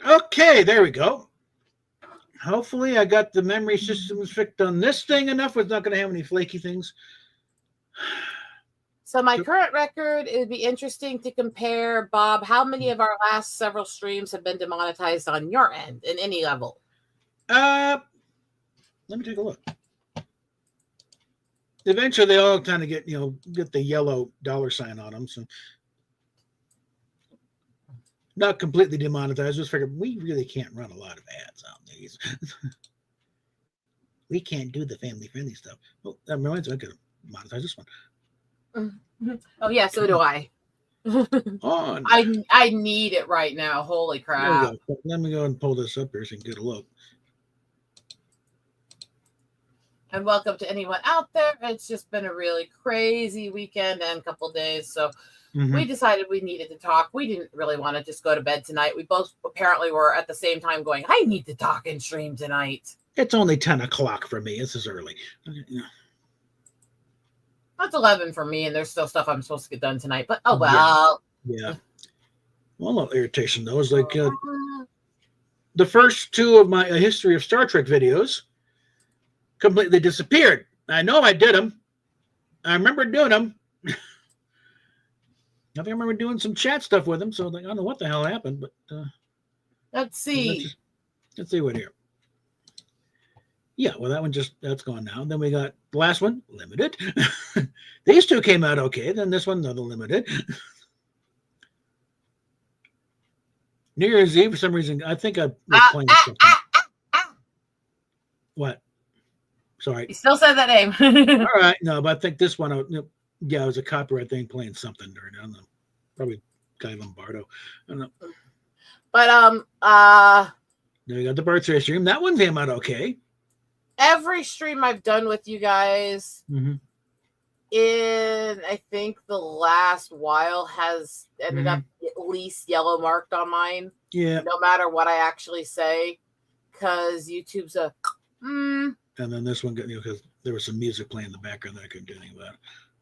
Okay, there we go. Hopefully I got the memory systems fixed on this thing enough. It's not going to have any flaky things. So my current record, it would be interesting to compare, Bob, how many of our last several streams have been demonetized on your end in any level? Let me take a look. Eventually they all kind of get the yellow $ on them. So not completely demonetized. Just figured we really can't run a lot of ads on these. We can't do the family-friendly stuff. Well, that reminds me, I could monetize this one. Oh yeah, so do I. On. I need it right now. Holy crap! Let me go and pull this up here so you can get a look. And welcome to anyone out there. It's just been a really crazy weekend and couple days, so we decided we needed to talk. We didn't really want to just go to bed tonight. We both apparently were at the same time going, I need to talk and stream tonight. It's only 10 o'clock for me. This is early. That's 11 for me, and there's still stuff I'm supposed to get done tonight. But, oh, well. Yeah. Well, a little irritation, though, is like the first two of my history of Star Trek videos completely disappeared. I know I did them. I remember doing them. I think I remember doing some chat stuff with them, so I don't know what the hell happened, but let's see. Let's see what here. Yeah, well, that one that's gone now. Then we got the last one, limited. These two came out okay. Then this one, another limited. New Year's Eve, for some reason, I think I was playing something. What? Sorry. You still said that name. All right, no, but I think this one, it was a copyright thing playing something during it. I don't know. Probably Guy Lombardo. I don't know. But then we got the birthday stream. That one came out okay. Every stream I've done with you guys in, I think, the last while has ended up at least yellow marked on mine. Yeah. No matter what I actually say, because YouTube's a And then this one, because there was some music playing in the background that I couldn't do anything about.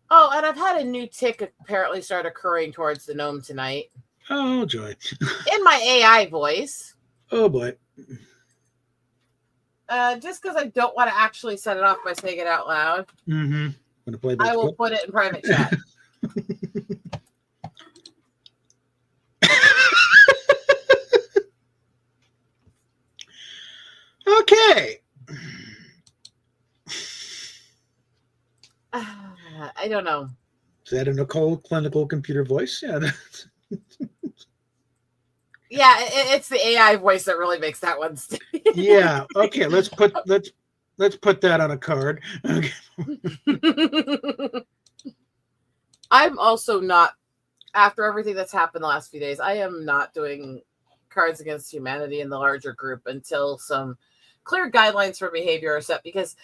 Oh, and I've had a new tick apparently start occurring towards the gnome tonight. Oh, joy. In my AI voice. Oh, boy. Just because I don't want to actually set it off by saying it out loud. I will put it in private chat. Okay. I don't know. Is that a Nicole clinical computer voice? Yeah. Yeah, it's the AI voice that really makes that one stick. Yeah. Okay. Let's put that on a card. Okay. I'm also not, after everything that's happened the last few days, I am not doing Cards Against Humanity in the larger group until some clear guidelines for behavior are set, because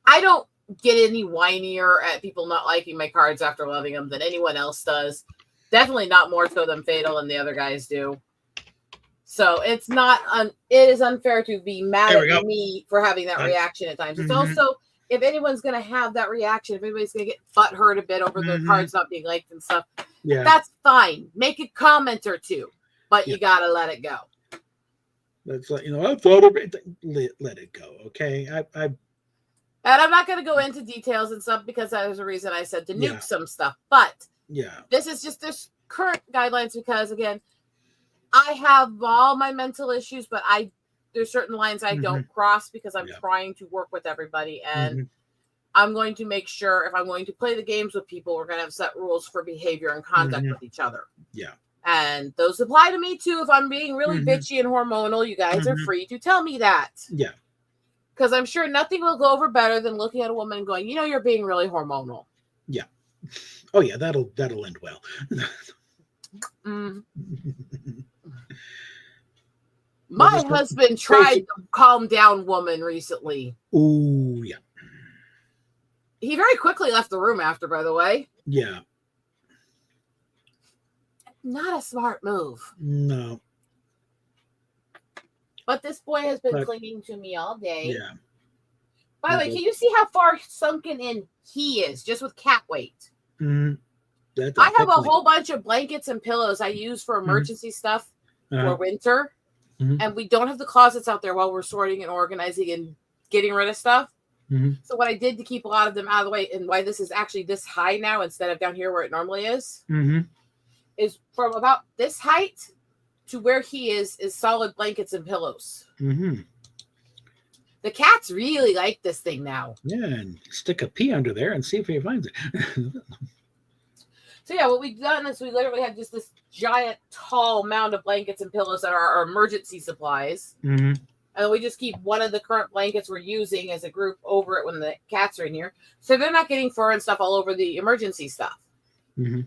I don't get any whinier at people not liking my cards after loving them than anyone else does. Definitely not more so than Fatal and the other guys do. So it's not, it is unfair to be mad at me for having that reaction at times. It's also, if anyone's going to have that reaction, if anybody's going to get butthurt a bit over their cards not being liked and stuff, that's fine. Make a comment or two, but you got to let it go. That's like, I thought of it. Let it go. Okay. And I'm not going to go into details and stuff because that was a reason I said to nuke some stuff. But this is just this current guidelines because, again, I have all my mental issues, but there's certain lines I don't cross because I'm trying to work with everybody. And I'm going to make sure if I'm going to play the games with people, we're going to have set rules for behavior and conduct with each other. Yeah. And those apply to me too. If I'm being really bitchy and hormonal, you guys are free to tell me that. Yeah. Because I'm sure nothing will go over better than looking at a woman and going, you're being really hormonal. Yeah. Oh yeah, that'll end well. My husband tried to calm down woman recently. Oh yeah. He very quickly left the room after, by the way. Yeah. Not a smart move. No. But this boy has been clinging to me all day. Yeah. By the way, can you see how far sunken in he is, just with cat weight? I have a whole bunch of blankets and pillows I use for emergency stuff for winter, and we don't have the closets out there while we're sorting and organizing and getting rid of stuff. So what I did to keep a lot of them out of the way, and why this is actually this high now instead of down here where it normally is from about this height to where he is solid blankets and pillows. The cats really like this thing now. Yeah, and stick a pea under there and see if he finds it. So yeah, what we've done is we literally have just this giant, tall mound of blankets and pillows that are our emergency supplies. And we just keep one of the current blankets we're using as a group over it when the cats are in here. So they're not getting fur and stuff all over the emergency stuff. And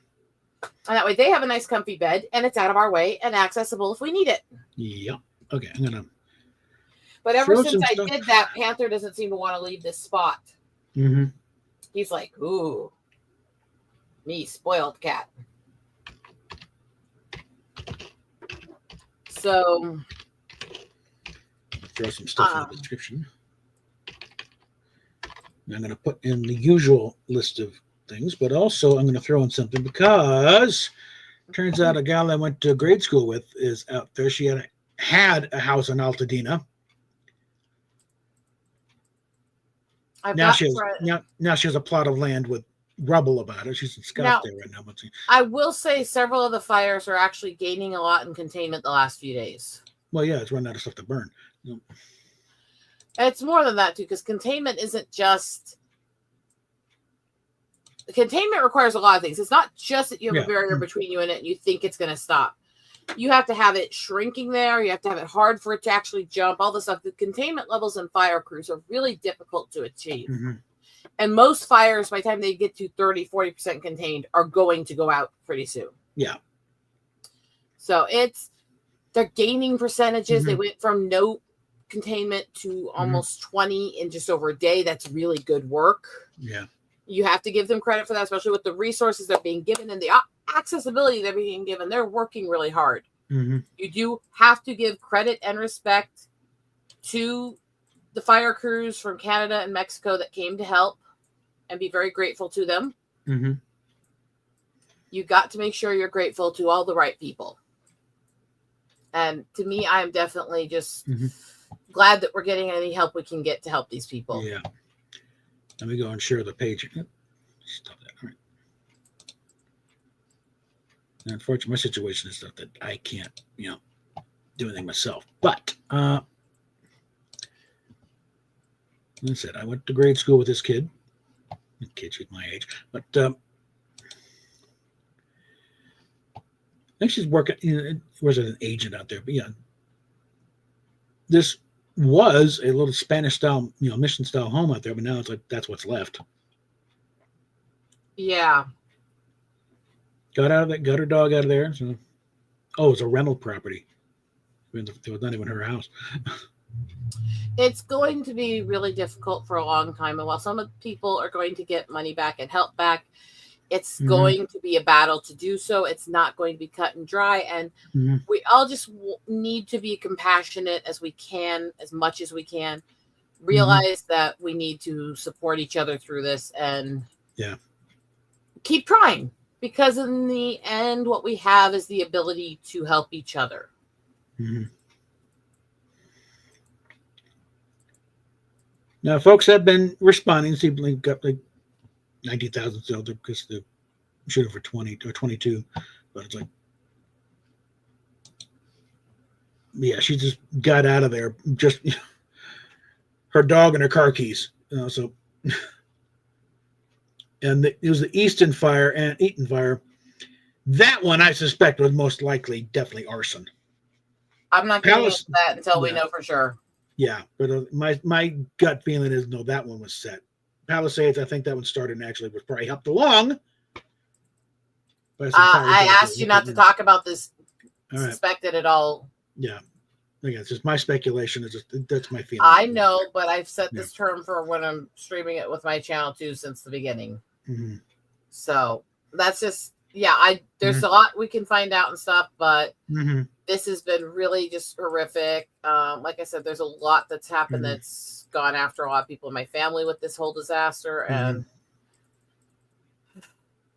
that way they have a nice comfy bed and it's out of our way and accessible if we need it. Yeah. Okay, I'm going to... But ever since I did that, Panther doesn't seem to want to leave this spot. He's like, ooh, me, spoiled cat. So... throw some stuff in the description. I'm going to put in the usual list of things, but also I'm going to throw in something because it turns out a gal I went to grade school with is out there. She had a house in Altadena. Now she has a plot of land with rubble about it. She's in Scottsdale right now. I will say several of the fires are actually gaining a lot in containment the last few days. Well, yeah, it's running out of stuff to burn. It's more than that too, because containment isn't just containment requires a lot of things. It's not just that you have a barrier between you and it and you think it's going to stop. You have to have it shrinking there. You have to have it hard for it to actually jump. All the stuff. The containment levels in fire crews are really difficult to achieve. And most fires, by the time they get to 30-40% contained, are going to go out pretty soon. Yeah. So they're gaining percentages. They went from no containment to almost 20 in just over a day. That's really good work. Yeah. You have to give them credit for that, especially with the resources they're being given and the accessibility they're being given. They're working really hard. You do have to give credit and respect to the fire crews from Canada and Mexico that came to help and be very grateful to them. You got to make sure you're grateful to all the right people. And to me, I am definitely just glad that we're getting any help we can get to help these people. Yeah. Let me go and share the page. Stop that. All right. And unfortunately, my situation is that I can't, do anything myself. But, like I said, I went to grade school with this kid. The kid, she's my age. But I think she's working, was an agent out there. But yeah, this was a little Spanish style, mission style home out there, but now it's like that's what's left. Yeah. Got her dog out of there. So, it was a rental property. It was not even her house. It's going to be really difficult for a long time. And while some people are going to get money back and help back, it's going to be a battle to do so. It's not going to be cut and dry. And we all just need to be compassionate as we can, as much as we can. Realize that we need to support each other through this and keep trying. Because in the end, what we have is the ability to help each other. Now, folks have been responding. See, we got like 90,000 sales because the shooting for 20 or 22, but it's like, yeah, she just got out of there. Just her dog and her car keys. So, and it was the Easton fire and Eaton fire. That one I suspect was most likely definitely arson. I'm not going to get that until we know for sure. Yeah, but my gut feeling is no, that one was set. Palisades, I think that one started and actually was probably helped along. I asked you not to talk about this suspected at all. Yeah. Again, it's just my speculation. That's my feeling. I know, but I've set this term for when I'm streaming it with my channel too since the beginning. So that's just, there's a lot we can find out and stuff, but this has been really just horrific. Like I said, there's a lot that's happened that's gone after a lot of people in my family with this whole disaster. And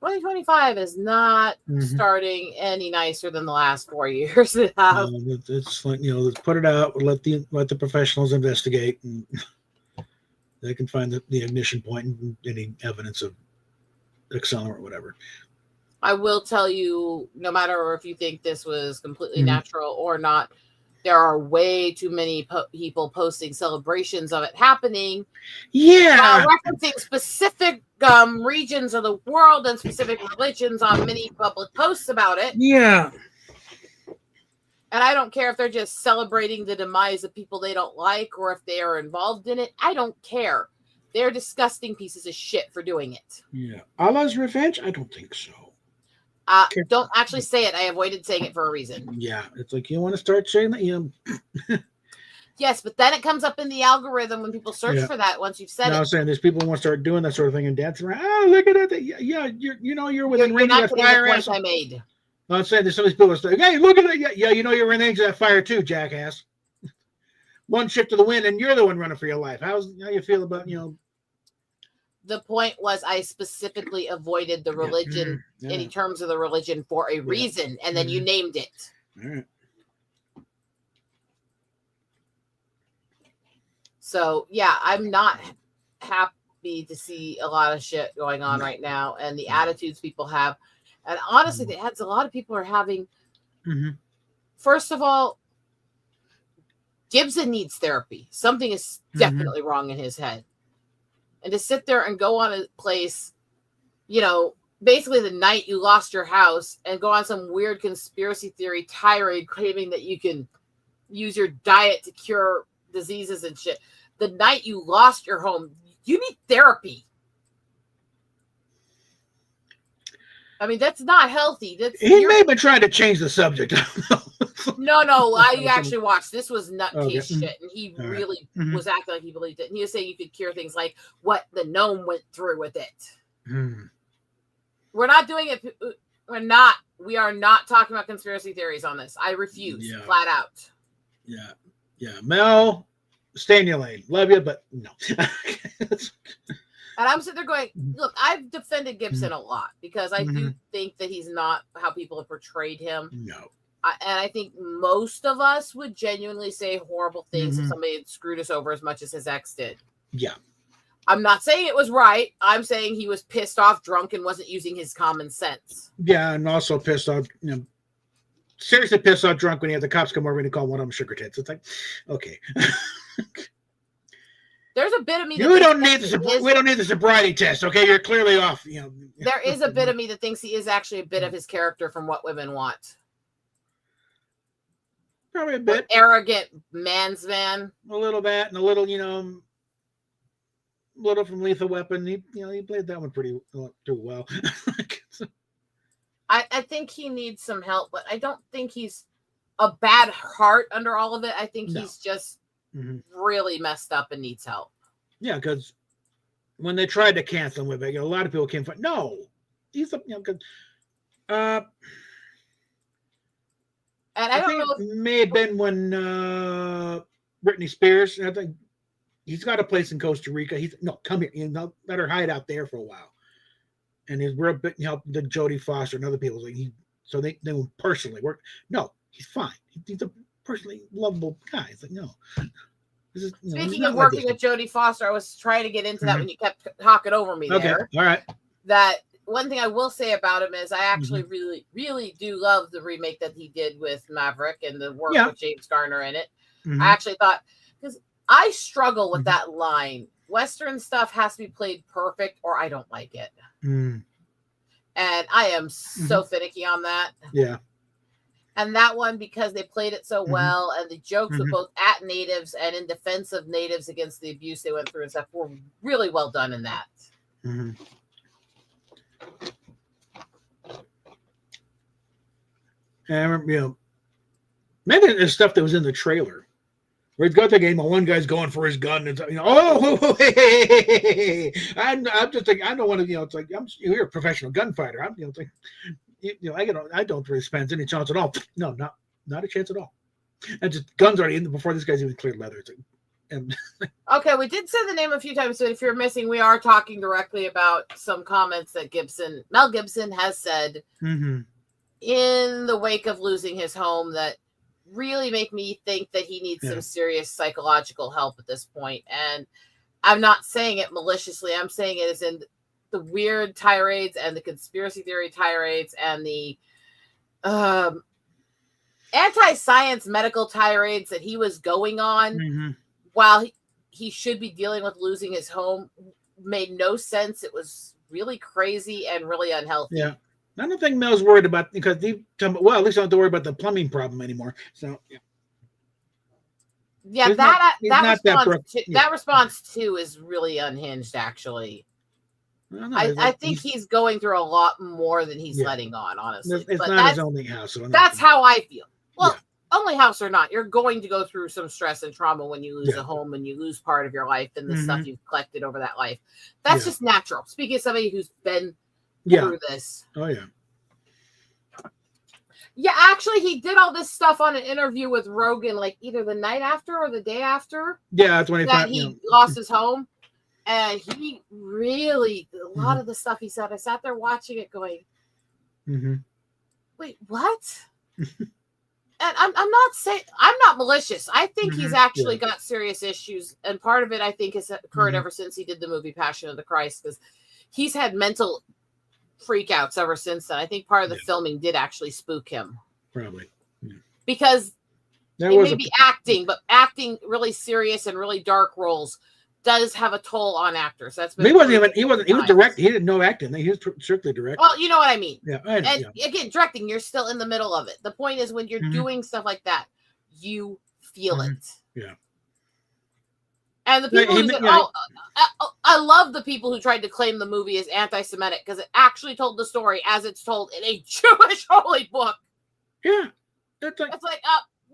2025 is not starting any nicer than the last 4 years. It's like, let's put it out. Let the professionals investigate, and they can find the ignition point and any evidence of accelerant or whatever. I will tell you, no matter if you think this was completely natural or not, there are way too many people posting celebrations of it happening. Yeah. Referencing specific regions of the world and specific religions on many public posts about it. Yeah. And I don't care if they're just celebrating the demise of people they don't like or if they are involved in it. I don't care. They're disgusting pieces of shit for doing it. Yeah. Allah's revenge? I don't think so. Don't actually say it. I avoided saying it for a reason. Yeah. It's like you want to start saying that. Yes, but then it comes up in the algorithm when people search for that once you've said it. I was saying there's people who want to start doing that sort of thing and dancing around. Oh, look at that. Yeah, you're within range of that fire. The point I made. I'm saying there's some of these people that say, hey, look at that. Yeah, you're in range of that fire too, jackass. One shift of the wind and you're the one running for your life. How you feel about, The point was I specifically avoided the religion, any terms of the religion for a reason, and then you named it. All right. So, yeah, I'm not happy to see a lot of shit going on right now and the attitudes people have. And honestly, a lot of people are having, first of all, Gibson needs therapy. Something is definitely wrong in his head. And to sit there and go on a place, basically the night you lost your house and go on some weird conspiracy theory tirade claiming that you can use your diet to cure diseases and shit. The night you lost your home, you need therapy. I mean, that's not healthy. He may have been trying to change the subject. No, I actually watched. This was nutcase shit, and he really was acting like he believed it. And he was saying you could cure things like what the gnome went through with it. We're not doing it. We are not talking about conspiracy theories on this. I refuse, flat out. Yeah. Mel, stay in your lane. Love you, but no. And I'm sitting there going, look, I've defended Gibson a lot because I do think that he's not how people have portrayed him. No. And I think most of us would genuinely say horrible things if somebody had screwed us over as much as his ex did. Yeah. I'm not saying it was right. I'm saying he was pissed off, drunk, and wasn't using his common sense. Yeah, and also pissed off, seriously pissed off drunk when he had the cops come over and he called one of them sugar tits. It's like, okay. There's a bit of me. We don't need the sobriety test. Okay, you're clearly off. There is a bit of me that thinks he is actually a bit of his character from What Women Want. Probably a bit arrogant man's man. A little bit, and a little, little from Lethal Weapon. He played that one pretty well. I think he needs some help, but I don't think he's a bad heart under all of it. I think he's just really messed up and needs help. Yeah, because when they tried to cancel him, a lot of people came for no. He's a and I don't know. It may have been when Britney Spears. I think he's got a place in Costa Rica. Come here. Let her hide out there for a while. And he's real bit helping the Jodie Foster and other people. So they would personally work. No, he's fine. He's a personally lovable guy. It's like no. Speaking of working with Jodie Foster, I was trying to get into that when you kept talking over me there. All right. That one thing I will say about him is I actually really, really do love the remake that he did with Maverick and the work with James Garner in it. I actually thought, because I struggle with that line. Western stuff has to be played perfect or I don't like it. And I am so finicky on that. Yeah. And that one, because they played it so well, and the jokes were both at natives and in defense of natives against the abuse they went through and stuff, were really well done in that. And I remember, maybe there's stuff that was in the trailer where he's got the game and one guy's going for his gun and hey. I'm just like, I don't want to, it's like you're a professional gunfighter. It's like. I don't really spend any chance at all. No, not a chance at all. And just guns already in before this guy's even cleared leather. It's like, And Okay, we did say the name a few times, but if you're missing, we are talking directly about some comments that Mel Gibson has said mm-hmm. in the wake of losing his home that really make me think that he needs some serious psychological help at this point. And I'm not saying it maliciously. I'm saying it as in the weird tirades and the conspiracy theory tirades and the anti-science medical tirades that he was going on while he should be dealing with losing his home made no sense. It was really crazy and really unhealthy. Yeah. I don't think Mel's worried about, because at least I don't have to worry about the plumbing problem anymore. So that response too is really unhinged, actually. I think he's going through a lot more than he's letting on, honestly. It's not his only house. So that's how I feel. Well, only house or not, you're going to go through some stress and trauma when you lose a home and you lose part of your life and the stuff you've collected over that life. That's just natural. Speaking of somebody who's been through this. Oh, yeah. Yeah, actually, he did all this stuff on an interview with Rogan, like either the night after or the day after. Yeah, that's when he lost his home. And he really, a lot of the stuff he said, I sat there watching it going, wait, what? And I'm not malicious. I think he's actually got serious issues. And part of it, I think, has occurred ever since he did the movie Passion of the Christ, because he's had mental freakouts ever since then. I think part of the filming did actually spook him. Probably. Yeah. Because it may be acting, but acting really serious and really dark roles does have a toll on actors. That's been he was direct. He didn't know acting. He was strictly direct. Well, you know what I mean. Yeah, I know, and again, directing, you're still in the middle of it. The point is, when you're doing stuff like that, you feel it. Yeah. And the people I love the people who tried to claim the movie is anti-Semitic, because it actually told the story as it's told in a Jewish holy book. Yeah. It's like,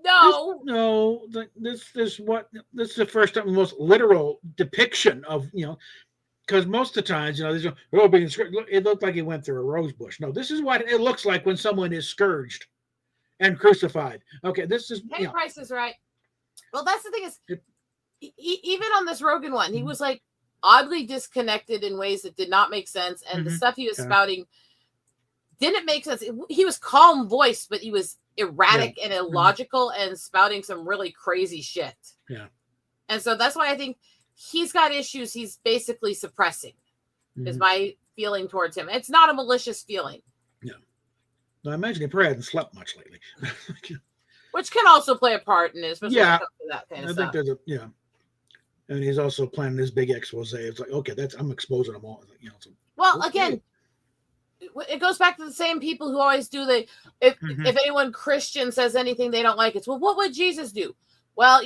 no. This is the first time, the most literal depiction of, because most of the times, it looked like he went through a rose bush. No, this is what it looks like when someone is scourged and crucified. Okay, this is. Penny Price is right. Well, that's the thing is, even on this Rogan one, he was like oddly disconnected in ways that did not make sense, and the stuff he was spouting didn't make sense. He was calm voiced, but he was erratic and illogical and spouting some really crazy shit. Yeah. And so that's why I think he's got issues he's basically suppressing, is my feeling towards him. It's not a malicious feeling. Yeah. No, I imagine he probably hasn't slept much lately. Which can also play a part in it, especially when it comes to that kind of stuff. I think there's and he's also planning this big expose. It's like, okay, I'm exposing them all. Well, again, it goes back to the same people who always do if anyone Christian says anything they don't like, it's, well, what would Jesus do? Well,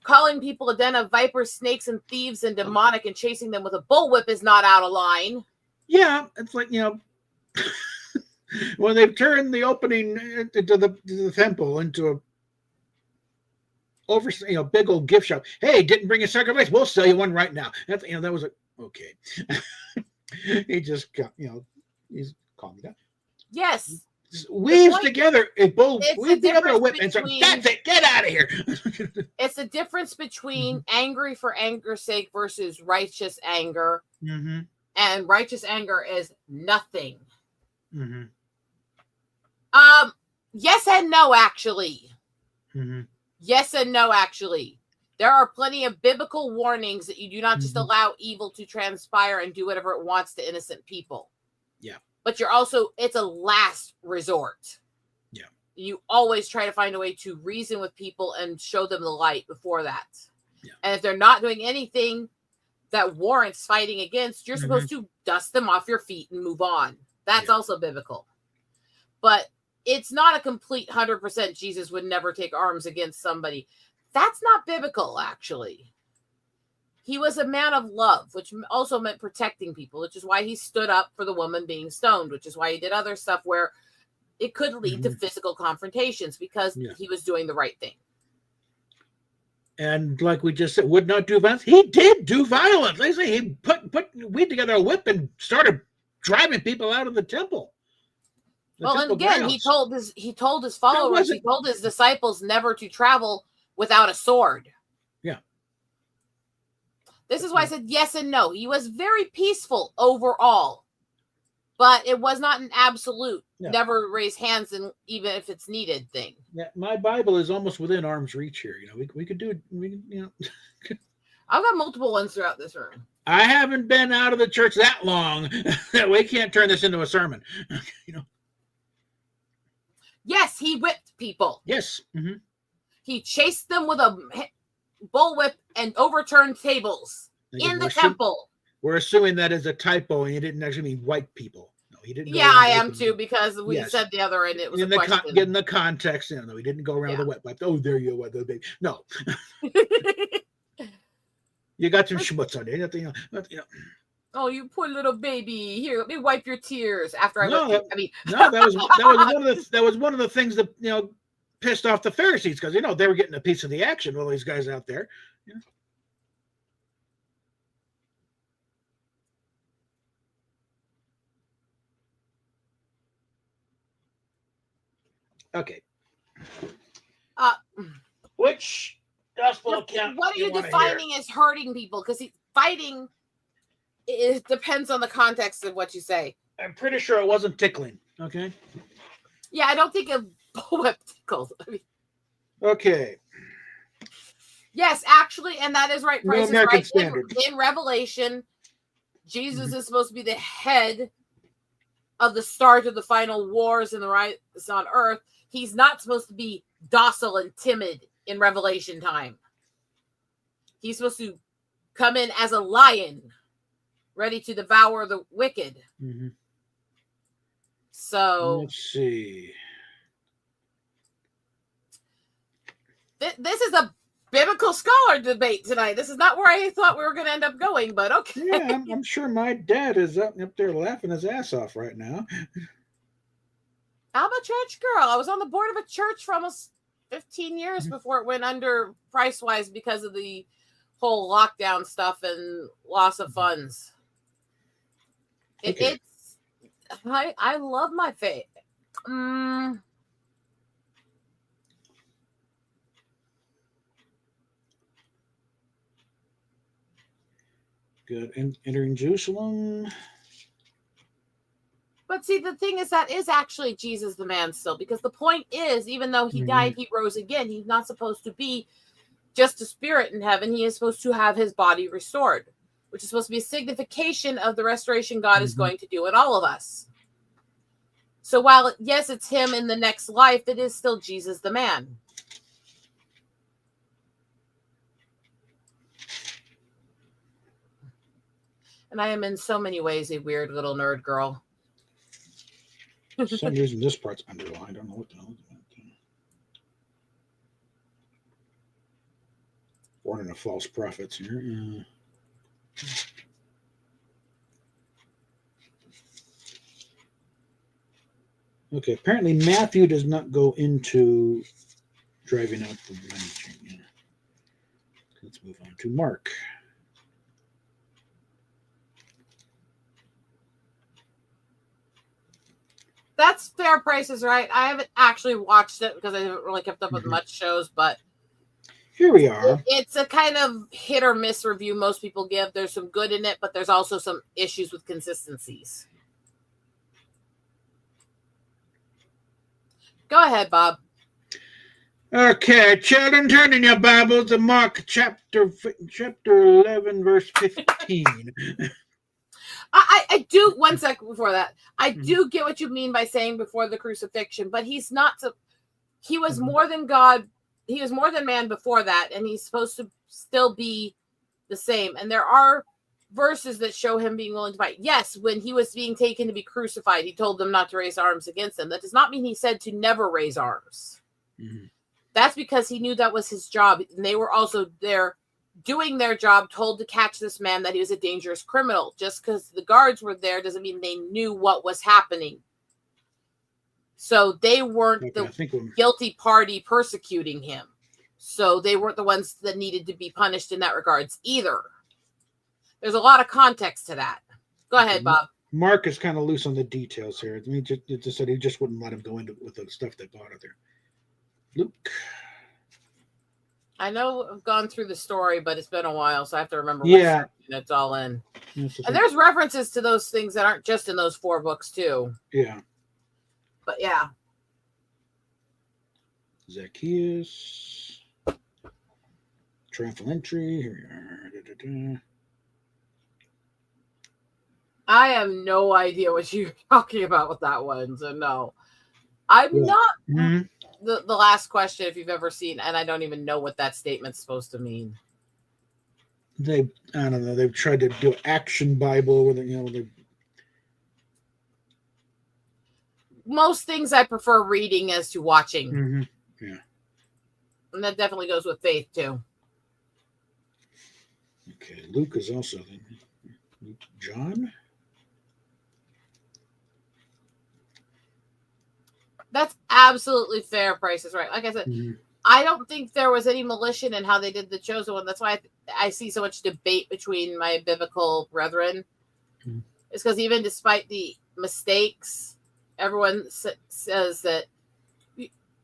calling people a den of vipers, snakes, and thieves and demonic and chasing them with a bullwhip is not out of line. Yeah, it's like, when they've turned the opening into the temple into a big old gift shop. Hey, didn't bring a sacrifice? We'll sell you one right now. That's that was okay. He just got he's calmed down. Yes, weaves together a whip and says, "That's it, get out of here." It's the difference between angry for anger's sake versus righteous anger, and righteous anger is nothing. Yes and no, actually. Yes and no, actually. There are plenty of biblical warnings that you do not just allow evil to transpire and do whatever it wants to innocent people. Yeah. But it's a last resort. Yeah. You always try to find a way to reason with people and show them the light before that. Yeah. And if they're not doing anything that warrants fighting against, you're supposed to dust them off your feet and move on. That's also biblical. But it's not a complete 100% Jesus would never take arms against somebody. That's not biblical, actually. He was a man of love, which also meant protecting people, which is why he stood up for the woman being stoned, which is why he did other stuff where it could lead to physical confrontations, because he was doing the right thing. And like we just said, would not do violence. He did do violence. They say he put weed together a whip and started driving people out of the temple. Well, and again, he told his followers, he told his disciples never to travel without a sword. This is why I said yes and no. He was very peaceful overall, but it was not an absolute never raise hands, and even if it's needed thing. Yeah, my Bible is almost within arm's reach here. We could do it. I've got multiple ones throughout this room. I haven't been out of the church that long that we can't turn this into a sermon. Yes, he whipped people. Yes. Mm-hmm. He chased them with a bullwhip and overturned tables in the temple. We're assuming that is a typo, and he didn't actually mean white people. No, he didn't. Yeah, I am too, because we said the other, and it was getting the context. No, he didn't go around the wet wipe. Oh, there you are, the baby. No. You got some schmutz on you. Oh, you poor little baby! Here, let me wipe your tears. After I no, that was one of the things that pissed off the Pharisees, because they were getting a piece of the action. All these guys out there. Okay. Which gospel account? What are you defining as hurting people? Because fighting, it depends on the context of what you say. I'm pretty sure it wasn't tickling. Okay. Yeah, I don't think a bullwhip tickles. Okay. Yes, actually, and that is right. Price is right. In Revelation, Jesus is supposed to be the head of the start of the final wars and the rise on earth. He's not supposed to be docile and timid in Revelation time. He's supposed to come in as a lion, ready to devour the wicked. Mm-hmm. So let's see. This is a biblical scholar debate tonight. This is not where I thought we were going to end up going, but okay. Yeah, I'm sure my dad is up there laughing his ass off right now. I'm a church girl. I was on the board of a church for almost 15 years before it went under price-wise because of the whole lockdown stuff and loss of funds. Okay. I love my faith. Good. Entering Jerusalem. But see, the thing is, that is actually Jesus the man still, because the point is, even though he died, he rose again. He's not supposed to be just a spirit in heaven. He is supposed to have his body restored, which is supposed to be a signification of the restoration God is going to do in all of us. So while, yes, it's him in the next life, it is still Jesus the man. And I am in so many ways a weird little nerd girl. For some reason, this part's underlined. I don't know what the hell is that. Warning of false prophets here. Okay, apparently Matthew does not go into driving out the money. Let's move on to Mark. That's fair. Price is right. I haven't actually watched it because I haven't really kept up with much shows, but here we are. It's a kind of hit or miss review most people give. There's some good in it, but there's also some issues with consistencies. Go ahead, Bob. Okay, children, turn in your Bibles to Mark chapter 11, verse 15. I do, 1 second before that, I do get what you mean by saying before the crucifixion, but he's not, he was more than God, he was more than man before that, and he's supposed to still be the same. And there are verses that show him being willing to fight. Yes, when he was being taken to be crucified, he told them not to raise arms against them. That does not mean he said to never raise arms. That's because he knew that was his job, and they were also there doing their job, told to catch this man, that he was a dangerous criminal. Just because the guards were there doesn't mean they knew what was happening. So they weren't the guilty party persecuting him. So they weren't the ones that needed to be punished in that regards either. There's a lot of context to that. Go ahead, Bob. Mark is kind of loose on the details here. He just said he just wouldn't let him go into with the stuff they bought out there. Luke. I know I've gone through the story, but it's been a while, so I have to remember. Yeah, It's all in. and there's references to those things that aren't just in those 4 books too. Yeah. But yeah. Zacchaeus. Triumphal entry. Here we are. I have no idea what you're talking about with that one, so no. I'm not the last question, if you've ever seen, and I don't even know what that statement's supposed to mean. I don't know. They've tried to do action Bible with it, most things I prefer reading as to watching. Mm-hmm. Yeah. And that definitely goes with faith too. Okay, Luke is also John. That's absolutely fair. Price is right. Like I said, I don't think there was any malicious in how they did the Chosen One. That's why I see so much debate between my biblical brethren. It's because even despite the mistakes, everyone says that,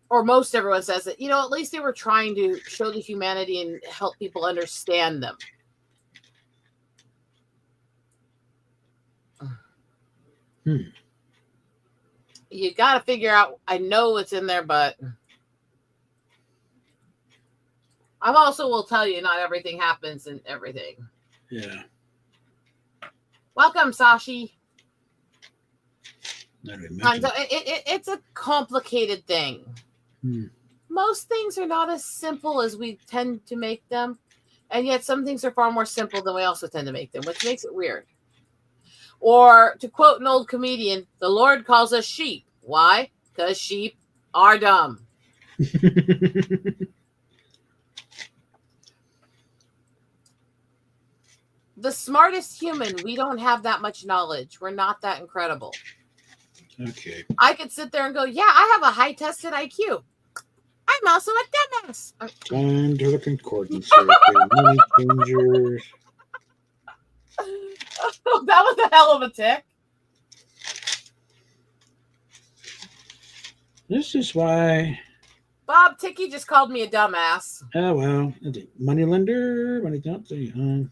or most everyone says that, at least they were trying to show the humanity and help people understand them. You got to figure out, I know it's in there, but I also will tell you not everything happens in everything. Yeah. Welcome, Sashi. So it's a complicated thing. Most things are not as simple as we tend to make them, and yet some things are far more simple than we also tend to make them, which makes it weird. Or to quote an old comedian, the Lord calls us sheep. Why? Because sheep are dumb. The smartest human, we don't have that much knowledge. We're not that incredible. Okay. I could sit there and go, yeah, I have a high tested IQ. I'm also a dumbass. Time to the concordance. Money changers. That was a hell of a tick. This is why Bob Ticky just called me a dumbass. Oh well, money lender, money company.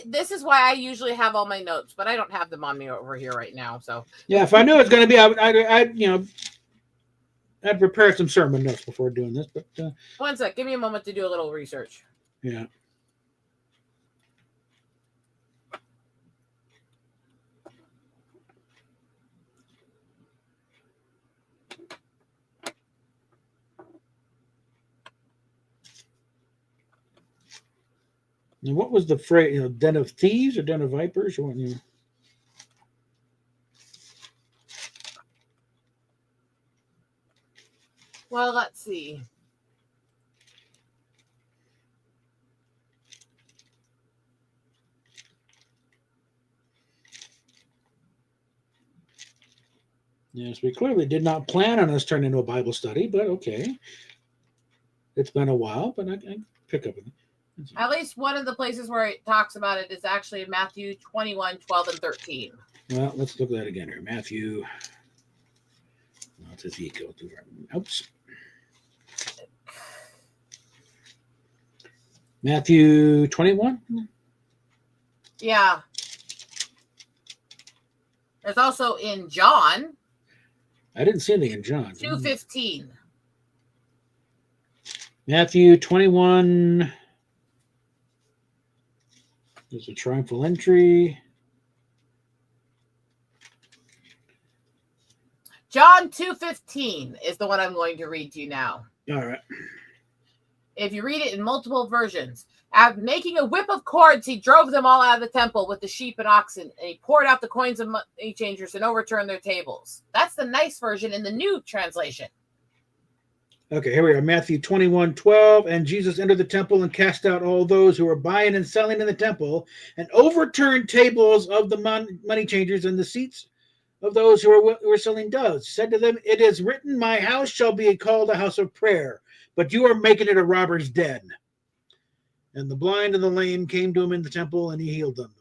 This is why I usually have all my notes, but I don't have them on me over here right now. So yeah, if I knew it was going to be, I'd prepare some sermon notes before doing this. But 1 sec, give me a moment to do a little research. Yeah. Now, what was the phrase? Den of thieves or den of vipers, or what? Well, let's see. Yes, we clearly did not plan on us turning into a Bible study, but okay. It's been a while, but I pick up with it. At least one of the places where it talks about it is actually in Matthew 21, 12, and 13. Well, let's look at that again here. Matthew. Well, it's Ezekiel. Oops. Matthew 21? Yeah. There's also in John. I didn't see anything in John. 2:15. Matthew 21. There's a triumphal entry. John 2:15 is the one I'm going to read to you now. All right. If you read it in multiple versions, after making a whip of cords, he drove them all out of the temple with the sheep and oxen, and he poured out the coins of money changers and overturned their tables. That's the nice version in the new translation. Okay, here we are. Matthew 21:12. And Jesus entered the temple and cast out all those who were buying and selling in the temple, and overturned tables of the money changers and the seats of those who were selling doves. Said to them, "It is written, my house shall be called a house of prayer, but you are making it a robber's den." And the blind and the lame came to him in the temple, and he healed them.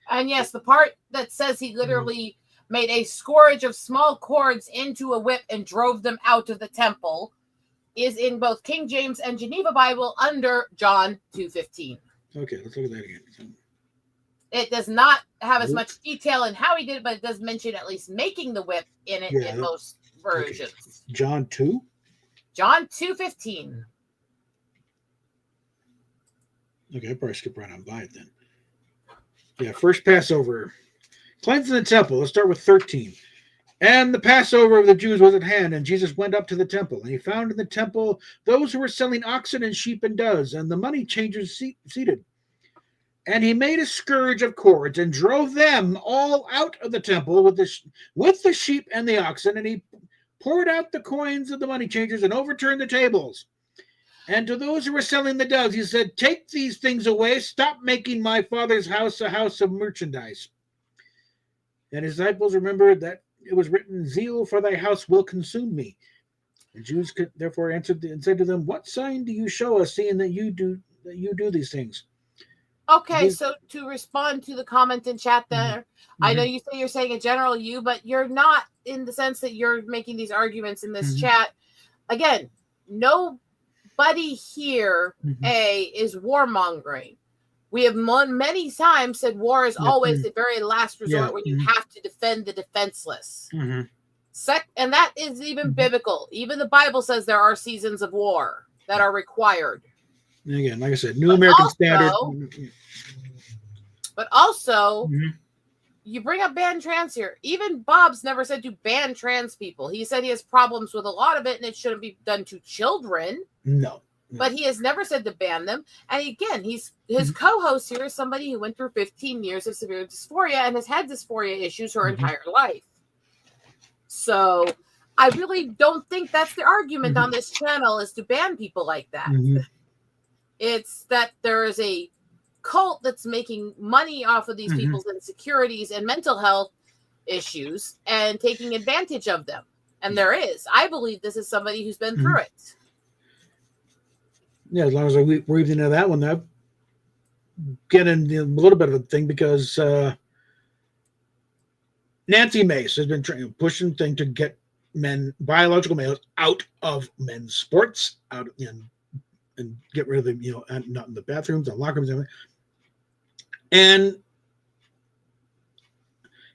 And yes, the part that says he literally made a scourge of small cords into a whip and drove them out of the temple is in both King James and Geneva Bible under John 2:15. Okay, let's look at that again. It does not have as much detail in how he did it, but it does mention at least making the whip in it in most versions. Okay. John 2? John 2:15. Okay, I probably skip right on by it then. Yeah, first Passover. Cleansing the temple. Let's start with 13. And the Passover of the Jews was at hand, and Jesus went up to the temple, and he found in the temple those who were selling oxen and sheep and doves, and the money changers seated. And he made a scourge of cords and drove them all out of the temple with the sheep and the oxen, and he poured out the coins of the money changers and overturned the tables. And to those who were selling the doves, he said, "Take these things away. Stop making my Father's house a house of merchandise." And his disciples remembered that it was written, "Zeal for thy house will consume me." The Jews therefore answered and said to them, "What sign do you show us, seeing that you do these things?" Okay, so to respond to the comment in chat there, I know you say you're saying a general you, but you're not in the sense that you're making these arguments in this chat. Again, nobody here, is warmongering. We have many times said war is always the very last resort when you have to defend the defenseless. And that is even biblical. Even the Bible says there are seasons of war that are required. Again, like I said, New American Standard. But also, you bring up ban trans here. Even Bob's never said to ban trans people. He said he has problems with a lot of it, and it shouldn't be done to children. No. But he has never said to ban them. And again, his co-host here is somebody who went through 15 years of severe dysphoria and has had dysphoria issues her entire life. So I really don't think that's the argument on this channel, is to ban people like that. It's that there is a cult that's making money off of these people's insecurities and mental health issues and taking advantage of them. And there is. I believe this is somebody who's been through it. Yeah, as long as we're weaved into that one, that getting a little bit of a thing, because Nancy Mace has been pushing thing to get biological males out of men's sports, and get rid of them, not in the bathrooms, the locker rooms, and everything. And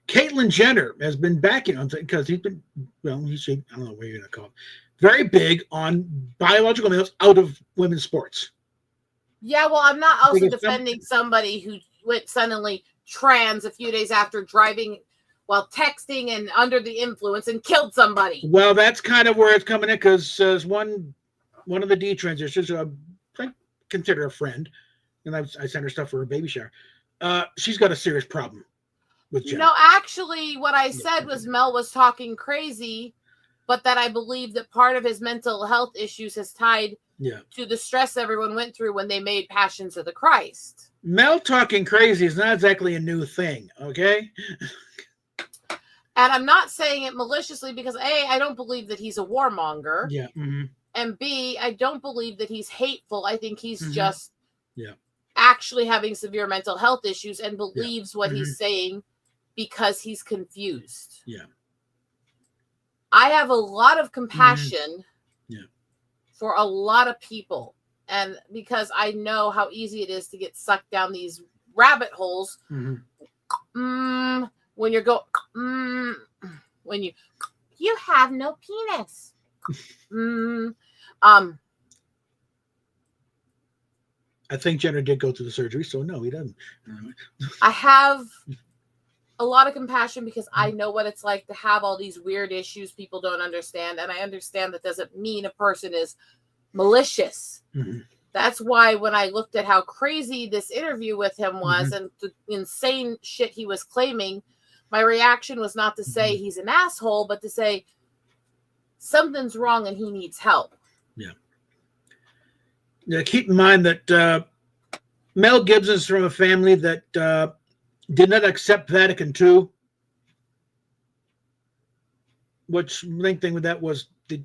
Caitlyn Jenner has been backing on because he's been, I don't know what you're going to call him, very big on biological males out of women's sports. Yeah, well, I'm not also defending somebody who went suddenly trans a few days after driving while texting and under the influence and killed somebody. Well, that's kind of where it's coming in, because one of the detransitions, I consider a friend, and I sent her stuff for her baby shower. She's got a serious problem with Jenner. No, actually, what I said was Mel was talking crazy, but that I believe that part of his mental health issues is tied to the stress everyone went through when they made Passions of the Christ. Mel talking crazy is not exactly a new thing, okay? And I'm not saying it maliciously because A, I don't believe that he's a warmonger. Yeah. And B, I don't believe that he's hateful. I think he's just actually having severe mental health issues and believes what he's saying because he's confused. Yeah. I have a lot of compassion for a lot of people. And because I know how easy it is to get sucked down these rabbit holes when you're when you have no penis. I think Jenner did go through the surgery, so no, he doesn't. I have a lot of compassion because I know what it's like to have all these weird issues people don't understand, and I understand that doesn't mean a person is malicious. That's why when I looked at how crazy this interview with him was and the insane shit he was claiming, my reaction was not to say he's an asshole, but to say something's wrong and he needs help. Yeah, keep in mind that Mel Gibson's from a family that did not accept Vatican II, which main thing with that was to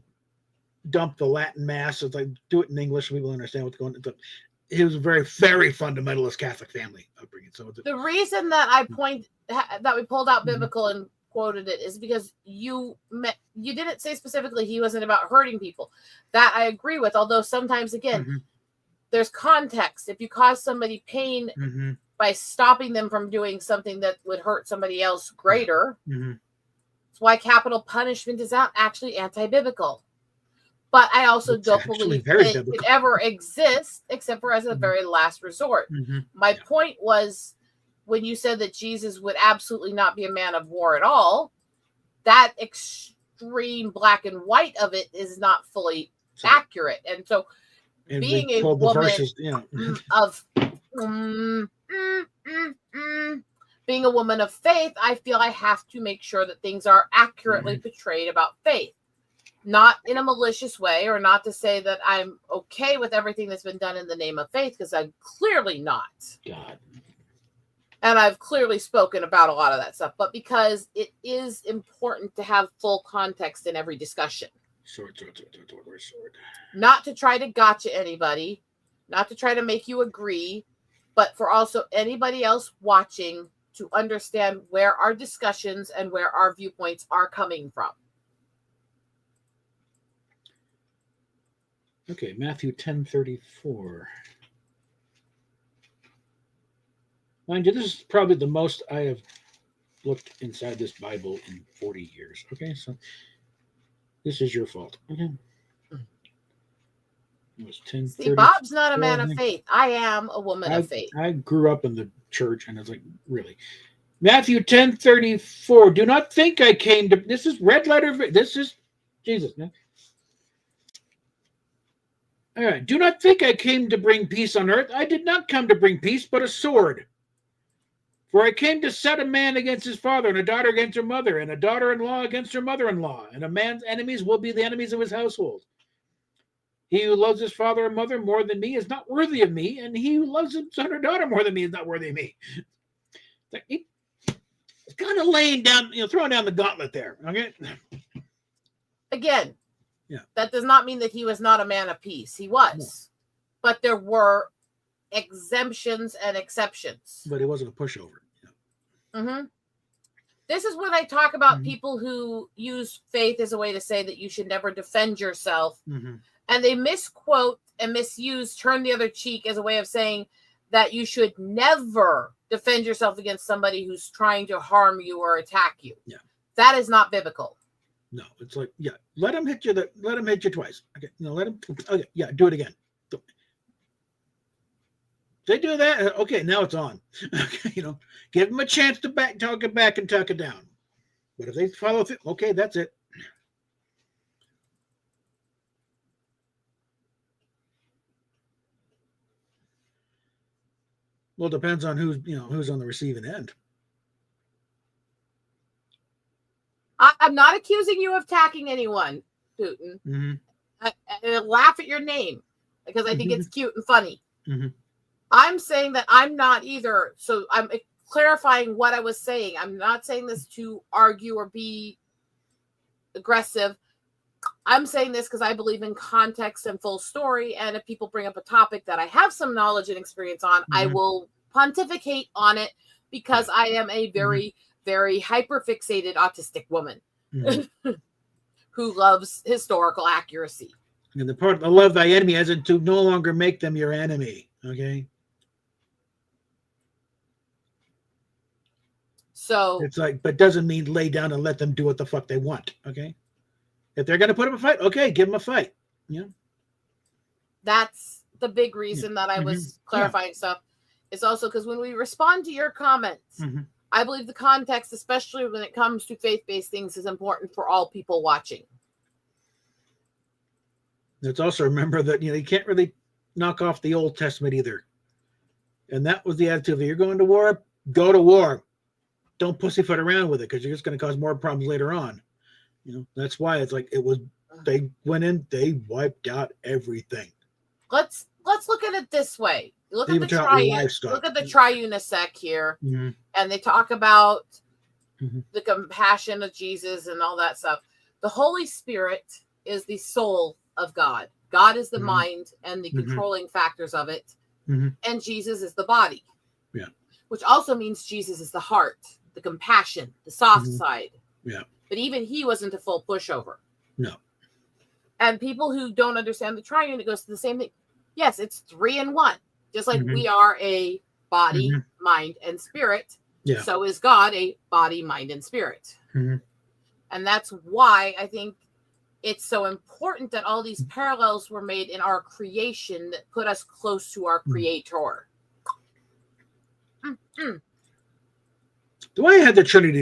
dump the Latin Mass. It's like, do it in English so people understand what's going on. It was a very, very fundamentalist Catholic family upbringing. So the reason that we pulled out biblical and quoted it is because you didn't say specifically he wasn't about hurting people. That I agree with. Although sometimes, again, there's context. If you cause somebody pain by stopping them from doing something that would hurt somebody else greater, that's why capital punishment is not actually anti-biblical. But I also don't believe that it could ever exist except for as a very last resort. My point was, when you said that Jesus would absolutely not be a man of war at all, that extreme black and white of it is not fully accurate. And so being a woman of being a woman of faith, I feel I have to make sure that things are accurately portrayed about faith. Not in a malicious way, or not to say that I'm okay with everything that's been done in the name of faith, because I'm clearly not. God. And I've clearly spoken about a lot of that stuff, but because it is important to have full context in every discussion. Sword. Not to try to gotcha anybody, not to try to make you agree, but for also anybody else watching to understand where our discussions and where our viewpoints are coming from. Okay, Matthew 10:34. Mind you, this is probably the most I have looked inside this Bible in 40 years. Okay, so this is your fault. Okay. It was 10:34. See, Bob's not a man of faith. I am a woman of faith. I grew up in the church, and I was like, really? Matthew 10:34. Do not think I came to. This is red letter. This is Jesus, man. All right. Do not think I came to bring peace on earth. I did not come to bring peace, but a sword. For I came to set a man against his father, and a daughter against her mother, and a daughter-in-law against her mother-in-law. And a man's enemies will be the enemies of his household. He who loves his father or mother more than me is not worthy of me, and he who loves his son or daughter more than me is not worthy of me. It's kind of laying down, throwing down the gauntlet there. Okay. Again, that does not mean that he was not a man of peace. He was, but there were exemptions and exceptions. But it wasn't a pushover. This is when I talk about people who use faith as a way to say that you should never defend yourself. And they misquote and misuse turn the other cheek as a way of saying that you should never defend yourself against somebody who's trying to harm you or attack you. That is not biblical. No, it's like, let him hit you. Let him hit you twice. Okay, let him. Okay, do it again. They do that. Okay, now it's on. Okay, give them a chance to talk it back and tuck it down. But if they follow through, okay, that's it. Well, it depends on who's on the receiving end. I'm not accusing you of attacking anyone, Putin. I laugh at your name because I think it's cute and funny. I'm saying that I'm not either. So I'm clarifying what I was saying. I'm not saying this to argue or be aggressive. I'm saying this because I believe in context and full story. And if people bring up a topic that I have some knowledge and experience on, I will pontificate on it because I am a very, very hyper-fixated autistic woman who loves historical accuracy. And the part of love thy enemy as in to no longer make them your enemy. Okay. So it's like, but doesn't mean lay down and let them do what the fuck they want. Okay. If they're going to put up a fight, okay, give them a fight. That's the big reason that I was clarifying stuff. It's also because when we respond to your comments, I believe the context, especially when it comes to faith-based things, is important for all people watching. Let's also remember that, you can't really knock off the Old Testament either. And that was the attitude of, you're going to war, go to war. Don't pussyfoot around with it because you're just going to cause more problems later on. That's why it's like they went in, they wiped out everything. Let's look at it this way. Look at the triunisec here, and they talk about the compassion of Jesus and all that stuff. The Holy Spirit is the soul of God. God is the mind and the controlling factors of it, and Jesus is the body. Which also means Jesus is the heart. the compassion, the soft Mhm. side. Yeah. But even he wasn't a full pushover. No. And people who don't understand the triune, it goes to the same thing. Yes, it's 3 in 1. Just like Mhm. we are a body, Mhm. mind, and spirit. Yeah. So is God a body, mind, and spirit. Mhm. And that's why I think it's so important that all these parallels were made in our creation that put us close to our creator. The way I had the Trinity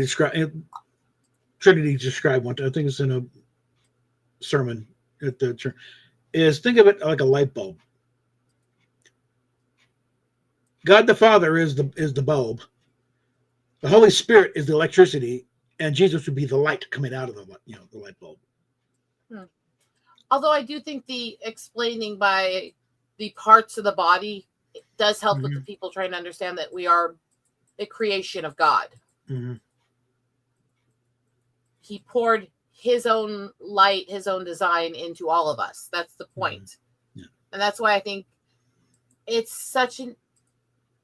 described one time, I think it's in a sermon at the church, is think of it like a light bulb. God the Father is the bulb. The Holy Spirit is the electricity, and Jesus would be the light coming out of the light bulb. Although I do think the explaining by the parts of the body does help with the people trying to understand that we are a creation of God. Mm-hmm. He poured his own light, his own design into all of us. That's the point. Mm-hmm. Yeah. And that's why I think it's such an...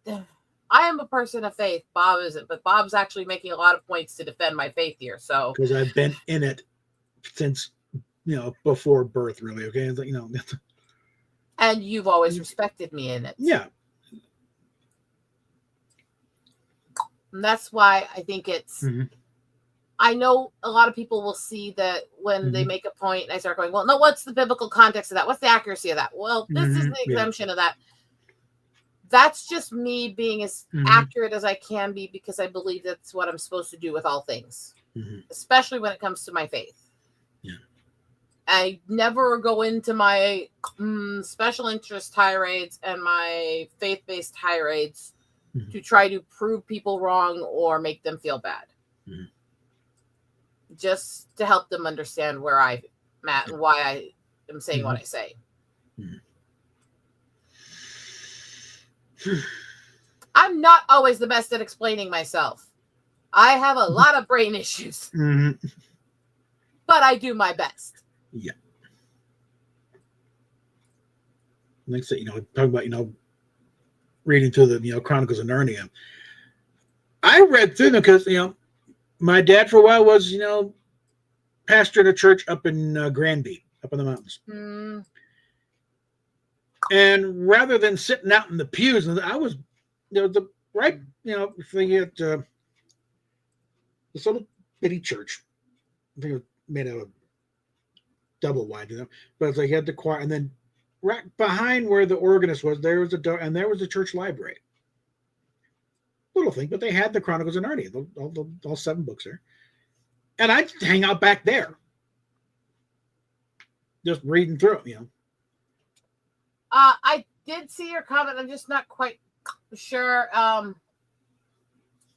I am a person of faith. Bob isn't, but Bob's actually making a lot of points to defend my faith here. So because I've been in it since before birth, really. Okay, and you've always respected me in it. Yeah. And that's why I think it's... I know a lot of people will see that when they make a point, I start going, well, no, what's the biblical context of that? What's the accuracy of that? Well, this is the exemption of that. That's just me being as accurate as I can be because I believe that's what I'm supposed to do with all things, especially when it comes to my faith. Yeah. I never go into my special interest tirades and my faith-based tirades to try to prove people wrong or make them feel bad. Just to help them understand where I'm at and why I am saying what I say. I'm not always the best at explaining myself. I have a lot of brain issues. But I do my best. Yeah. Like I said, talking about, reading through the, Chronicles of Narnia. I read through them because, my dad for a while was, pastor at a church up in Granby, up in the mountains. And rather than sitting out in the pews, I was, the right, thing at this little bitty church. I think it was made out of double wide, but it's like you had the choir, and then right behind where the organist was, there was a door, and there was the church library. Little thing, but they had the Chronicles of Narnia, all 7 books there. And I'd hang out back there, just reading through them, I did see your comment. I'm just not quite sure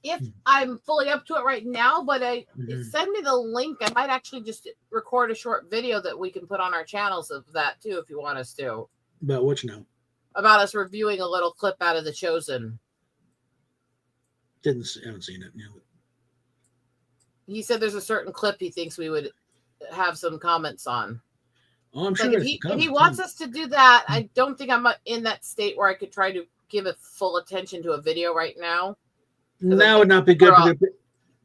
if I'm fully up to it right now, but send me the link. I might actually just record a short video that we can put on our channels of that too, if you want us to. About what About us reviewing a little clip out of The Chosen. Haven't seen it. He said there's a certain clip he thinks we would have some comments on. Oh, I'm sure. If he wants us to do that, I don't think I'm in that state where I could try to give it full attention to a video right now. That would not be good.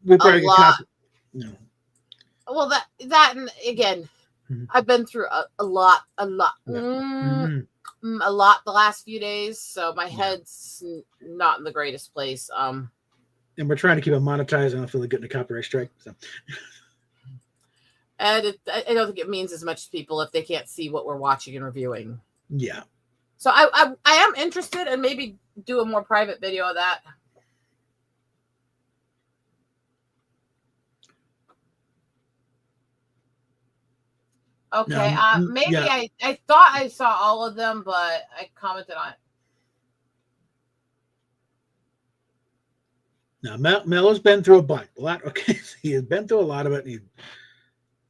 We probably get copy. No. Well, that and again, I've been through a lot, a lot the last few days, so my head's not in the greatest place. And we're trying to keep it monetized. I don't feel like getting a copyright strike. So. And I don't think it means as much to people if they can't see what we're watching and reviewing. Yeah. So I am interested and maybe do a more private video of that. Okay. Maybe I thought I saw all of them, but I commented on it. Now, Mello's been through a lot. Okay, he has been through a lot of it.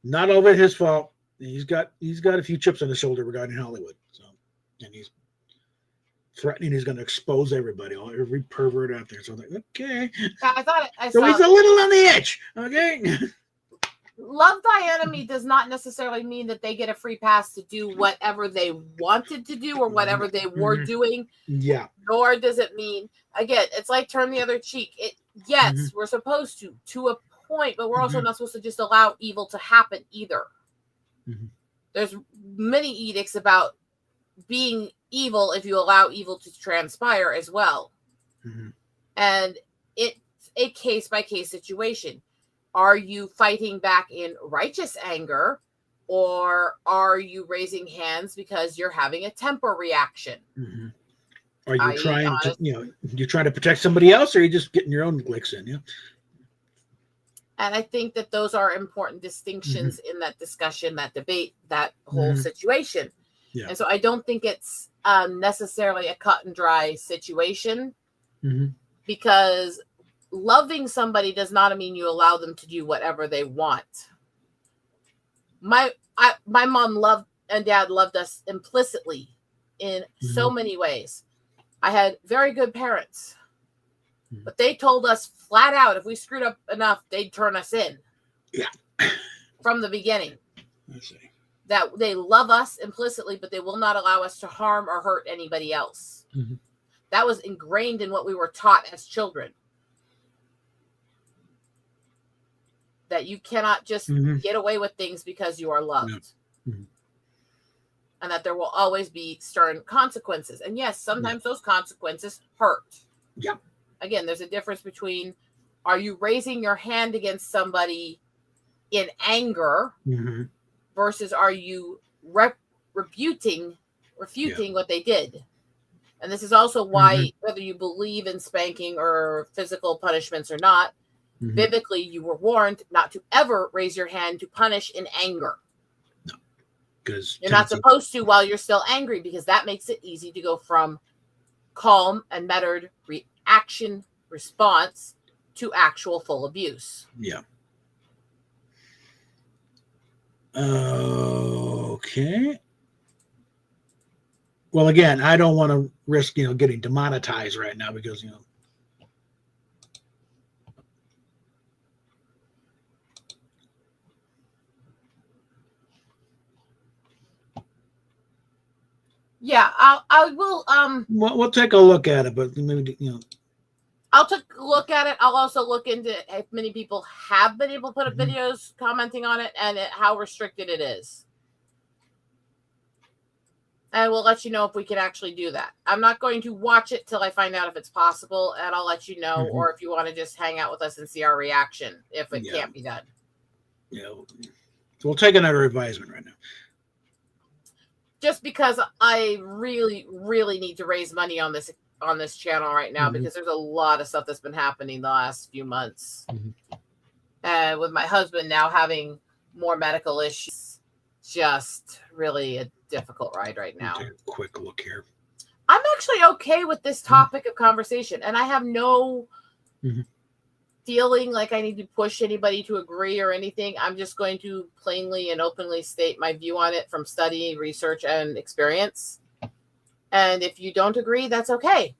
Not all of it his fault. He's got a few chips on his shoulder regarding Hollywood. So, and he's threatening he's going to expose everybody, every pervert out there. So I'm like, okay. I thought so he's a little on the edge. Okay. Love thy enemy does not necessarily mean that they get a free pass to do whatever they wanted to do or whatever they were doing. Yeah. Nor does it mean, again, it's like turn the other cheek. yes, we're supposed to a point, but we're also not supposed to just allow evil to happen either. There's many edicts about being evil if you allow evil to transpire as well. And it's a case-by-case situation. Are you fighting back in righteous anger, or are you raising hands because you're having a temper reaction? Are you trying to, you're trying to protect somebody else, or are you just getting your own licks in? Yeah. And I think that those are important distinctions in that discussion, that debate, that whole situation. Yeah. And so I don't think it's necessarily a cut and dry situation, because loving somebody does not mean you allow them to do whatever they want. My mom loved and dad loved us implicitly in so many ways. I had very good parents, but they told us flat out if we screwed up enough, they'd turn us in. Yeah. From the beginning. I see. That they love us implicitly, but they will not allow us to harm or hurt anybody else. That was ingrained in what we were taught as children. That you cannot just get away with things because you are loved. And that there will always be stern consequences. And yes, sometimes those consequences hurt. Yeah. Again, there's a difference between, are you raising your hand against somebody in anger versus are you refuting what they did? And this is also why, whether you believe in spanking or physical punishments or not, biblically, you were warned not to ever raise your hand to punish in anger. No, because you're not supposed to while you're still angry, because that makes it easy to go from calm and measured response to actual full abuse. Yeah. Okay. Well, again, I don't want to risk, getting demonetized right now because, Yeah, I will. We'll take a look at it, but maybe I'll take a look at it. I'll also look into if many people have been able to put up videos commenting on it and how restricted it is. And we'll let you know if we can actually do that. I'm not going to watch it till I find out if it's possible, and I'll let you know, or if you want to just hang out with us and see our reaction if it can't be done. Yeah, so we'll take another advisement right now. Just because I really, really need to raise money on this channel right now, because there's a lot of stuff that's been happening the last few months. And with my husband now having more medical issues, just really a difficult ride right now. Take a quick look here. I'm actually okay with this topic of conversation, and I have no feeling like I need to push anybody to agree or anything. I'm just going to plainly and openly state my view on it from study, research, and experience. And if you don't agree, that's okay.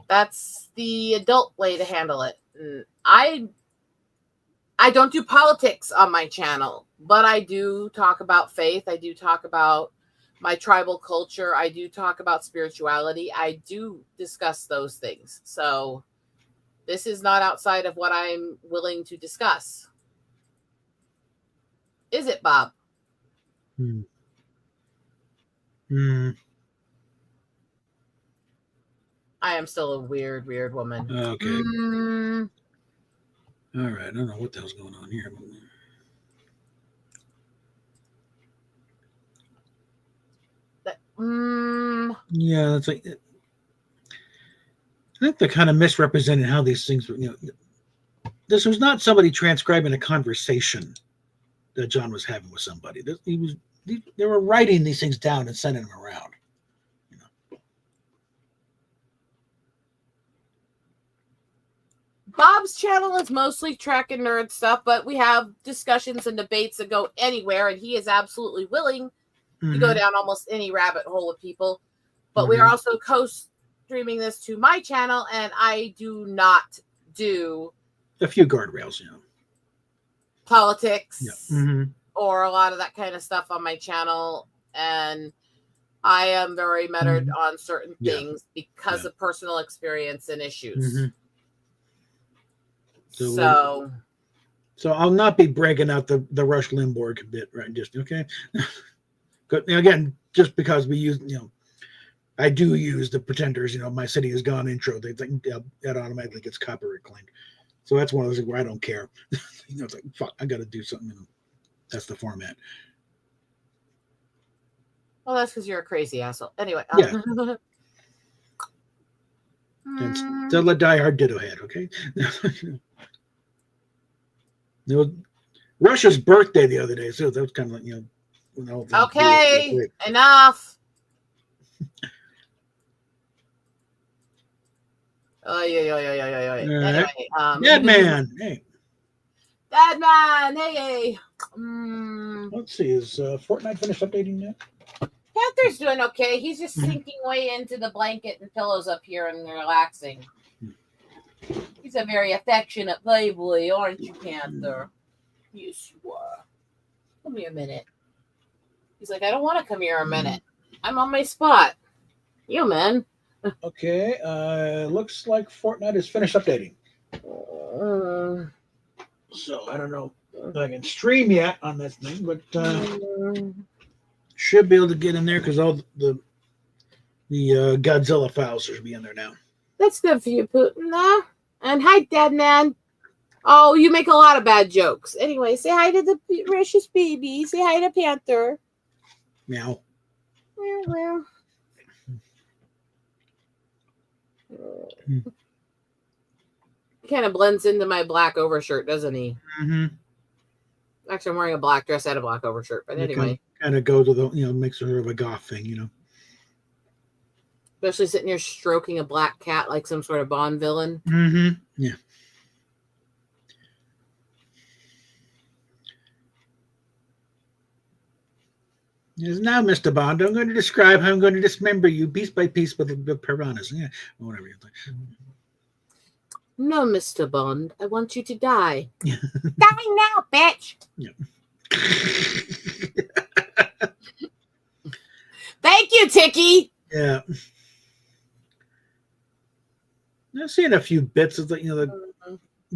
That's the adult way to handle it. I don't do politics on my channel, but I do talk about faith. I do talk about my tribal culture. I do talk about spirituality. I do discuss those things. So this is not outside of what I'm willing to discuss. Is it, Bob? I am still a weird woman. Okay. All right. I don't know what the hell's going on here. Yeah, that's like. I think they're kind of misrepresenting how these things were. This was not somebody transcribing a conversation that John was having with somebody. They were writing these things down and sending them around. Bob's channel is mostly Trek and nerd stuff, but we have discussions and debates that go anywhere, and he is absolutely willing to go down almost any rabbit hole with people. But we are also co-streaming this to my channel, and I do not do a few guardrails, politics or a lot of that kind of stuff on my channel. And I am very measured on certain things because of personal experience and issues. So I'll not be breaking out the Rush Limbaugh bit, right? Just okay. Again, just because we use, I do use the Pretenders, My City Is Gone intro. They think that automatically gets copyright claimed. So that's one of those where I don't care. It's like, fuck, I got to do something. That's the format. Well, that's because you're a crazy asshole. Anyway. Yeah. And still a diehard ditto head, okay? Rush's birthday the other day, so that was kind of like, when the whole thing okay, enough. Oh, yeah. Anyway, Dead man. Hey. Dead man. Hey. Let's see. Is Fortnite finished updating yet? Panther's doing okay. He's just sinking way into the blanket and pillows up here and relaxing. He's a very affectionate playboy, aren't you, Panther? Yes, you are. Come here a minute. He's like, I don't want to come here a minute. I'm on my spot. You, man. Okay. Looks like Fortnite is finished updating. So I don't know if I can stream yet on this thing, but should be able to get in there because all the Godzilla files should be in there now. That's good for you, Putin. And hi, Dead Man. Oh, you make a lot of bad jokes. Anyway, say hi to the precious baby. Say hi to Panther. Meow. Well. He kind of blends into my black overshirt, doesn't he? Mm-hmm. Actually, I'm wearing a black dress and a black overshirt. But anyway. Kind of goes with the, makes sort of a goth thing, Especially sitting here stroking a black cat like some sort of Bond villain. Mm-hmm. Yeah. Yes, now, Mr. Bond, I'm going to describe how I'm going to dismember you piece by piece with the piranhas. Yeah, or whatever you think. No, Mr. Bond, I want you to die. Die now, bitch! Yeah. Thank you, Tiki! Yeah. I've seen a few bits of the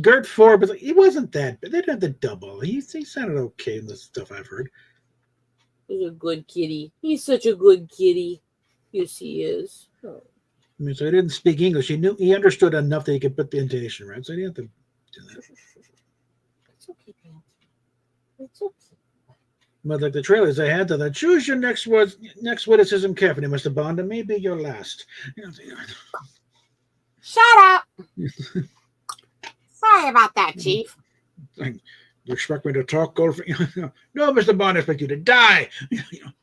Gert Ford, but he wasn't that bad. They didn't have the double. He sounded okay in the stuff I've heard. He's a good kitty. He's such a good kitty. Yes, he is. Oh. I mean, so he didn't speak English. He understood enough that he could put the intonation right. So he didn't have to do that. It's okay, man. It's okay. But like the trailers they had, that choose your next witticism carefully, Mr. Bond, and maybe your last. Shut up. Sorry about that, Chief. You expect me to talk? No, Mr. Bond, I expect you to die.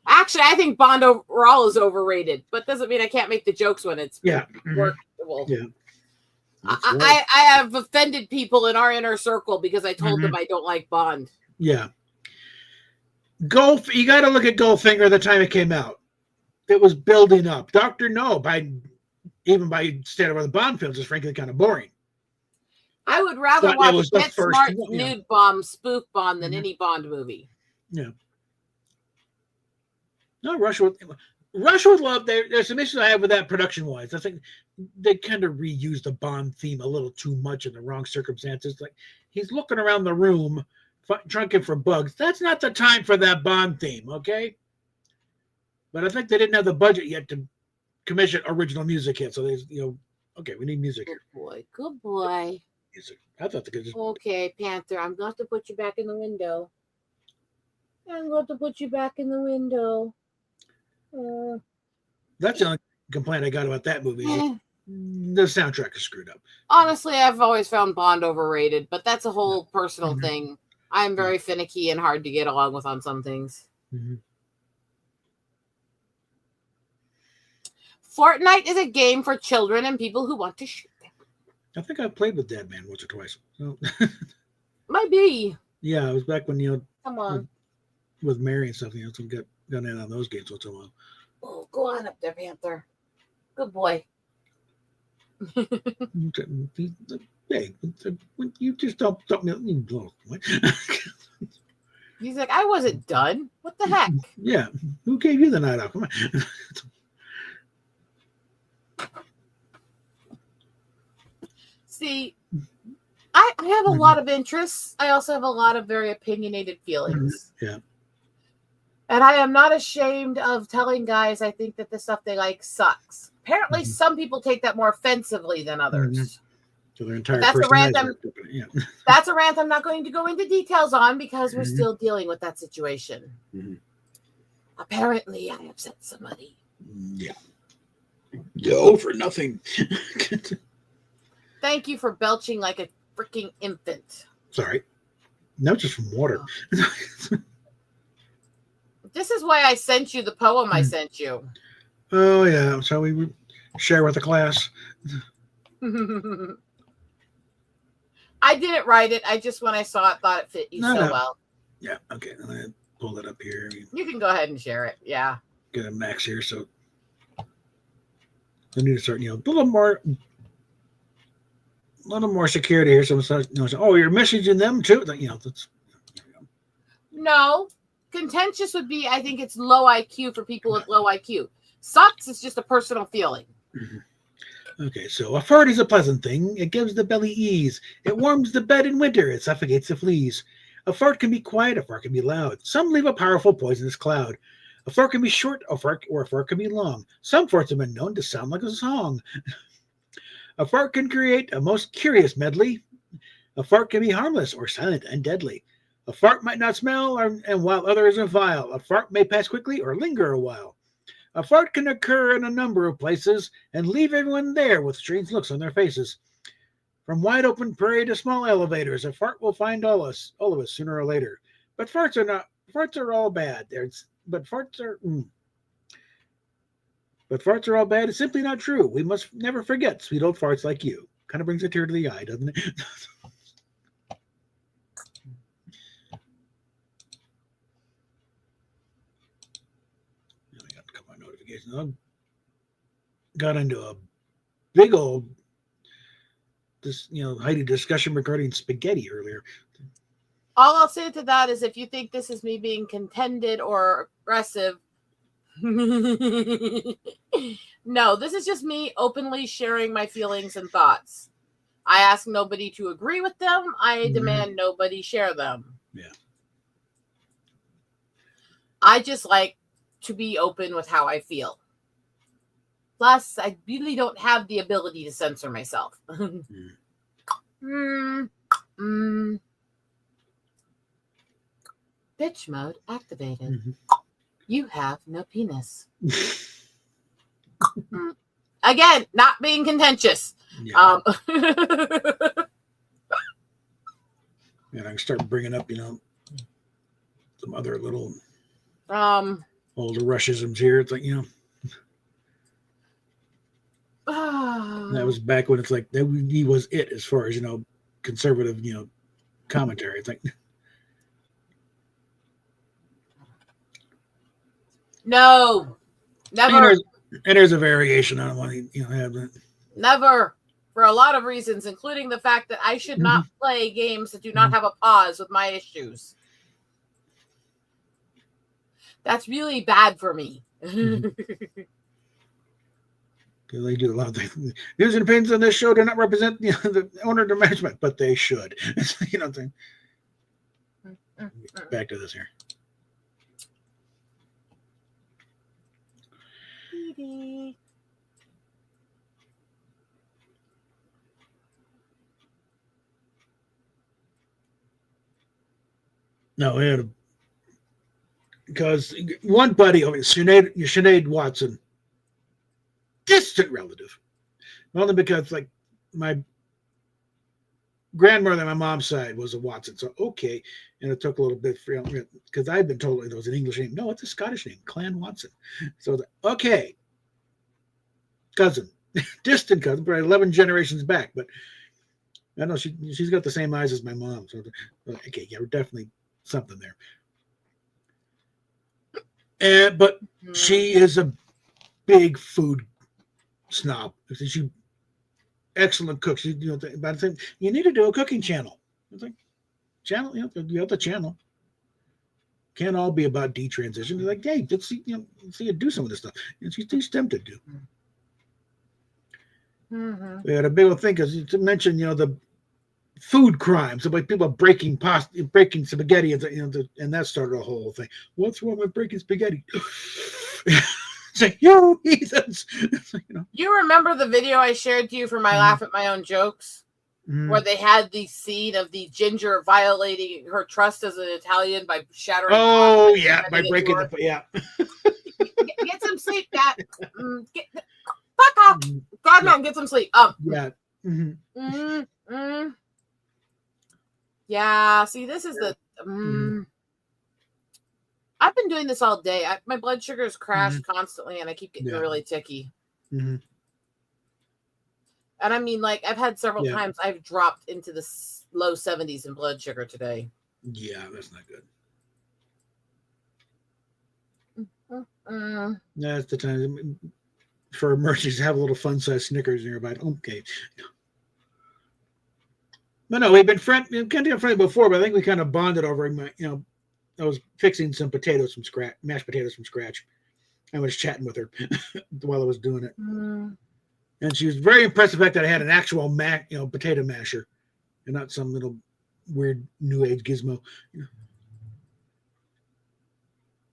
Actually, I think Bond overall is overrated, but doesn't mean I can't make the jokes when it's workable. Yeah. I have offended people in our inner circle because I told them I don't like Bond. Yeah. You got to look at Goldfinger at the time it came out. It was building up. Dr. No, even by standard of the Bond films, is frankly kind of boring. I would rather watch Get Smart Nude Bomb Spoof Bond than any Bond movie. Yeah. No, Rush with Love. There's some issues I have with that production-wise. I think they kind of reused the Bond theme a little too much in the wrong circumstances. Like he's looking around the room, trunking for bugs. That's not the time for that Bond theme, okay? But I think they didn't have the budget yet to commission original music yet. So there's, okay, we need music. Good boy. Music. I thought they could just. Okay, Panther, I'm going to put you back in the window. That's the only complaint I got about that movie. The soundtrack is screwed up. Honestly, I've always found Bond overrated, but that's a whole personal thing. I'm very finicky and hard to get along with on some things. Mm-hmm. Fortnite is a game for children and people who want to shoot them. I think I played with Dead Man once or twice. So. Might be. Yeah, it was back when Come on. With Mary and stuff. So we got in on those games once in a while. Oh, go on up there, Panther. Good boy. Hey, you just don't me. He's like, I wasn't done. What the heck? Yeah, who gave you the night off? Come on. See, I have a lot of interests. I also have a lot of very opinionated feelings. Yeah. And I am not ashamed of telling guys I think that the stuff they like sucks. Apparently, some people take that more offensively than others. So their entire That's a rant. yeah. That's a rant I'm not going to go into details on because we're still dealing with that situation. Apparently, I upset somebody. Yeah. Go for nothing. Thank you for belching like a freaking infant. Sorry. No, just from water. This is why I sent you the poem I sent you. Oh, yeah. So we would share with the class. I didn't write it. I just, when I saw it, thought it fit you well. Yeah. Okay. I'm going to pull it up here. You can go ahead and share it. Yeah. Get a max here. So I need to start, a little more security here. So, oh, you're messaging them too. That's. No. Contentious would be, I think it's low IQ for people with low IQ. Sucks is just a personal feeling. Okay, so a fart is a pleasant thing. It gives the belly ease. It warms the bed in winter. It suffocates the fleas. A fart can be quiet. A fart can be loud. Some leave a powerful poisonous cloud. A fart can be short. A fart can be long. Some farts have been known to sound like a song. A fart can create a most curious medley. A fart can be harmless or silent and deadly. A fart might not smell, and while others are vile, a fart may pass quickly or linger a while. A fart can occur in a number of places and leave everyone there with strange looks on their faces. From wide open prairie to small elevators, a fart will find all of us sooner or later. But farts are all bad. But farts are all bad. It's simply not true. We must never forget sweet old farts like you. Kind of brings a tear to the eye, doesn't it? I got into a big old Heidi discussion regarding spaghetti earlier. All I'll say to that is if you think this is me being contended or aggressive, no, this is just me openly sharing my feelings and thoughts. I ask nobody to agree with them. I demand nobody share them. Yeah. I just like to be open with how I feel. Plus, I really don't have the ability to censor myself. Bitch mode activated. You have no penis. Again, not being contentious. Yeah. And I can start bringing up, some other little older Russisms here. It's like, that was back when it's like he was it as far as conservative commentary. It's like no, never. And there's a variation on what he have that. Never, for a lot of reasons, including the fact that I should not play games that do not have a pause with my issues. That's really bad for me. Because they do a lot of things. Views and opinions on this show do not represent the owner or the management, but they should. Back to this here. No, we had because one buddy, Sinead Watson, distant relative, only because like my grandmother on my mom's side was a Watson, so okay, and it took a little bit for because I'd been told it was an English name. No, it's a Scottish name, Clan Watson. So okay, cousin, distant cousin, but 11 generations back. But I know she's got the same eyes as my mom. So okay, yeah, we're definitely something there. But she is a big food snob. She excellent cook. She, about the same. You need to do a cooking channel. It's like channel. You have the channel. Can't all be about detransition. Like, hey, let's see. See you do some of this stuff. And she's tempted to. We had a big old thing because you mentioned, the food crimes, about people breaking pasta, breaking spaghetti, and that started a whole thing. What's wrong with breaking spaghetti? It's like, you heathens. You remember the video I shared to you for my laugh at my own jokes, where they had the scene of the ginger violating her trust as an Italian by shattering. Oh yeah, by breaking the Get some sleep, Pat. Fuck off. God, man, get some sleep. Yeah. Yeah. See, this is the. I've been doing this all day. My blood sugars crash constantly, and I keep getting really ticky. And I mean, like, I've had several times I've dropped into the low 70s in blood sugar today. Yeah, that's not good. That's the time for emergencies. Have a little fun-sized Snickers nearby. Okay. But no, we've been friends before, but I think we kind of bonded over, I was fixing some potatoes from scratch, mashed potatoes from scratch. I was chatting with her while I was doing it. And she was very impressed with the fact that I had an actual potato masher and not some little weird new age gizmo.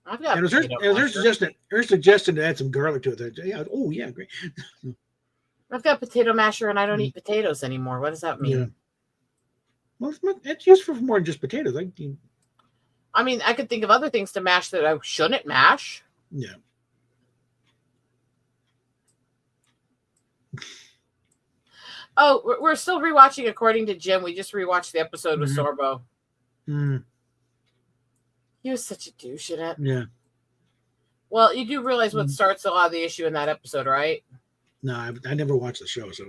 I've got and it was her suggestion to add some garlic to it. Yeah, oh yeah, great. I've got potato masher and I don't eat potatoes anymore. What does that mean? Yeah. Well, it's useful for more than just potatoes. I mean, I could think of other things to mash that I shouldn't mash. Yeah. Oh, we're still rewatching according to Jim. We just rewatched the episode with Sorbo. He was such a douche in it. Yeah. Well, you do realize what starts a lot of the issue in that episode, right? No, I never watched the show, so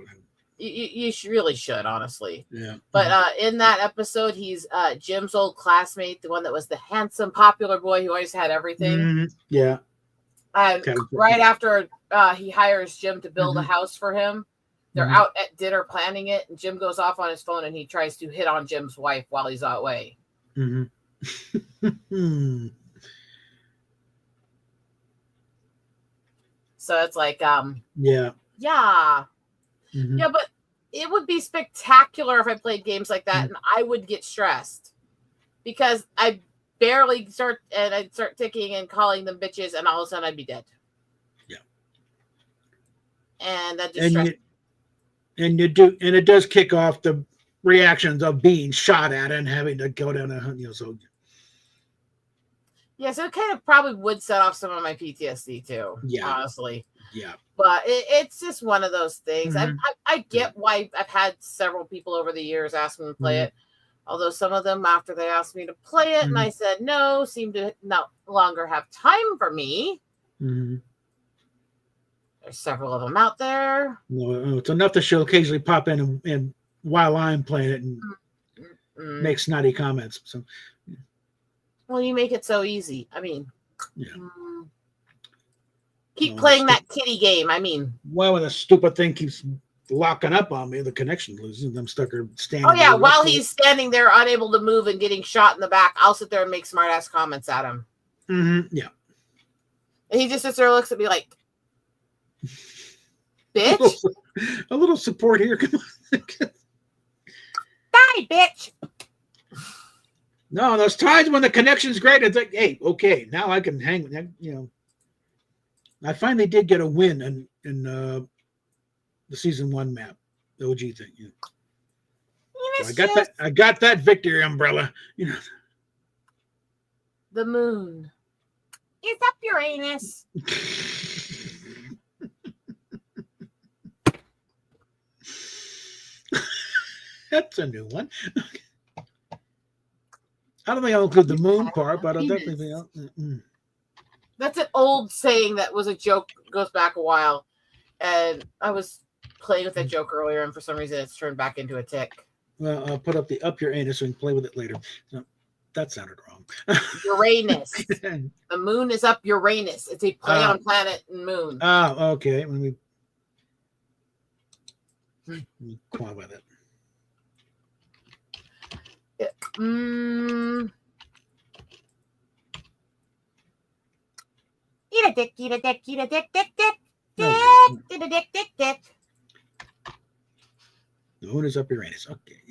you really should, honestly. Yeah. But in that episode, he's Jim's old classmate, the one that was the handsome, popular boy who always had everything. Yeah. And right after he hires Jim to build a house for him, they're out at dinner planning it, and Jim goes off on his phone and he tries to hit on Jim's wife while he's away. So it's like, yeah, but it would be spectacular if I played games like that, and I would get stressed because I barely start, and I'd start ticking and calling them bitches, and all of a sudden I'd be dead. Yeah, and that just and it does kick off the reactions of being shot at and having to go down so. Yeah, so it kind of probably would set off some of my PTSD too. Yeah, honestly. Yeah, but it's just one of those things. I get why I've had several people over the years ask me to play it. Although some of them, after they asked me to play it and I said no, seem to no longer have time for me. There's several of them out there. No, it's enough that she'll occasionally pop in and while I'm playing it and make snotty comments. So, well, you make it so easy. I mean, keep playing that kitty game. I mean, well, when the stupid thing keeps locking up on me, the connection loses. I'm stuck there standing. Oh yeah, while he's standing there, unable to move and getting shot in the back, I'll sit there and make smart ass comments at him. Yeah, and he just sits there and looks at me like, bitch. A little support here. Come on. Die, bitch. No, those times when the connection's great, it's like, hey, okay, now I can hang. I finally did get a win in the season 1 map, the OG thing. So I got that victory umbrella. The moon. It's up your anus. That's a new one. I don't think I'll include the moon part, but I'll definitely be. That's an old saying that was a joke, goes back a while. And I was playing with that joke earlier, and for some reason it's turned back into a tick. Well, I'll put up the up your anus so we can play with it later. So, that sounded wrong. Uranus. The moon is up Uranus. It's a play on planet and moon. Oh, okay. Let me come on with it. Eat a dick, eat a dick, eat a dick, dick, dick, dick, eat a dick, dick, dick. The moon is up Uranus. Okay.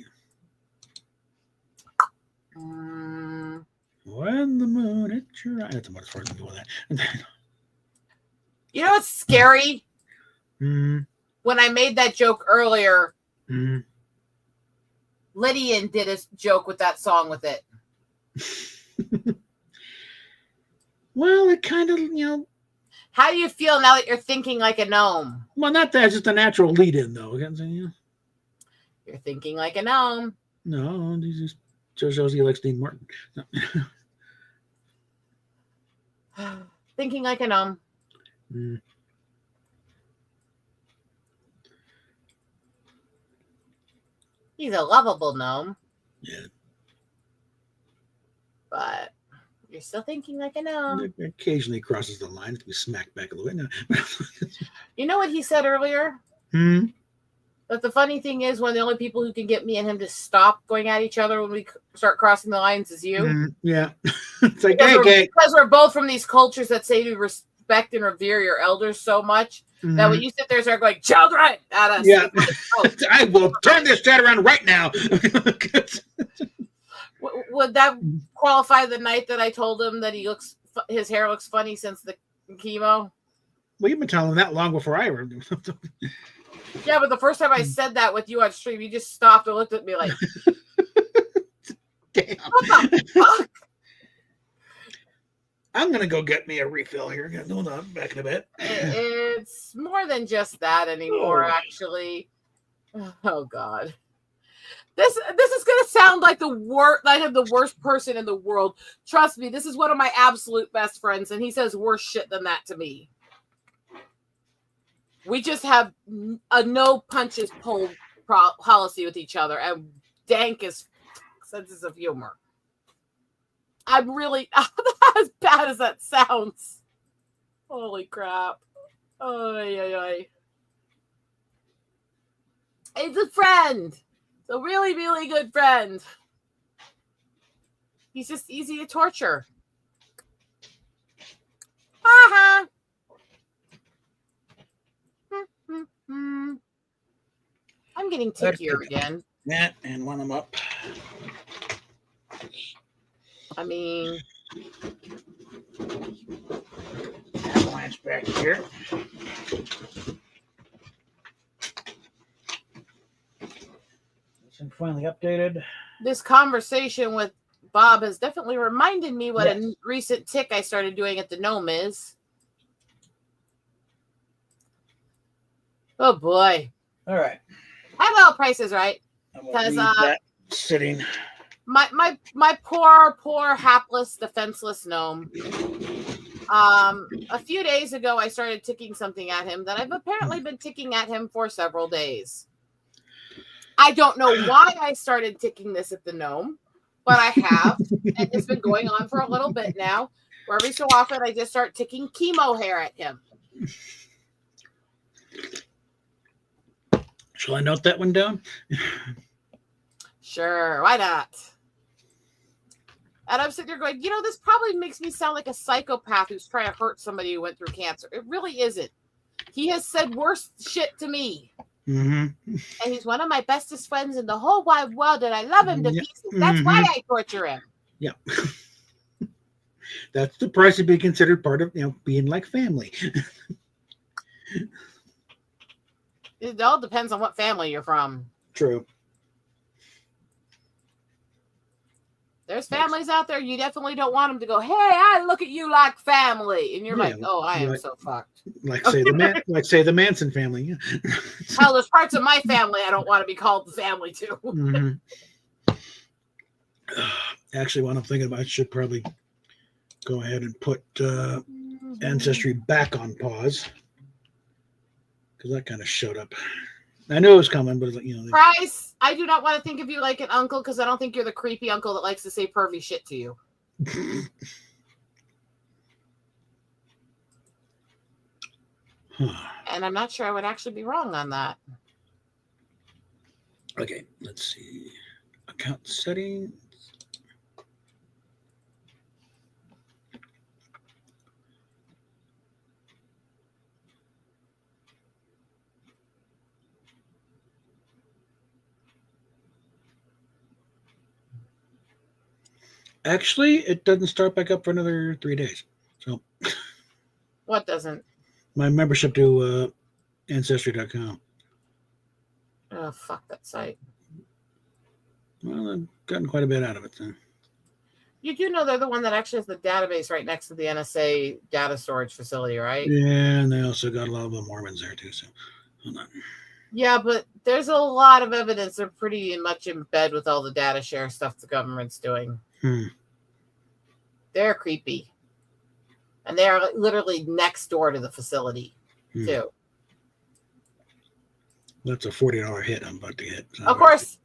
When the moon hits your eye. That's about as far as I can go with that. You know what's scary? Mm, When I made that joke earlier, mm. Lydian did a joke with that song with it. Well, it kind of, How do you feel now that you're thinking like a gnome? well, not that, just a natural lead in, though. You're thinking like a gnome. No, he just shows he likes Dean Martin. No. Thinking like a gnome. Mm. He's a lovable gnome. Yeah. But you're still thinking like a gnome. It occasionally crosses the line to be smacked back a little bit. No. You know what he said earlier? Hmm? That the funny thing is, one of the only people who can get me and him to stop going at each other when we start crossing the lines is you. Yeah. It's like, because we're both from these cultures that say to respect and revere your elders so much that when you sit there and start going, children, at us. Yeah. I will turn this chat around right now. Would that qualify the night that I told him that his hair looks funny since the chemo? Well, you've been telling him that long before I ever. Yeah, but the first time I said that with you on stream, you just stopped and looked at me like, damn. What the fuck? I'm going to go get me a refill here. Hold on, back in a bit. It's more than just that anymore, actually. Oh, God. This is going to sound like the worst. I have the worst person in the world. Trust me, this is one of my absolute best friends, and he says worse shit than that to me. We just have a no punches pulled policy with each other, and dank as senses of humor. I'm really not as bad as that sounds. Holy crap! Oy, oy, oy. He's a friend. It's a really, really good friend. He's just easy to torture. Ha I'm getting tickier again. That and one of them up. I mean, Avalanche back here. And finally updated. This conversation with Bob has definitely reminded me what a recent tick I started doing at the Gnome is. Oh boy! All right. I have all prices right because that sitting. My poor hapless defenseless gnome. A few days ago, I started ticking something at him that I've apparently been ticking at him for several days. I don't know why I started ticking this at the gnome, but I have, and it's been going on for a little bit now. Where every so often I just start ticking chemo hair at him. Shall I note that one down? Sure, why not? And I'm sitting there going, this probably makes me sound like a psychopath who's trying to hurt somebody who went through cancer. It really isn't. He has said worse shit to me. Mm-hmm. And he's one of my bestest friends in the whole wide world, and I love him to pieces. That's why I torture him. Yeah. That's the price to be considered part of, being like family. It all depends on what family you're from. True. There's families out there you definitely don't want them to go, hey, I look at you like family. And you're like, oh, I am so fucked. Like say the Manson family. Hell, there's parts of my family I don't want to be called the family to. Mm-hmm. Actually, what I'm thinking about, I should probably go ahead and put Ancestry back on pause. Because that kind of showed up. I knew it was coming, but Price, I do not want to think of you like an uncle because I don't think you're the creepy uncle that likes to say pervy shit to you. And I'm not sure I would actually be wrong on that. Okay, let's see. Account settings. Actually, it doesn't start back up for another 3 days. So What doesn't? my membership to Ancestry.com. Oh, fuck that site. Well, I've gotten quite a bit out of it. So. You do know they're the one that actually has the database right next to the NSA data storage facility, right? Yeah, and they also got a lot of the Mormons there too. So hold on. Yeah, but there's a lot of evidence they're pretty much in bed with all the data share stuff the government's doing. They're creepy. And they're literally next door to the facility, too. That's a $40 hit I'm about to hit. So of course,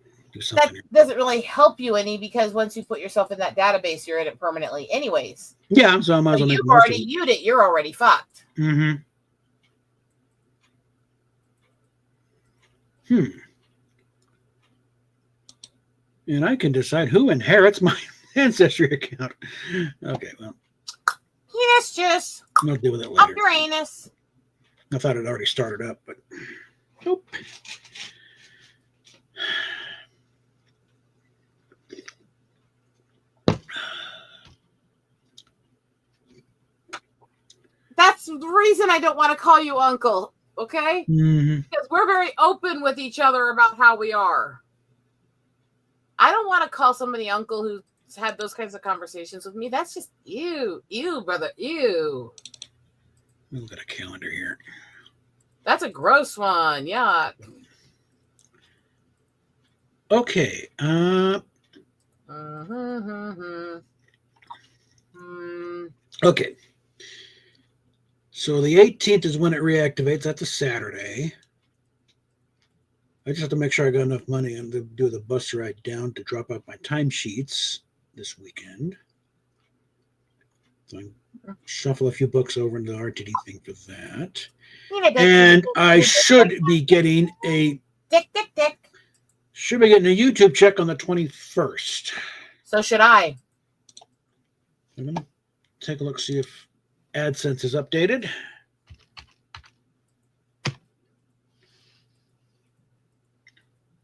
that here. doesn't really help you any because once you put yourself in that database, you're in it permanently anyways. Yeah, so I might as well make you've already used it. You're already fucked. And I can decide who inherits my Ancestry account. Okay, well. Yes, just. I'll deal with it later. Up your anus. I thought it already started up, but nope. That's the reason I don't want to call you uncle, okay? Because we're very open with each other about how we are. I don't want to call somebody uncle who's had those kinds of conversations with me. That's just ew, brother, ew. Look at a calendar here. That's a gross one. Yuck. Okay. Okay. So the 18th is when it reactivates. That's a Saturday. I just have to make sure I got enough money and to do the bus ride down to drop off my timesheets this weekend. So I shuffle a few books over into the RTD thing for that. And I should be getting a YouTube check on the 21st. So should I. I'm going to take a look, see if AdSense is updated.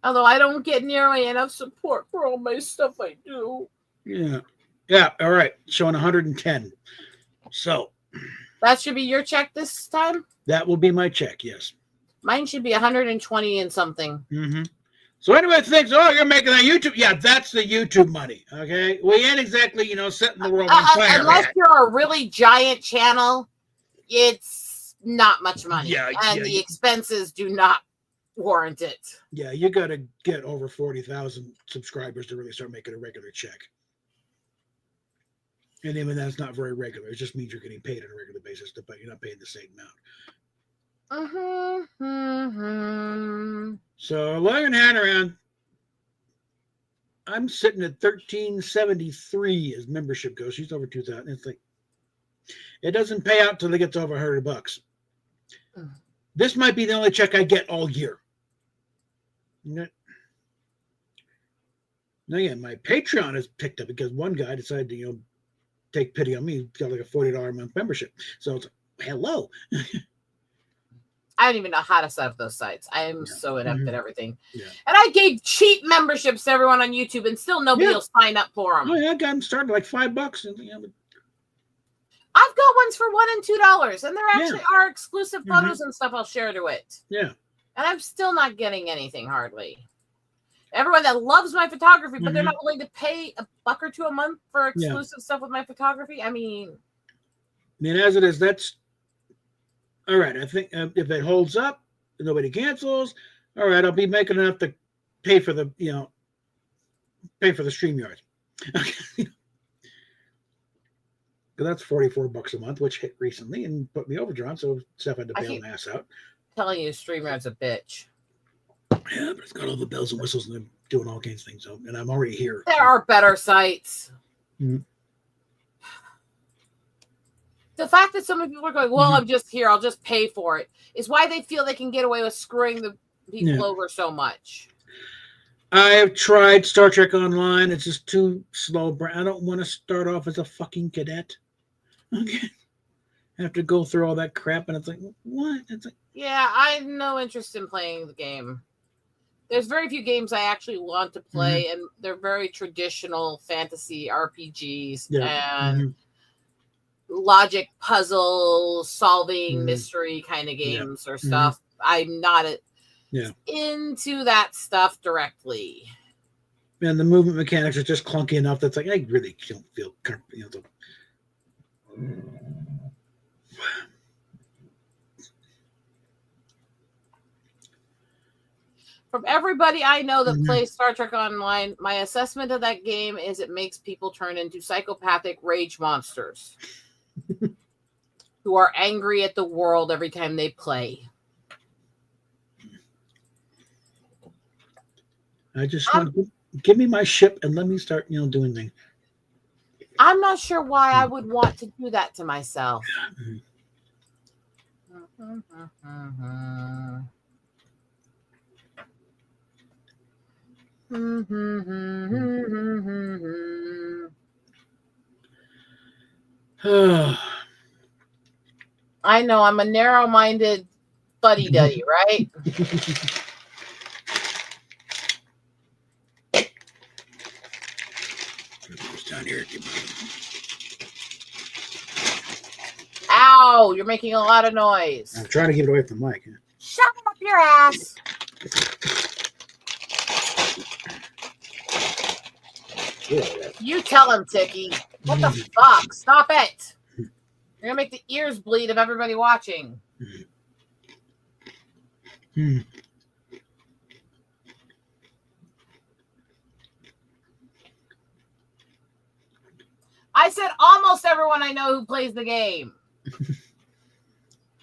Although I don't get nearly enough support for all my stuff I do. Yeah. Yeah. All right. Showing 110. So. That should be your check this time? That will be my check, yes. Mine should be 120 and something. So anyone thinks, oh, you're making that YouTube. Yeah, that's the YouTube money, okay? We ain't exactly, setting the world on fire. Unless you're a really giant channel, it's not much money. The expenses do not warrant it. Yeah, you got to get over 40,000 subscribers to really start making a regular check. And even that's not very regular. It just means you're getting paid on a regular basis, but you're not paying the same amount. So lying hand around, I'm sitting at 1373 as membership goes. She's over 2,000. It's like it doesn't pay out till it gets over $100. This might be the only check I get all year. Now, yeah, my Patreon has picked up because one guy decided to, take pity on me. He's got like a $40 a month membership. So it's like, hello. I don't even know how to set up those sites. I am so inept at everything. Yeah. And I gave cheap memberships to everyone on YouTube, and still nobody will sign up for them. Oh, yeah, I got them started like $5. And, I've got ones for $1 and $2, and there actually are exclusive photos and stuff I'll share to it. Yeah. And I'm still not getting anything hardly. Everyone that loves my photography, but they're not willing to pay $1 or $2 a month for exclusive stuff with my photography. I mean, as it is, that's all right. I think if it holds up, nobody cancels. All right, I'll be making enough to pay for the, pay for the StreamYard. Okay. That's $44 a month, which hit recently and put me overdrawn. So Steph had to bail my ass out. Telling you, StreamYard's a bitch. Yeah, but it's got all the bells and whistles and they're doing all kinds of things. So, and I'm already here. There are better sites. The fact that so many people are going, well, I'm just here, I'll just pay for it, is why they feel they can get away with screwing the people over so much. I have tried Star Trek Online. It's just too slow. I don't want to start off as a fucking cadet. Okay. I have to go through all that crap, and it's like, what? It's like, yeah, I have no interest in playing the game. There's very few games I actually want to play, and they're very traditional fantasy RPGs and logic, puzzle, solving, mystery kind of games or stuff. I'm not into that stuff directly. And the movement mechanics are just clunky enough that's like, I really don't feel comfortable. From everybody I know that plays Star Trek Online, my assessment of that game is it makes people turn into psychopathic rage monsters who are angry at the world every time they play. I just want to give me my ship and let me start, doing things. I'm not sure why I would want to do that to myself. I know I'm a narrow-minded buddy-duddy, right? Down here. Ow! You're making a lot of noise. I'm trying to get it away from the mic. Shut up your ass. You tell him, Tiki. What the fuck? Stop it. You're going to make the ears bleed of everybody watching. I said almost everyone I know who plays the game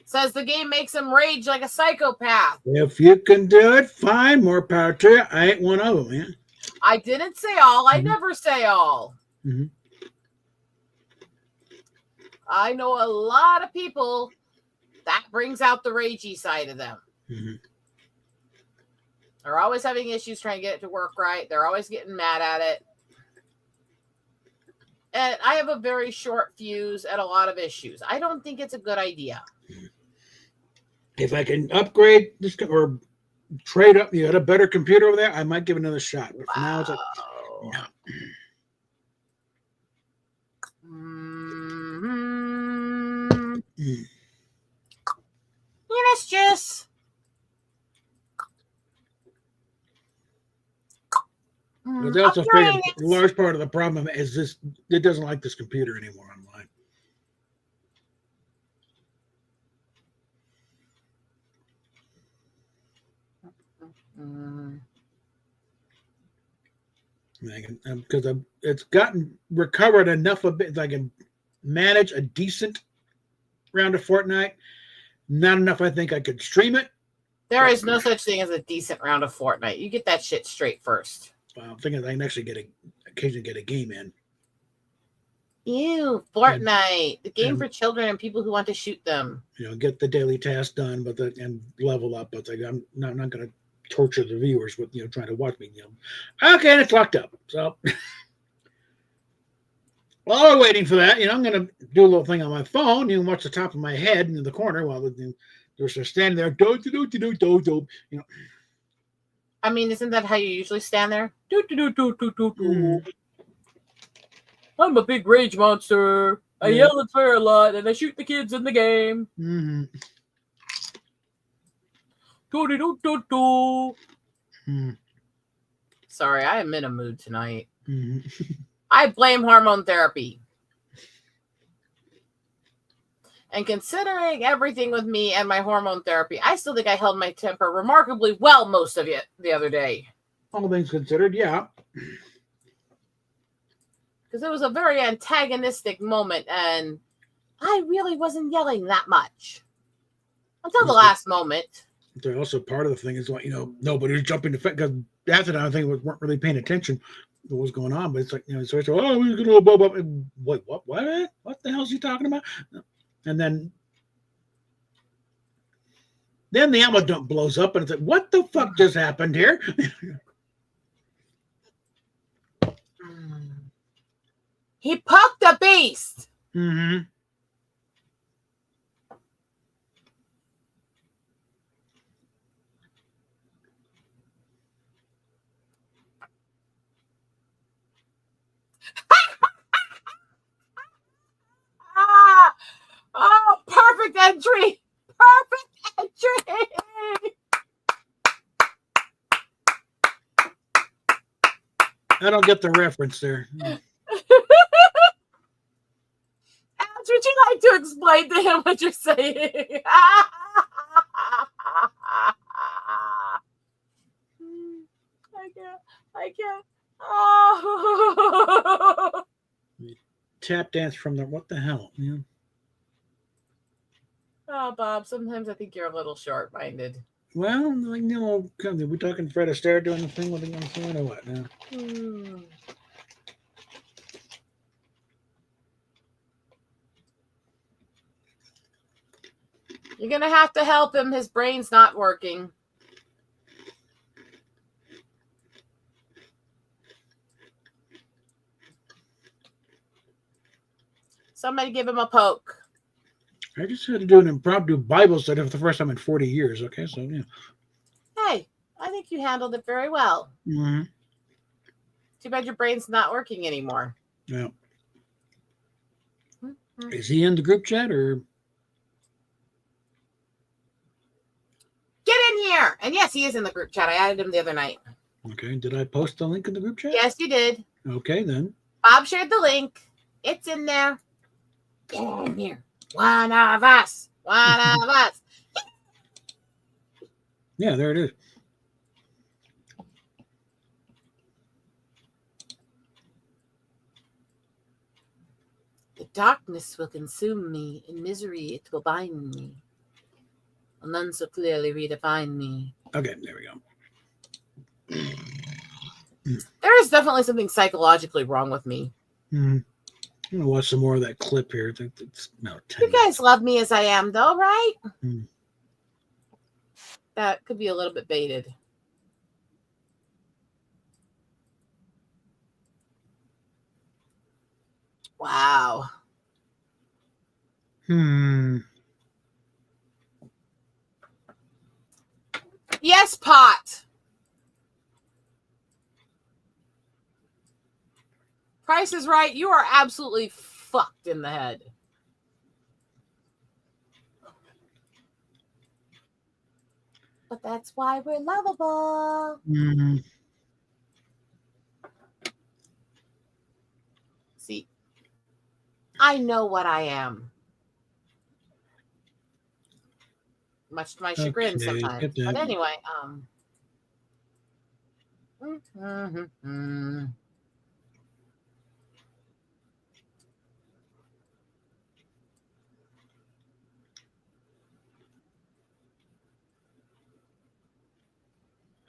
says the game makes him rage like a psychopath. If you can do it, fine. More power to you. I ain't one of them, man. I didn't say all. I never say all. I know a lot of people that brings out the ragey side of them. They're always having issues trying to get it to work right. They're always getting mad at it. And I have a very short fuse at a lot of issues. I don't think it's a good idea. If I can upgrade this or trade up, you got a better computer over there, I might give it another shot. But for now, it's like, no. Yes, Jess. But they also figured a large part of the problem is this: it doesn't like this computer anymore online. Because it's gotten recovered enough of it, I can manage a decent round of Fortnite. Not enough, I think I could stream it. There is no such thing as a decent round of Fortnite. You get that shit straight first. Well, I'm thinking I can actually occasionally get a game in. Ew, Fortnite, the game for children and people who want to shoot them. Get the daily task done, and level up. But I'm not going to torture the viewers with trying to watch me. Okay, and it's locked up. So while we're waiting for that, I'm going to do a little thing on my phone. You can watch the top of my head in the corner while they're standing there. I mean, isn't that how you usually stand there? I'm a big rage monster. I yell at fire a lot, and I shoot the kids in the game. Sorry, I am in a mood tonight. I blame hormone therapy. And considering everything with me and my hormone therapy, I still think I held my temper remarkably well most of it the other day. All things considered, yeah. Because it was a very antagonistic moment, and I really wasn't yelling that much. Until the last moment. They're also part of the thing is like, nobody was jumping to because after that, I think weren't really paying attention to what was going on. But it's like, so it's like, oh, we're going to blah, blah, blah. Wait, what the hell is he talking about? And then the ammo dump blows up, and it's like, what the fuck just happened here? He poked the beast. entry. Perfect entry. I don't get the reference there. Alex, would you like to explain to him what you're saying? I can't. Oh. Tap dance from the what the hell? Yeah. Oh, Bob, sometimes I think you're a little short-minded. Well, like, you know, are we talking Fred Astaire doing the thing with the young son or what? No. You're going to have to help him. His brain's not working. Somebody give him a poke. I just had to do an impromptu Bible study for the first time in 40 years. Okay, so yeah. Hey, I think you handled it very well. Mm-hmm. Too bad your brain's not working anymore. Yeah. Is he in the group chat or? Get in here! And yes, he is in the group chat. I added him the other night. Okay. Did I post the link in the group chat? Yes, you did. Okay, then. Bob shared the link. It's in there. Get in here. One of us. One of us. Yeah, there it is. The darkness will consume me. In misery it will bind me. Will none so clearly redefine me. Okay, there we go. There is definitely something psychologically wrong with me. Mm-hmm. I'm gonna watch some more of that clip here. I think it's about 10 You guys love me as I am, though, right? Mm. That could be a little bit baited. Wow. Yes, Pot. Price is Right. You are absolutely fucked in the head. But that's why we're lovable. Mm-hmm. See, I know what I am. Much to my chagrin sometimes. But anyway,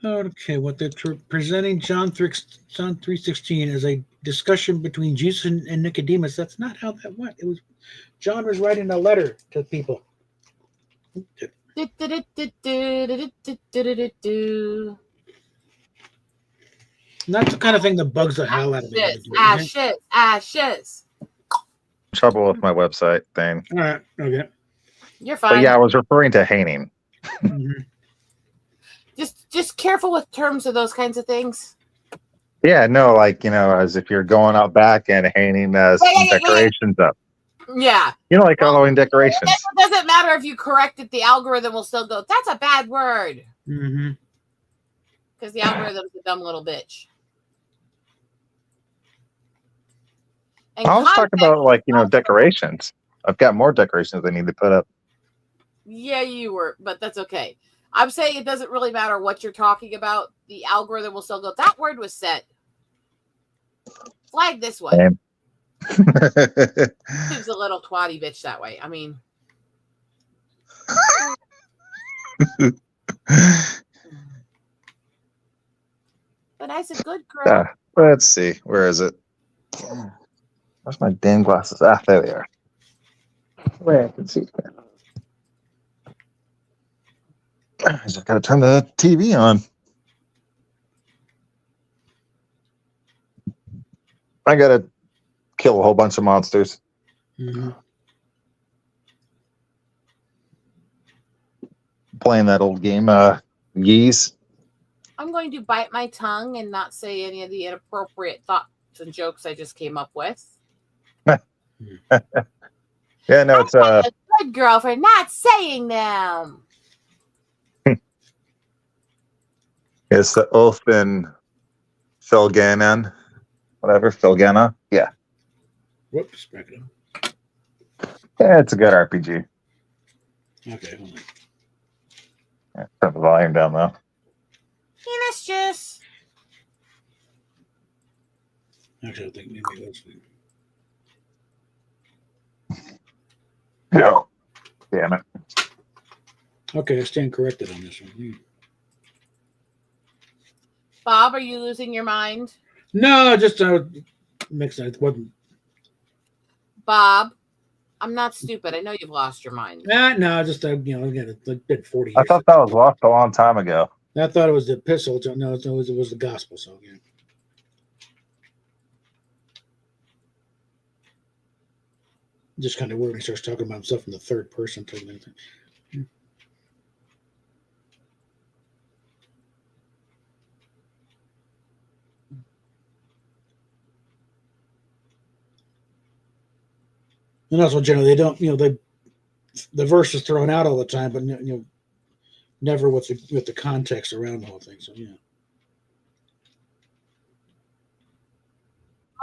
Okay, what they're presenting John 3:16 as a discussion between Jesus and Nicodemus. That's not how that went. It was John was writing a letter to people. Not the kind of thing that bugs the hell out of me. Ashes. Trouble with my website thing. All right, okay. You're fine. But yeah, I was referring to hanging. Mm-hmm. Just careful with terms of those kinds of things. Yeah, no, like, you know, as if you're going out back and hanging some decorations up. Yeah. You know, like Halloween decorations. It doesn't matter if you correct it, the algorithm will still go, that's a bad word. Mm-hmm. Because the algorithm's a dumb little bitch. And I was talking about, like, you know, decorations. I've got more decorations I need to put up. Yeah, you were, but that's okay. I'm saying it doesn't really matter what you're talking about. The algorithm will still go, that word was said. Flag this one. Seems a little twatty bitch that way. I mean. But I said, good girl. Let's see. Where is it? Where's my damn glasses? Ah, there they are. Where I can see. I just got to turn the TV on. I got to kill a whole bunch of monsters. Mm-hmm. Playing that old game, Yeez. I'm going to bite my tongue and not say any of the inappropriate thoughts and jokes I just came up with. Yeah, no, it's That's Good girl for not saying them. It's the Ulfin Felganan. Whatever, Felgana. Yeah. Whoops, back it up. Yeah, it's a good RPG. Okay, hold on. Yeah, turn the volume down though. Penis juice. Actually, I think maybe that's Yeah. Damn it. okay. I stand corrected on this one. Bob, are you losing your mind? No, just mixing it. Wasn't. Bob, I'm not stupid. I know you've lost your mind. No, just again, it's been 40 years. I thought that was lost a long time ago. I thought it was the epistle. No, it was the gospel. So yeah. Just kind of weird when he starts talking about himself in the third person. And also, generally, they don't. The verse is thrown out all the time, but never with the context around the whole thing. So yeah.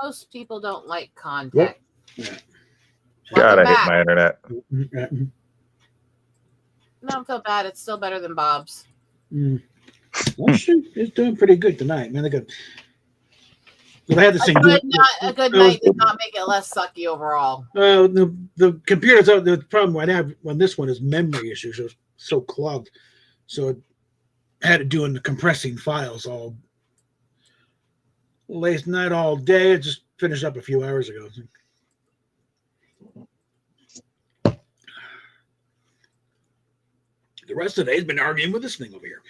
Most people don't like context. Yeah. God, I hate back. my internet. No, don't feel bad. It's still better than Bob's. Well, it's doing pretty good tonight, man. They got. But I had the same. A good night does not make it less sucky overall. The computer's the problem I have on this one is memory issues. It was so clogged, so it had to do in the compressing files all late night, all day. It just finished up a few hours ago. The rest of the day's been arguing with this thing over here.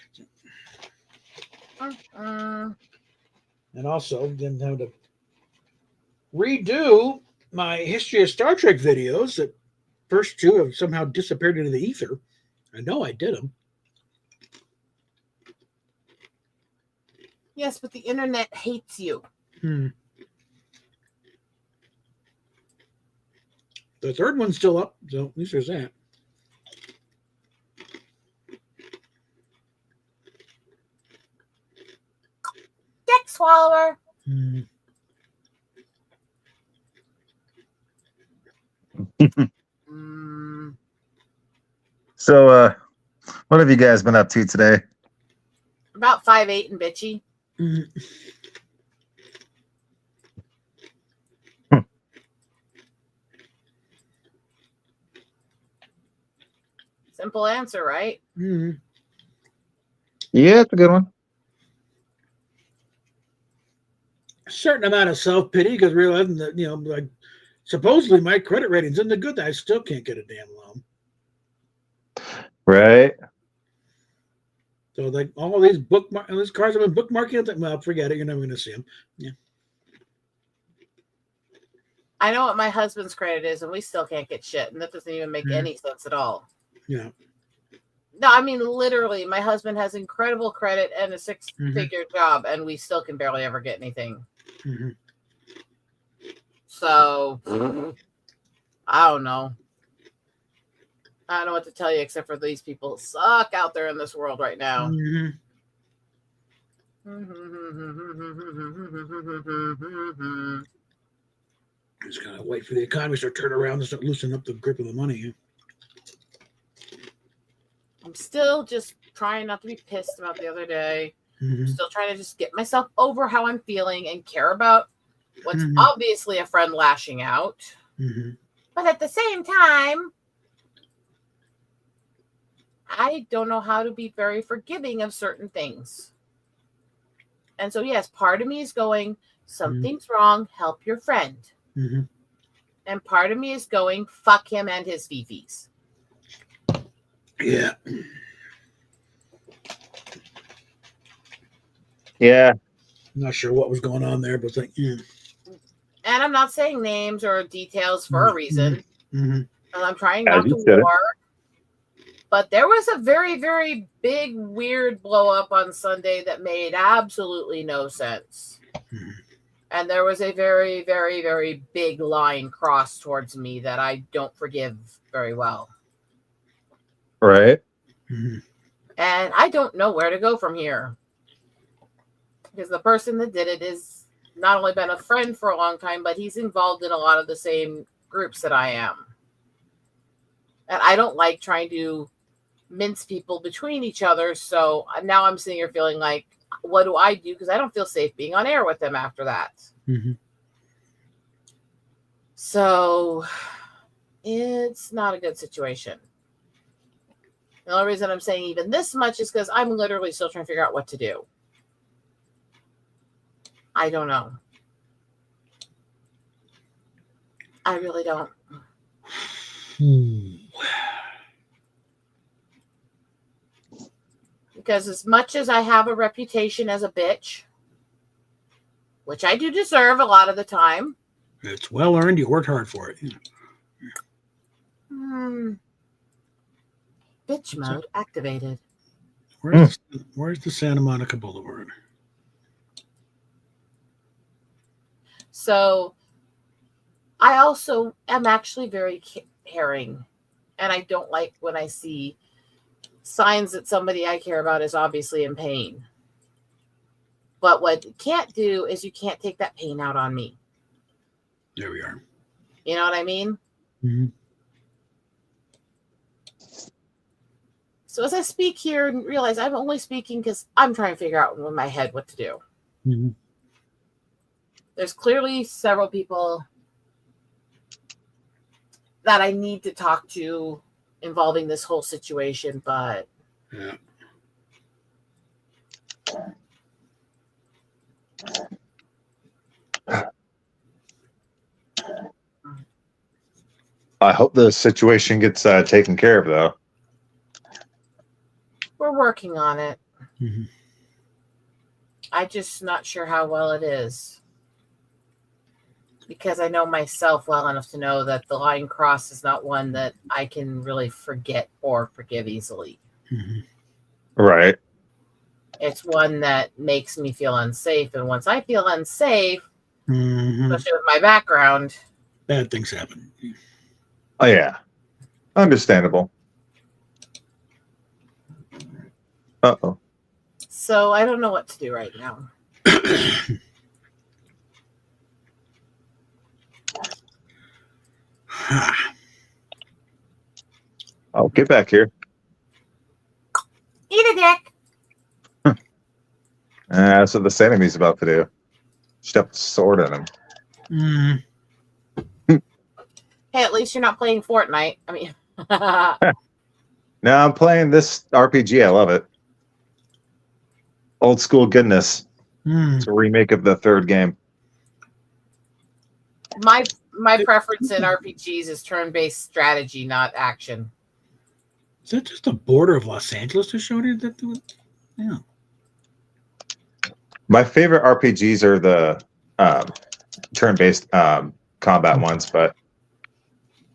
And also didn't have to redo my history of Star Trek videos. The first two have somehow disappeared into the ether. I know I did them. Yes, but the internet hates you. The third one's still up, so at least there's that. Dick swallower. So, what have you guys been up to today? About 5'8" and bitchy. Simple answer, right? Yeah, it's a good one. A certain amount of self-pity because realizing that, like supposedly my credit rating's in the good, I still can't get a damn loan. Right. So like all these these cars I've been bookmarking, well, forget it. You're never going to see them. Yeah. I know what my husband's credit is, and we still can't get shit, and that doesn't even make any sense at all. Yeah. No, I mean literally, my husband has incredible credit and a six-figure job, and we still can barely ever get anything. So I don't know. I don't know what to tell you except for these people suck out there in this world right now. Just gotta wait for the economy to start turning around and start loosening up the grip of the money. I'm still just trying not to be pissed about the other day. Mm-hmm. I'm still trying to just get myself over how I'm feeling and care about what's obviously a friend lashing out. But at the same time, I don't know how to be very forgiving of certain things. And so, yes, part of me is going, something's wrong, help your friend. And part of me is going, fuck him and his fifis. Yeah. Yeah. I'm not sure what was going on there, but it's like, yeah. And I'm not saying names or details for a reason. And I'm trying As not you to said it. war. But there was a very, very big, weird blow up on Sunday that made absolutely no sense. And there was a very, very, very big line crossed towards me that I don't forgive very well. Right. Mm-hmm. And I don't know where to go from here. Because the person that did it is not only been a friend for a long time, but he's involved in a lot of the same groups that I am. And I don't like trying to mince people between each other. So now I'm sitting here feeling like, what do I do? Because I don't feel safe being on air with them after that. Mm-hmm. So it's not a good situation. The only reason I'm saying even this much is because I'm literally still trying to figure out what to do. I don't know. I really don't. Because as much as I have a reputation as a bitch, which I do deserve a lot of the time. It's well earned. You worked hard for it. Bitch mode activated. Where's the Santa Monica Boulevard? So I also am actually very caring. And I don't like when I see signs that somebody I care about is obviously in pain. But what you can't do is you can't take that pain out on me. There we are. You know what I mean? Mm-hmm. So as I speak here and realize I'm only speaking because I'm trying to figure out in my head what to do. Mm-hmm. There's clearly several people that I need to talk to involving this whole situation, but yeah. I hope the situation gets taken care of, though. We're working on it. Mm-hmm. I'm just not sure how well it is. Because I know myself well enough to know that the line cross is not one that I can really forget or forgive easily. Mm-hmm. Right. It's one that makes me feel unsafe. And once I feel unsafe, especially with my background, bad things happen. Oh, yeah. Understandable. Uh-oh. So I don't know what to do right now. Oh, get back here. Eat a dick. That's what the enemy's about to do. Shove a sword in him. Mm-hmm. Hey, at least you're not playing Fortnite. I mean, No, I'm playing this RPG. I love it. Old school goodness. It's a remake of the third game. my preference in RPGs is turn-based strategy, not action. Is that just the border of Los Angeles to show you that? Yeah. My favorite RPGs are the turn-based combat ones, but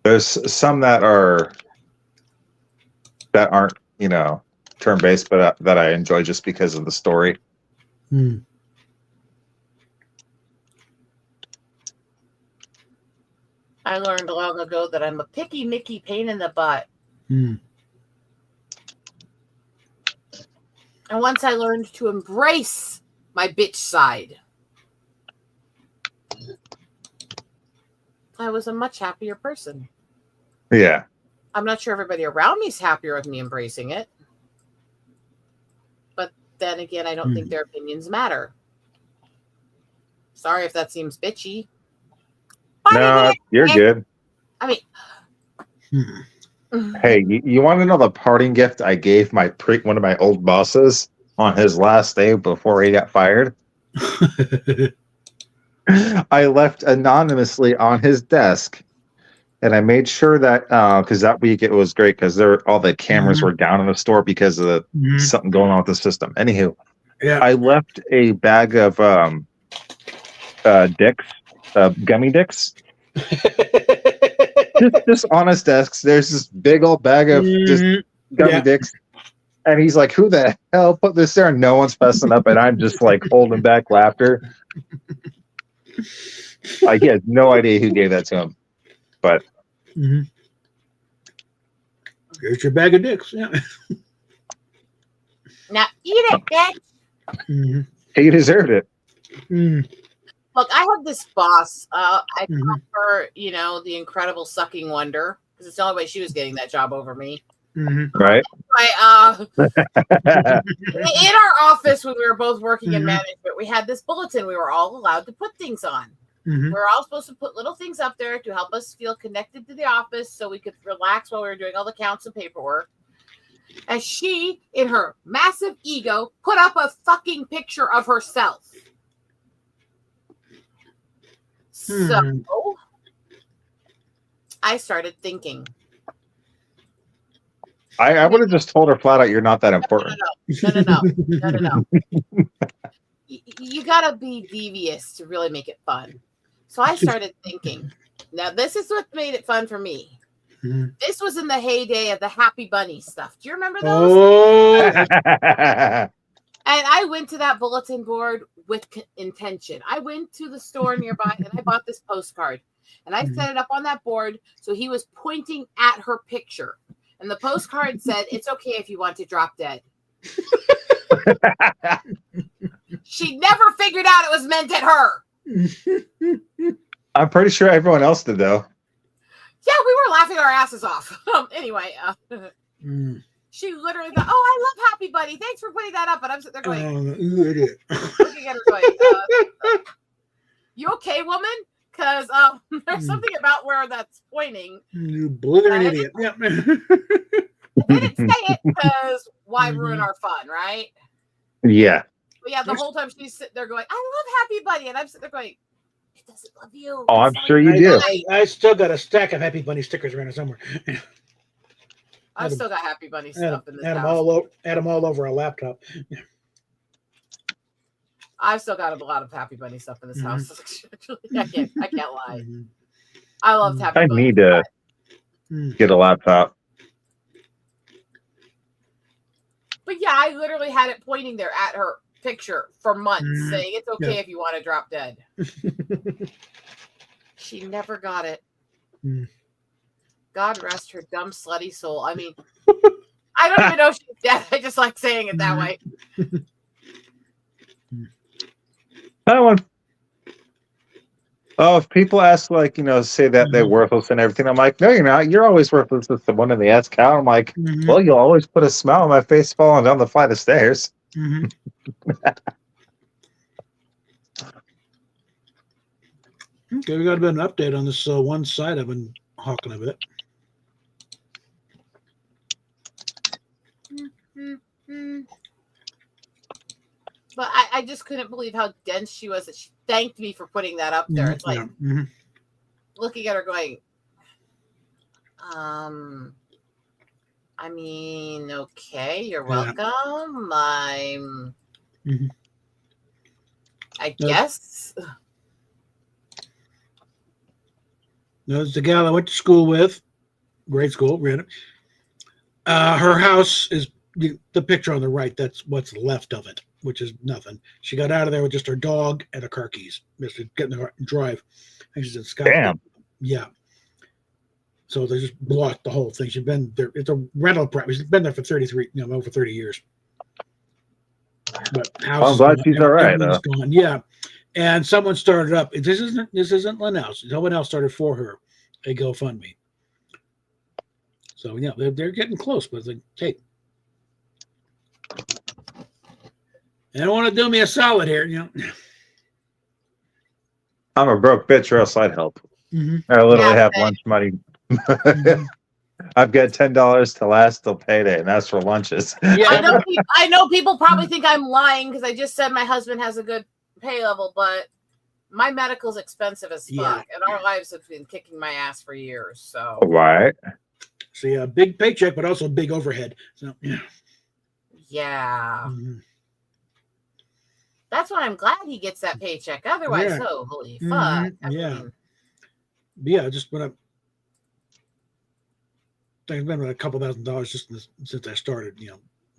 there's some that aren't, turn-based, but that I enjoy just because of the story. I learned long ago that I'm a picky Mickey pain in the butt. And once I learned to embrace my bitch side, I was a much happier person. Yeah. I'm not sure everybody around me is happier with me embracing it. But then again, I don't think their opinions matter. Sorry if that seems bitchy. No, you're good. I mean, hey, you want to know the parting gift I gave one of my old bosses on his last day before he got fired? I left anonymously on his desk, and I made sure that because that week it was great because all the cameras were down in the store because of something going on with the system. Anywho, I left a bag of dicks, gummy dicks. just on his desk. There's this big old bag of just gummy dicks. And he's like, who the hell put this there? And no one's messing up. And I'm just like holding back laughter. Like, he has no idea who gave that to him. But Here's your bag of dicks. Yeah. Now eat it, bitch. Mm-hmm. He deserved it. Mm-hmm. Look, I have this boss. I Mm-hmm. call her, the incredible sucking wonder, because it's the only way she was getting that job over me. Mm-hmm. Right. In our office when we were both working in Mhm. management, we had this bulletin we were all allowed to put things on. Mm-hmm. We were all supposed to put little things up there to help us feel connected to the office so we could relax while we were doing all the counts and paperwork. And she, in her massive ego, put up a fucking picture of herself. So I started thinking. I would have just told her flat out, you're not that important. No. You gotta be devious to really make it fun. So I started thinking. Now, this is what made it fun for me. Mm-hmm. This was in the heyday of the Happy Bunny stuff. Do you remember those? Oh. And I went to that bulletin board with intention. I went to the store nearby and I bought this postcard. And I set it up on that board so he was pointing at her picture. And the postcard said, "It's okay if you want to drop dead." She never figured out it was meant at her. I'm pretty sure everyone else did, though. Yeah, we were laughing our asses off. Anyway, she literally thought, "Oh, I love Happy Bunny. Thanks for putting that up." And I'm sitting there going, You idiot. looking at her going, "You okay, woman? Because there's something about where that's pointing." You blithering idiot. Yeah. I didn't say it because why ruin our fun, right? Yeah. But yeah, the whole time she's sitting there going, "I love Happy Bunny," and I'm sitting there going, "It doesn't love you." Oh, I'm sure you do. I still got a stack of Happy Bunny stickers around somewhere. I've still got Happy Bunny stuff in this house. Add them all over a laptop. I've still got a lot of Happy Bunny stuff in this house. I can't lie. Mm-hmm. I loved Happy I Bunny. need to get a laptop. But yeah, I literally had it pointing there at her picture for months, saying it's okay if you want to drop dead. She never got it. God rest her dumb, slutty soul. I mean, I don't even know if she's dead. I just like saying it that way. That one. Oh, if people ask, like, say that they're worthless and everything, I'm like, no, you're not. You're always worthless. It's the one in the ass cow. I'm like, well, you'll always put a smile on my face falling down the flight of stairs. Okay, we got a bit of an update on this one side I've been hawking a bit. But I just couldn't believe how dense she was that she thanked me for putting that up there. It's like looking at her going, I mean, okay, you're welcome. I guess. No, it's the gal I went to school with, grade school, random. Her house is the picture on the right. That's what's left of it, which is nothing. She got out of there with just her dog and her car keys, just to get in the car and drive. And she's in Scottsdale. Damn. Yeah. So they just blocked the whole thing. She's been there. It's a rental property. She's been there for over 30 years. But I'm glad she's all right. Gone. Yeah. And someone started up. This isn't Lynn-House. Someone else started for her a GoFundMe. So yeah, they're getting close. But it's like, hey, they don't want to do me a solid here, I'm a broke bitch, or else I'd help. I literally have lunch money. I've got $10 to last till payday, and that's for lunches. Yeah, I know people probably think I'm lying because I just said my husband has a good pay level, but my medical's expensive as fuck, and our lives have been kicking my ass for years. So right. So yeah, big paycheck, but also big overhead. So yeah. That's why I'm glad he gets that paycheck. Otherwise, holy fuck. Yeah, just when I've been a couple $1,000s just since I started,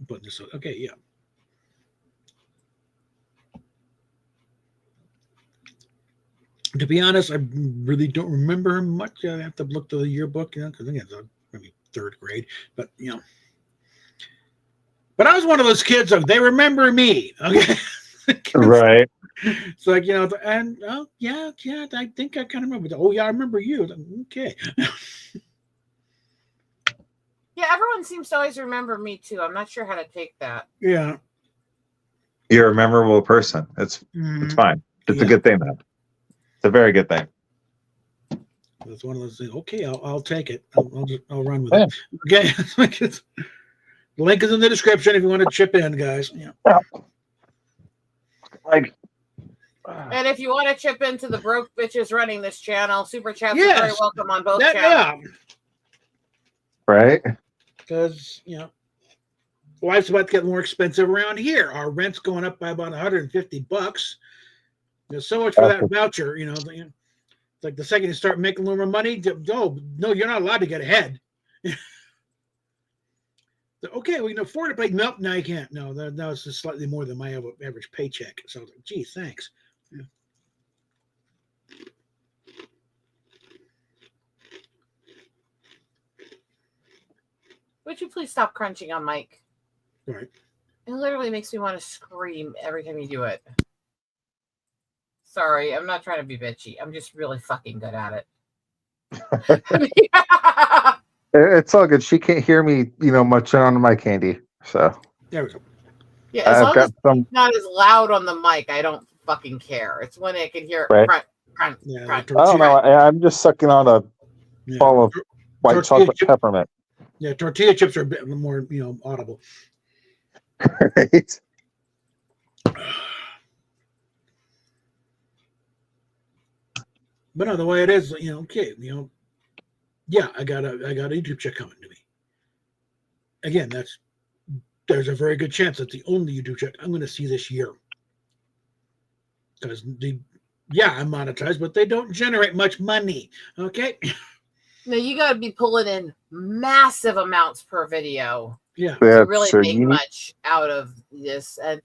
putting this. Okay, yeah. To be honest, I really don't remember much. I have to look to the yearbook, because again, it's maybe third grade, but But I was one of those kids. They remember me. Okay. Right. It's like, and yeah, I think I kind of remember. Oh yeah, I remember you. Okay. Yeah, everyone seems to always remember me too. I'm not sure how to take that. Yeah. You're a memorable person. It's fine. It's a good thing, though. It's a very good thing. It's one of those things. Okay, I'll take it. I'll run with it. Okay. The link is in the description if you want to chip in, guys. Yeah. And if you want to chip into the broke bitches running this channel, super chats are very welcome on both channels. Yeah. Right. Because life's about to get more expensive around here. Our rent's going up by about $150. There's so much for that voucher. It's like the second you start making a little more money, no, you're not allowed to get ahead. Okay, we can afford it, but no, you can't. No, it's just slightly more than my average paycheck. So I was like, gee, thanks. Yeah. Would you please stop crunching on Mike? All right. It literally makes me want to scream every time you do it. Sorry, I'm not trying to be bitchy. I'm just really fucking good at it. It's all good. She can't hear me, munching on my candy. So there we go. Yeah, as long as it's not as loud on the mic, I don't fucking care. It's when I can hear it crunch. I don't know. I'm just sucking on a ball of white chocolate peppermint. Yeah, tortilla chips are a bit more, audible. Right. But no, the way it is, okay, yeah, I got a YouTube check coming to me. Again, there's a very good chance that's the only YouTube check I'm going to see this year. Because I'm monetized, but they don't generate much money. Okay. No, you got to be pulling in massive amounts per video. Yeah. To really make much out of this. And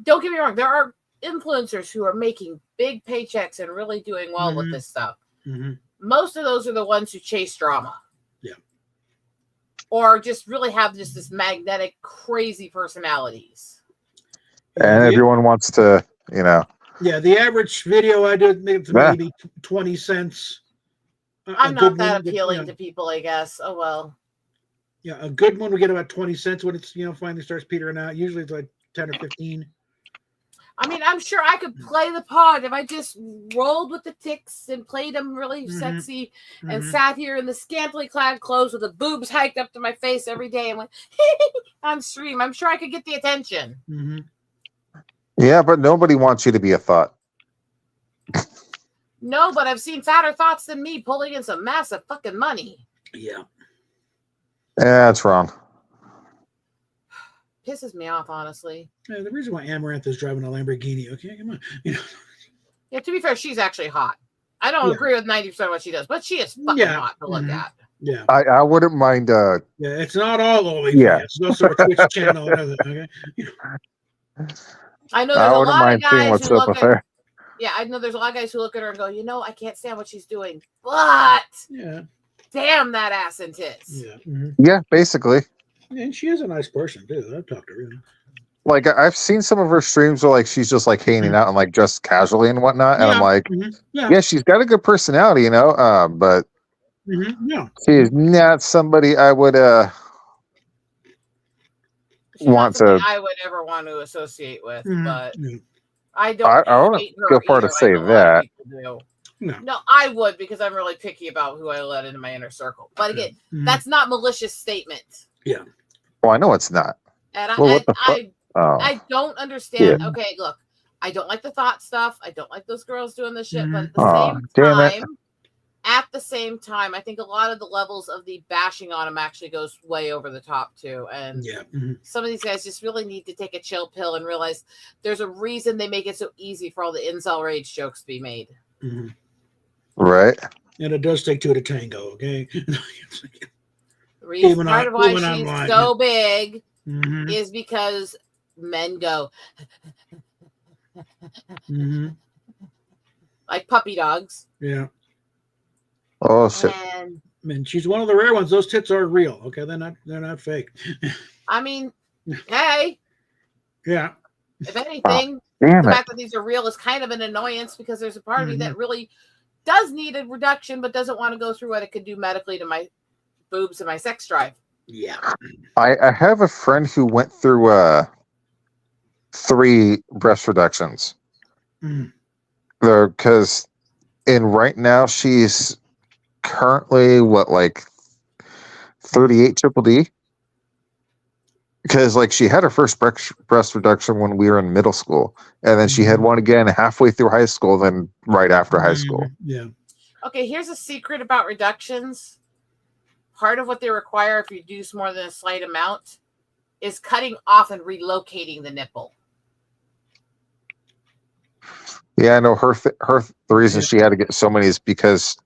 don't get me wrong, there are influencers who are making big paychecks and really doing well with this stuff. Mm-hmm. Most of those are the ones who chase drama. Yeah. Or just really have just this magnetic, crazy personalities. And everyone wants to, Yeah, the average video I did maybe 20 cents. I'm not that appealing to people, I guess. Oh, well. Yeah, a good one we get about 20 cents when it's, finally starts petering out. Usually it's like 10 or 15. I mean, I'm sure I could play the pod if I just rolled with the ticks and played them really sexy and sat here in the scantily clad clothes with the boobs hiked up to my face every day and went on stream. I'm sure I could get the attention. Mm-hmm. Yeah, but nobody wants you to be a thought. No, but I've seen fatter thoughts than me pulling in some massive fucking money. Yeah. Yeah, that's wrong. Pisses me off, honestly. Yeah, the reason why Amaranth is driving a Lamborghini, okay, come on. Yeah, to be fair, she's actually hot. I don't agree with 90% of what she does, but she is fucking hot to look at. Yeah. I wouldn't mind. Yeah, it's not all OnlyFans. Yeah. It's also a Twitch channel and everything, okay? I know there's a lot of guys who look at her. Yeah, I know there's a lot of guys who look at her and go, I can't stand what she's doing. But damn that ass and tits. Yeah. Yeah, basically. And she is a nice person too. I've talked to her. Like I've seen some of her streams where like she's just like hanging out and like just casually and whatnot, and I'm like, yeah, she's got a good personality, but she is not somebody I would want to. I would ever want to associate with, but I don't. I wouldn't go far to say that. No, I would because I'm really picky about who I let into my inner circle. But again, that's not malicious statement. Yeah. Well, I know it's not. And I don't understand. Yeah. Okay, look, I don't like the thought stuff. I don't like those girls doing this shit. But at the same time, I think a lot of the levels of the bashing on them actually goes way over the top too. And some of these guys just really need to take a chill pill and realize there's a reason they make it so easy for all the incel rage jokes to be made. Right. And it does take two to tango, okay? The reason part of why she's so big is because men go like puppy dogs. Yeah. Oh shit. And mean, she's one of the rare ones. Those tits are real. Okay, they're not fake. I mean, hey, Yeah. if anything, Damn the it. fact that these are real is kind of an annoyance because there's a part of me that really does need a reduction, but doesn't want to go through what it could do medically to my boobs and my sex drive. Yeah. I have a friend who went through 3 breast reductions. Because right now she's currently like 38 triple D. Because like she had her first breast reduction when we were in middle school, and then she had one again halfway through high school, then right after high school. Yeah. Okay, here's a secret about reductions. Part of what they require if you reduce more than a slight amount is cutting off and relocating the nipple. Yeah, I know the reason she had to get so many is because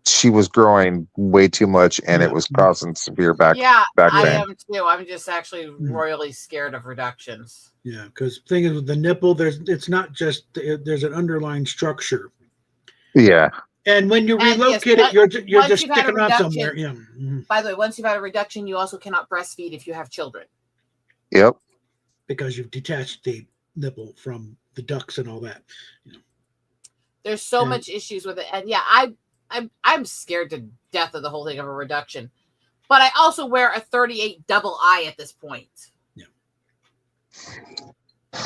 she was growing way too much and it was causing severe back pain. I am too. I'm just actually royally scared of reductions. Yeah, because the thing is with the nipple, it's not just there's an underlying structure. Yeah. And when you relocate it, you're just sticking on somewhere. Yeah. By the way, once you've had a reduction, you also cannot breastfeed if you have children. Yep. Because you've detached the nipple from the ducts and all that. There's so much issues with it, and yeah, I'm scared to death of the whole thing of a reduction. But I also wear a 38 double I at this point. Yeah. You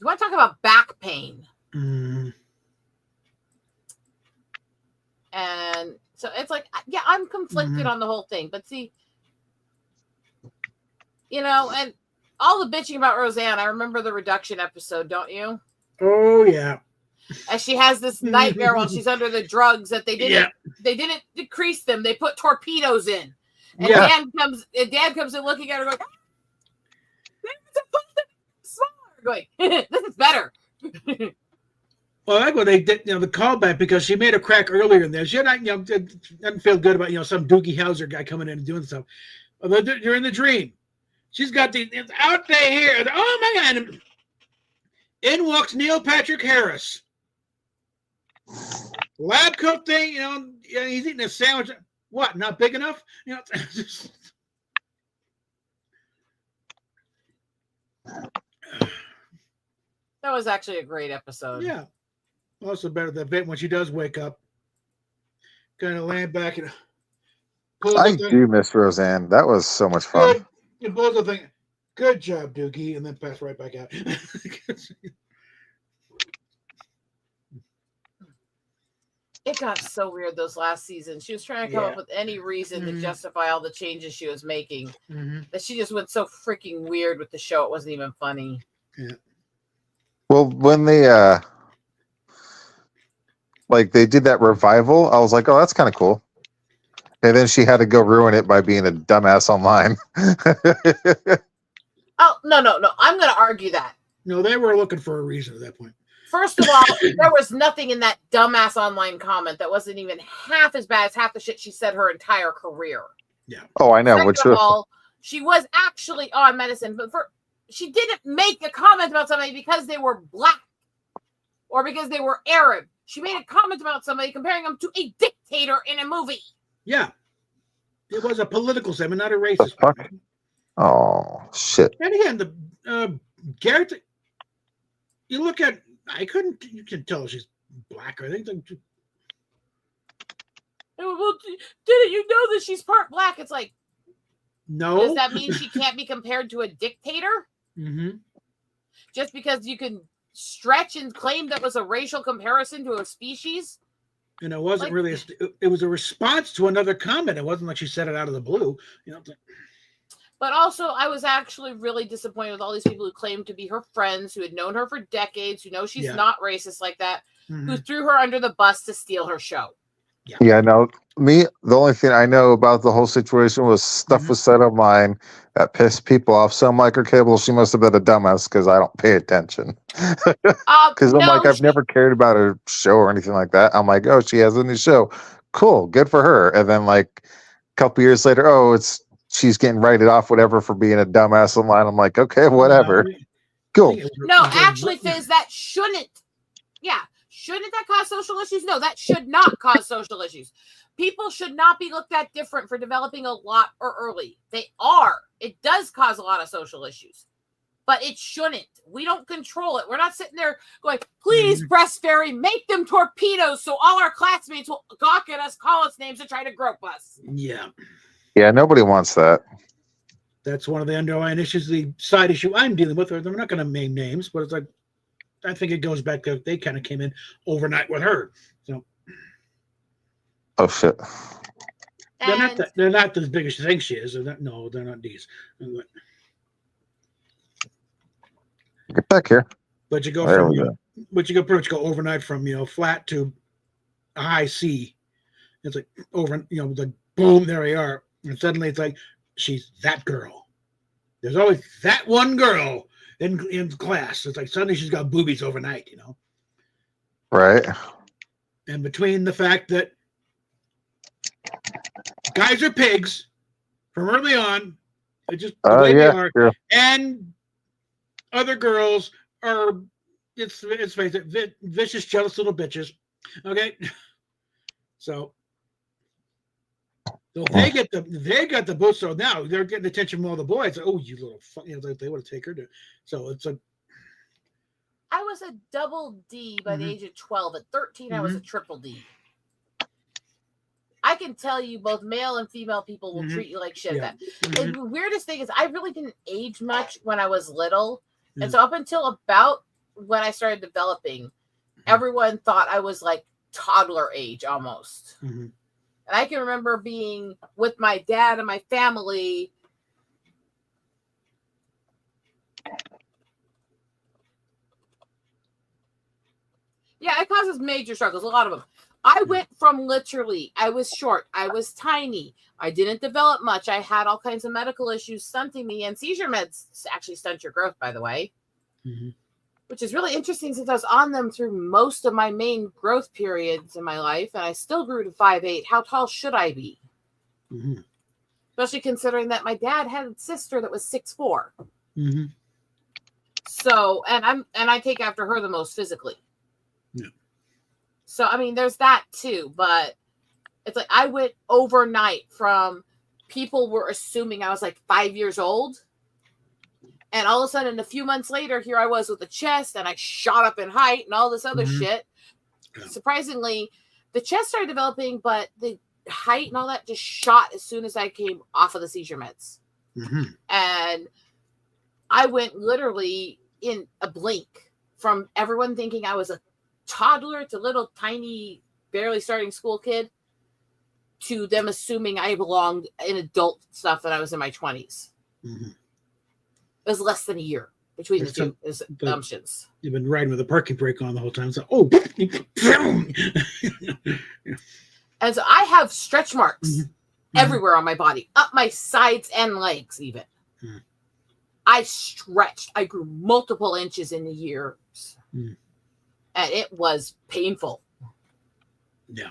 want to talk about back pain? And so it's like, yeah, I'm conflicted on the whole thing. But see, and all the bitching about Roseanne, I remember the reduction episode, don't you? Oh, yeah. As she has this nightmare while she's under the drugs that they didn't decrease them. They put torpedoes in. And Dad comes in looking at her going, going, this is better. Well, I like what they did, the callback, because she made a crack earlier in there. She doesn't feel good about, some Doogie Howser guy coming in and doing stuff. You're in the dream. She's got it's out there here. Oh, my God. In walks Neil Patrick Harris. Lab coat thing, he's eating a sandwich. What, not big enough? That was actually a great episode. Yeah. Also better than bit when she does wake up. Kind of laying back and I do miss Roseanne. That was so much fun. And pulls the thing. Good job, Doogie, and then pass right back out. It got so weird those last seasons. She was trying to come up with any reason to justify all the changes she was making. That she just went so freaking weird with the show. It wasn't even funny. Yeah. Well, when they they did that revival, I was like, oh, that's kind of cool. And then she had to go ruin it by being a dumbass online. Oh, no. I'm going to argue that. No, they were looking for a reason at that point. First of all, there was nothing in that dumbass online comment that wasn't even half as bad as half the shit she said her entire career. Yeah. Oh, I know. Second of all, she was actually on medicine, but she didn't make a comment about somebody because they were black or because they were Arab. She made a comment about somebody comparing them to a dictator in a movie. Yeah. It was a political statement, not a racist. Oh, shit. And again, the Garrett, you look at, you can tell she's black. I think. Well, didn't you know that she's part black? It's like, no. Does that mean she can't be compared to a dictator? Mm-hmm. Just because you can stretch and claim that was a racial comparison to a species? And it wasn't really, it was a response to another comment. It wasn't like she said it out of the blue. But also, I was actually really disappointed with all these people who claimed to be her friends, who had known her for decades, who know she's not racist like that, who threw her under the bus to steal her show. Yeah, no. The only thing I know about the whole situation was stuff was said online that pissed people off. So I'm like, okay, well, she must have been a dumbass because I don't pay attention. Because I've never cared about her show or anything like that. I'm like, oh, she has a new show. Cool, good for her. And then a couple years later, she's getting righted off, whatever, for being a dumbass online. I'm like, okay, whatever. Cool. No, actually, Fizz, that shouldn't Shouldn't that cause social issues? No, that should not cause social issues. People should not be looked at different for developing a lot or early. They are. It does cause a lot of social issues, but it shouldn't. We don't control it. We're not sitting there going, please, breastfairy, make them torpedoes so all our classmates will gawk at us, call us names, and try to grope us. Yeah. Yeah, nobody wants that. That's one of the underlying issues. The side issue I'm dealing with, I'm not going to name names, but it's like, I think it goes back to they kind of came in overnight with her. So, oh shit, they're not as big as you think she is. They're not these. Get back here. But you go There from we go. but you go pretty much go overnight from flat to a high C. It's like over like boom, there we are, and suddenly it's like she's that girl. There's always that one girl in class. It's like suddenly she's got boobies overnight, Right. And between the fact that guys are pigs from early on, they just the way they are, yeah. and other girls are it's face it, vicious, jealous little bitches. Okay, so they got the boost. So now they're getting attention from all the boys. Oh, you little fuck! They want to take her to. So it's a. I was a double D by the age of 12. At 13, I was a triple D. I can tell you, both male and female people will treat you like shit. Yeah. And the weirdest thing is, I really didn't age much when I was little, and so up until about when I started developing, everyone thought I was like toddler age almost. And I can remember being with my dad and my family. Yeah, it causes major struggles, a lot of them. I went from literally, I was short, I was tiny, I didn't develop much, I had all kinds of medical issues stunting me, and seizure meds actually stunt your growth, by the way. Which is really interesting since I was on them through most of my main growth periods in my life, and I still grew to 5'8". How tall should I be? Especially considering that my dad had a sister that was 6'4". So, and I take after her the most physically. Yeah. So, I mean, there's that too, but it's like I went overnight from people were assuming I was like 5 years old. And all of a sudden, a few months later, here I was with a chest, and I shot up in height and all this other shit. Yeah. Surprisingly, the chest started developing, but the height and all that just shot as soon as I came off of the seizure meds. And I went literally in a blink from everyone thinking I was a toddler to little tiny, barely starting school kid to them assuming I belonged in adult stuff and I was in my 20s. It was less than a year between the two assumptions. You've been riding with a parking brake on the whole time. So, oh. And so I have stretch marks everywhere on my body, up my sides and legs even. I stretched. I grew multiple inches in the years. And it was painful. Yeah.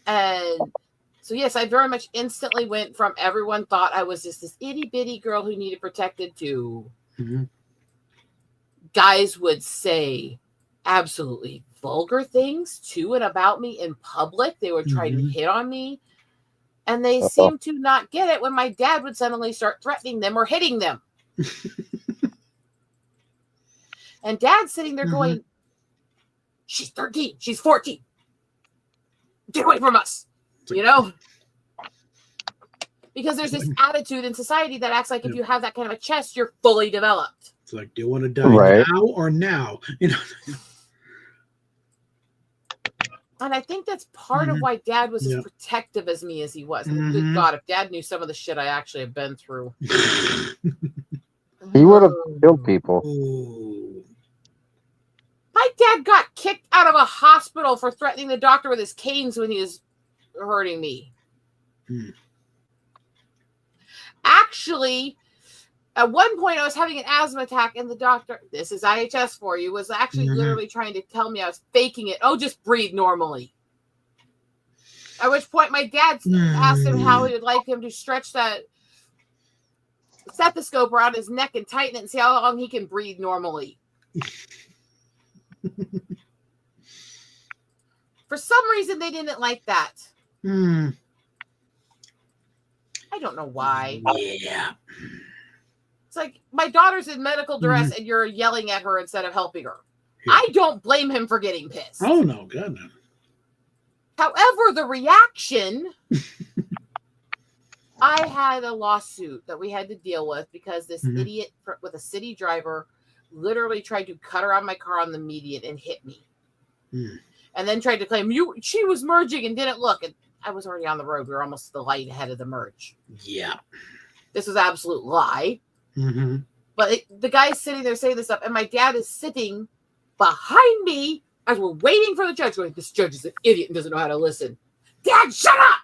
And so, yes, I very much instantly went from everyone thought I was just this itty bitty girl who needed protected to guys would say absolutely vulgar things to and about me in public. They would try to hit on me. And they seemed to not get it when my dad would suddenly start threatening them or hitting them. And Dad's sitting there going, she's 13, she's 14. Get away from us. Because there's this attitude in society that acts like if you have that kind of a chest, you're fully developed. It's like, do you want to die now or now? And I think that's part of why Dad was as protective as me as he was. And good God, if Dad knew some of the shit I actually have been through. He would have killed people. My dad got kicked out of a hospital for threatening the doctor with his canes when he was hurting me. Actually, at one point I was having an asthma attack and the doctor, this is IHS for you, was actually literally trying to tell me I was faking it. Oh, just breathe normally. At which point my dad asked him how he would like him to stretch that stethoscope around his neck and tighten it and see how long he can breathe normally. For some reason, they didn't like that. Hmm. I don't know why. Yeah. It's like my daughter's in medical duress and you're yelling at her instead of helping her. Yeah. I don't blame him for getting pissed. Oh, no. God, no. However, the reaction... I had a lawsuit that we had to deal with because this idiot with a city driver literally tried to cut around my car on the median and hit me. And then tried to claim she was merging and didn't look. And I was already on the road. We were almost the light ahead of the merge. Yeah. This was an absolute lie. But the guy's sitting there saying this stuff, and my dad is sitting behind me as we're waiting for the judge, going, this judge is an idiot and doesn't know how to listen. Dad, shut up!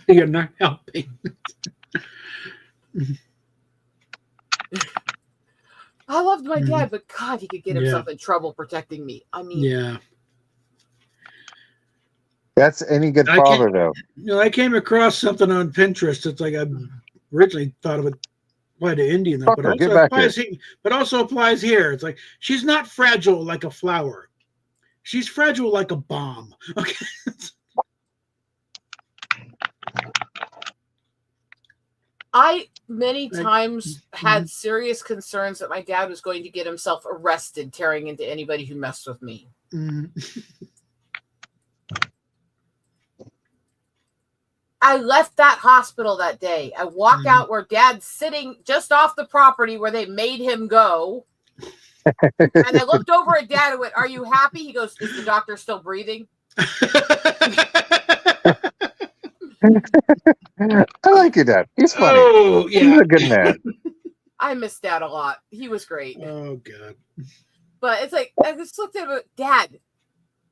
You're not helping. I loved my dad, but God, he could get himself in trouble protecting me. I mean, yeah. That's any good father, though. You know, I came across something on Pinterest. It's like I originally thought of it applied to Indian, but also applies here. It's like she's not fragile like a flower. She's fragile like a bomb. Okay. I many times had serious concerns that my dad was going to get himself arrested tearing into anybody who messed with me. I left that hospital that day. I walk out where Dad's sitting just off the property where they made him go. And I looked over at Dad and went, "Are you happy?" He goes, "Is the doctor still breathing?" I like your dad. He's funny. Oh, yeah. He's a good man. I miss Dad a lot. He was great. Oh, God. But it's like, I just looked at him, Dad,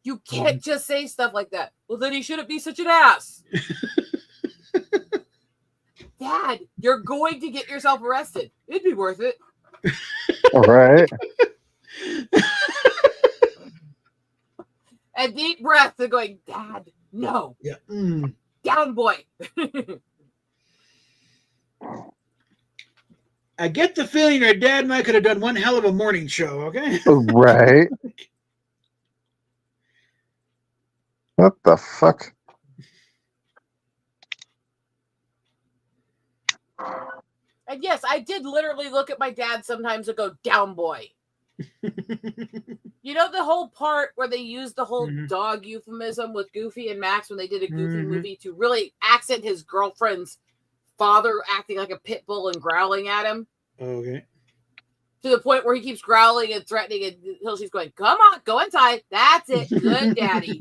you can't just say stuff like that. Well, then he shouldn't be such an ass. Dad, you're going to get yourself arrested. It'd be worth it. All right. And deep breath and going, Dad, no. Yeah. Down, boy. I get the feeling your dad and I could have done one hell of a morning show, okay? Right. What the fuck? And yes, I did literally look at my dad sometimes and go, down, boy. You know the whole part where they used the whole dog euphemism with Goofy and Max when they did a Goofy movie to really accent his girlfriend's father acting like a pit bull and growling at him? Okay. To the point where he keeps growling and threatening until she's going, come on, go inside. That's it. Good daddy.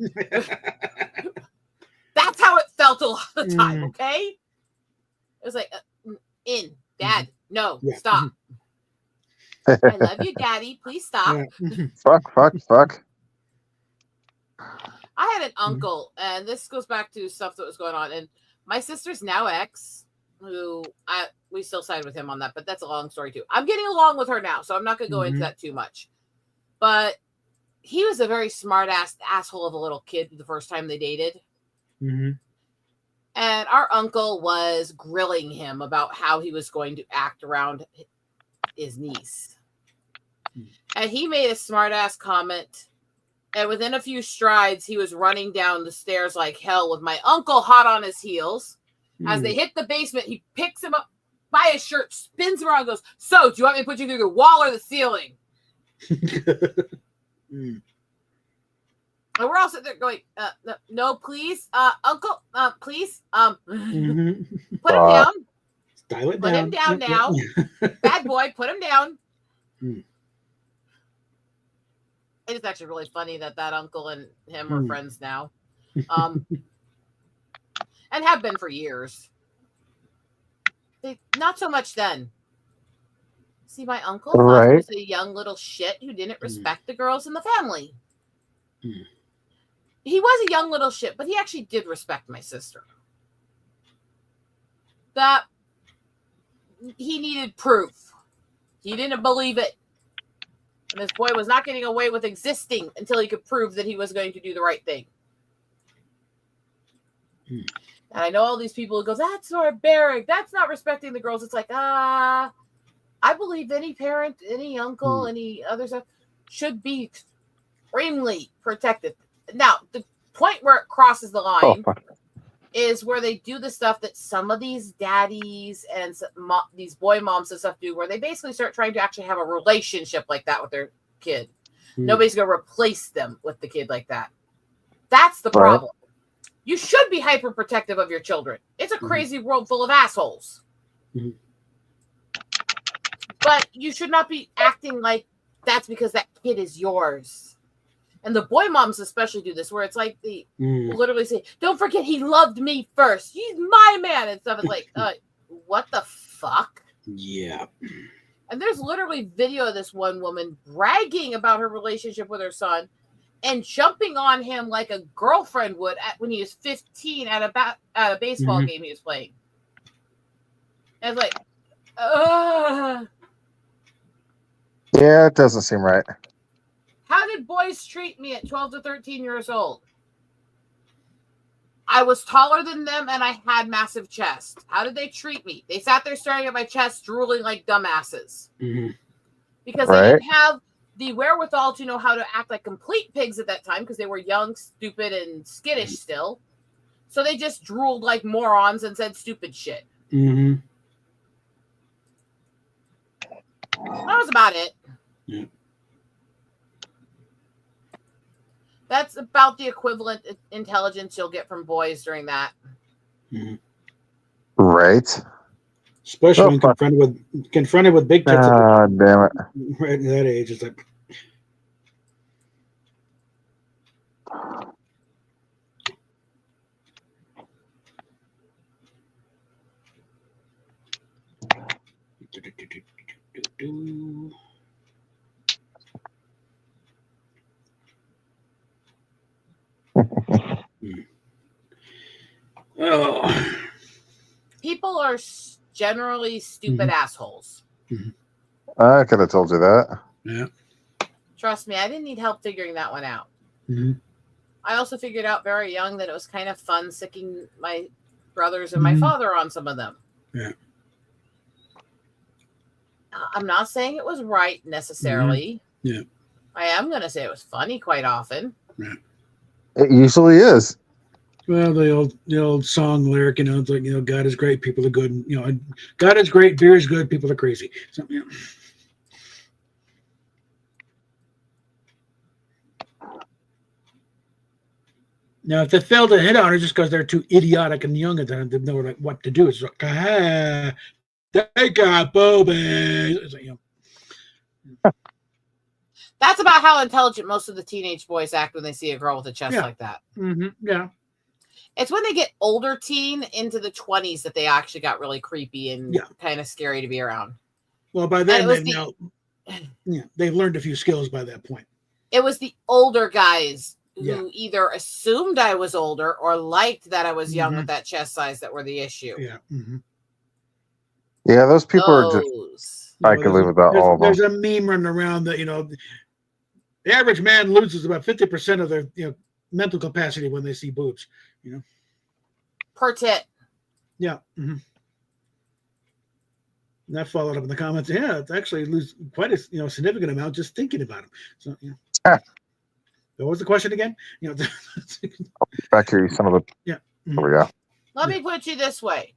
That's how it felt a lot of the time, okay? It was like, Dad, no, stop. I love you, Daddy. Please stop. Fuck. I had an uncle, and this goes back to stuff that was going on. And my sister's now ex, who we still side with him on that, but that's a long story too. I'm getting along with her now, so I'm not going to go into that too much. But he was a very smart asshole of a little kid the first time they dated. And our uncle was grilling him about how he was going to act around his niece. And he made a smart ass comment. And within a few strides, he was running down the stairs like hell with my uncle hot on his heels. As they hit the basement, he picks him up by his shirt, spins him around, and goes, "So, do you want me to put you through the wall or the ceiling?" And we're all sitting there going, no, please, uncle, please, put him down. Dial it down. Put him down now. Bad boy, put him down. It's actually really funny that uncle and him are friends now. And have been for years. Not so much then. See, my uncle thought he was a young little shit who didn't respect the girls in the family. He was a young little shit, but he actually did respect my sister. That he needed proof. He didn't believe it. And this boy was not getting away with existing until he could prove that he was going to do the right thing. And I know all these people who go, that's barbaric. That's not respecting the girls. It's like, I believe any parent, any uncle, any other stuff should be extremely protective. Now, the point where it crosses the line fuck. is where they do the stuff that some of these daddies and these boy moms and stuff do, where they basically start trying to actually have a relationship like that with their kid. Nobody's going to replace them with the kid like that. That's the problem. You should be hyper protective of your children. It's a crazy world full of assholes. But you should not be acting like that's because that kid is yours. And the boy moms especially do this, where it's like they literally say, "Don't forget he loved me first. He's my man," and stuff. It's like, what the fuck? Yeah. And there's literally video of this one woman bragging about her relationship with her son and jumping on him like a girlfriend would when he was 15 at a baseball game he was playing. And it's like, Yeah, it doesn't seem right. How did boys treat me at 12 to 13 years old? I was taller than them and I had massive chest. How did they treat me? They sat there staring at my chest, drooling like dumbasses. Because they didn't have the wherewithal to know how to act like complete pigs at that time because they were young, stupid, and skittish still. So they just drooled like morons and said stupid shit. That was about it. Yeah. That's about the equivalent intelligence you'll get from boys during that. Right. Especially when confronted with big tits. Ah, damn it. Right at that age, it's like. Oh. People are generally stupid assholes. I could have told you that. Yeah. Trust me, I didn't need help figuring that one out. I also figured out very young that it was kind of fun sicking my brothers and my father on some of them. Yeah. I'm not saying it was right necessarily. Yeah. I am going to say it was funny quite often. Yeah. It usually is. Well, the old song lyric, it's like, God is great, people are good. And, God is great, beer is good, people are crazy. So, Now, if they fail to hit on her just because they're too idiotic and young and they don't know what to do, it's like, they got boobies. Like, That's about how intelligent most of the teenage boys act when they see a girl with a chest like that. Yeah. It's when they get older teen into the 20s that they actually got really creepy and kind of scary to be around. Well, by then, they've learned a few skills by that point. It was the older guys who either assumed I was older or liked that I was young with that chest size that were the issue. Yeah. Yeah, those people are just... I can live without all of them. There's a meme running around that, the average man loses about 50% of their, mental capacity when they see boobs, Per tit. Yeah. And that followed up in the comments. Yeah, it's actually lose quite a significant amount just thinking about them. So what was the question again? Back here, you son of a... Yeah. There we go. Let me put you this way.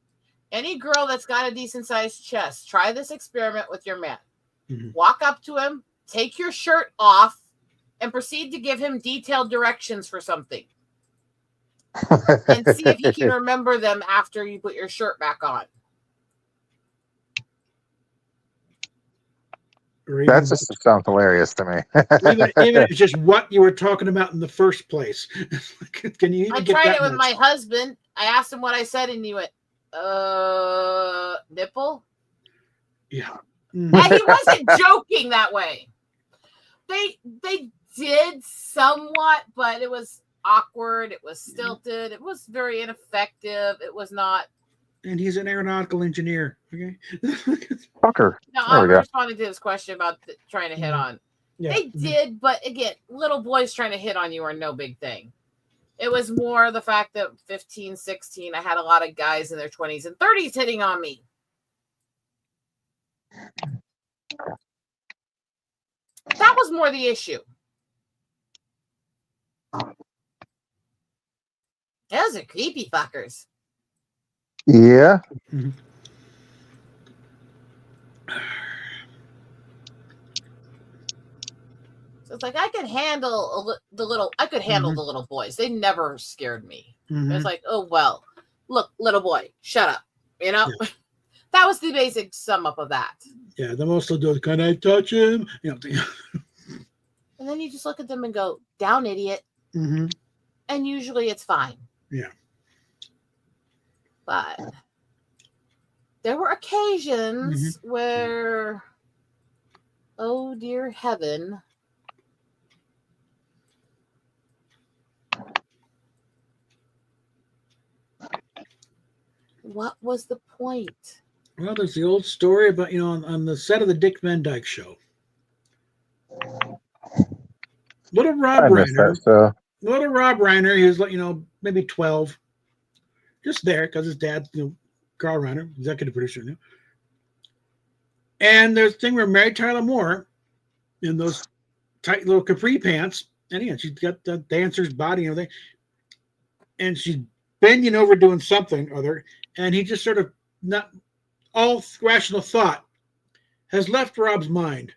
Any girl that's got a decent sized chest, try this experiment with your man. Walk up to him, take your shirt off, and proceed to give him detailed directions for something. And see if you can remember them after you put your shirt back on. That just sounds hilarious to me. even if it's just what you were talking about in the first place. Can you? I tried it with my husband. I asked him what I said, and he went, nipple? Yeah. And he wasn't joking that way. They did somewhat, but it was awkward. It was stilted. It was very ineffective. It was not. And he's an aeronautical engineer. Okay. Fucker. No, I'm responding to this question about trying to hit on. Yeah. They did, but again, little boys trying to hit on you are no big thing. It was more the fact that 15, 16, I had a lot of guys in their 20s and 30s hitting on me. That was more the issue. Those are creepy fuckers. Yeah. Mhm. So it's like I could handle the little boys. They never scared me. Mhm. It's like, oh well, look, little boy, shut up. You know, Yeah. that was the basic sum up of that. Yeah, the most they'll do is, can I touch him? You know. And then you just look at them and go, down, idiot. Mm-hmm. And usually it's fine. Yeah. But there were occasions where, oh dear heaven, what was the point? Well, there's the old story about, on the set of the Dick Van Dyke Show. Little Rob I missed Reiner. that show. Little Rob Reiner, he was, maybe 12. Just there because his dad, Carl Reiner, executive producer. And there's a thing where Mary Tyler Moore in those tight little capri pants, and she's got the dancer's body and everything, and she's bending over doing something other, and he just sort of, not all rational thought has left Rob's mind,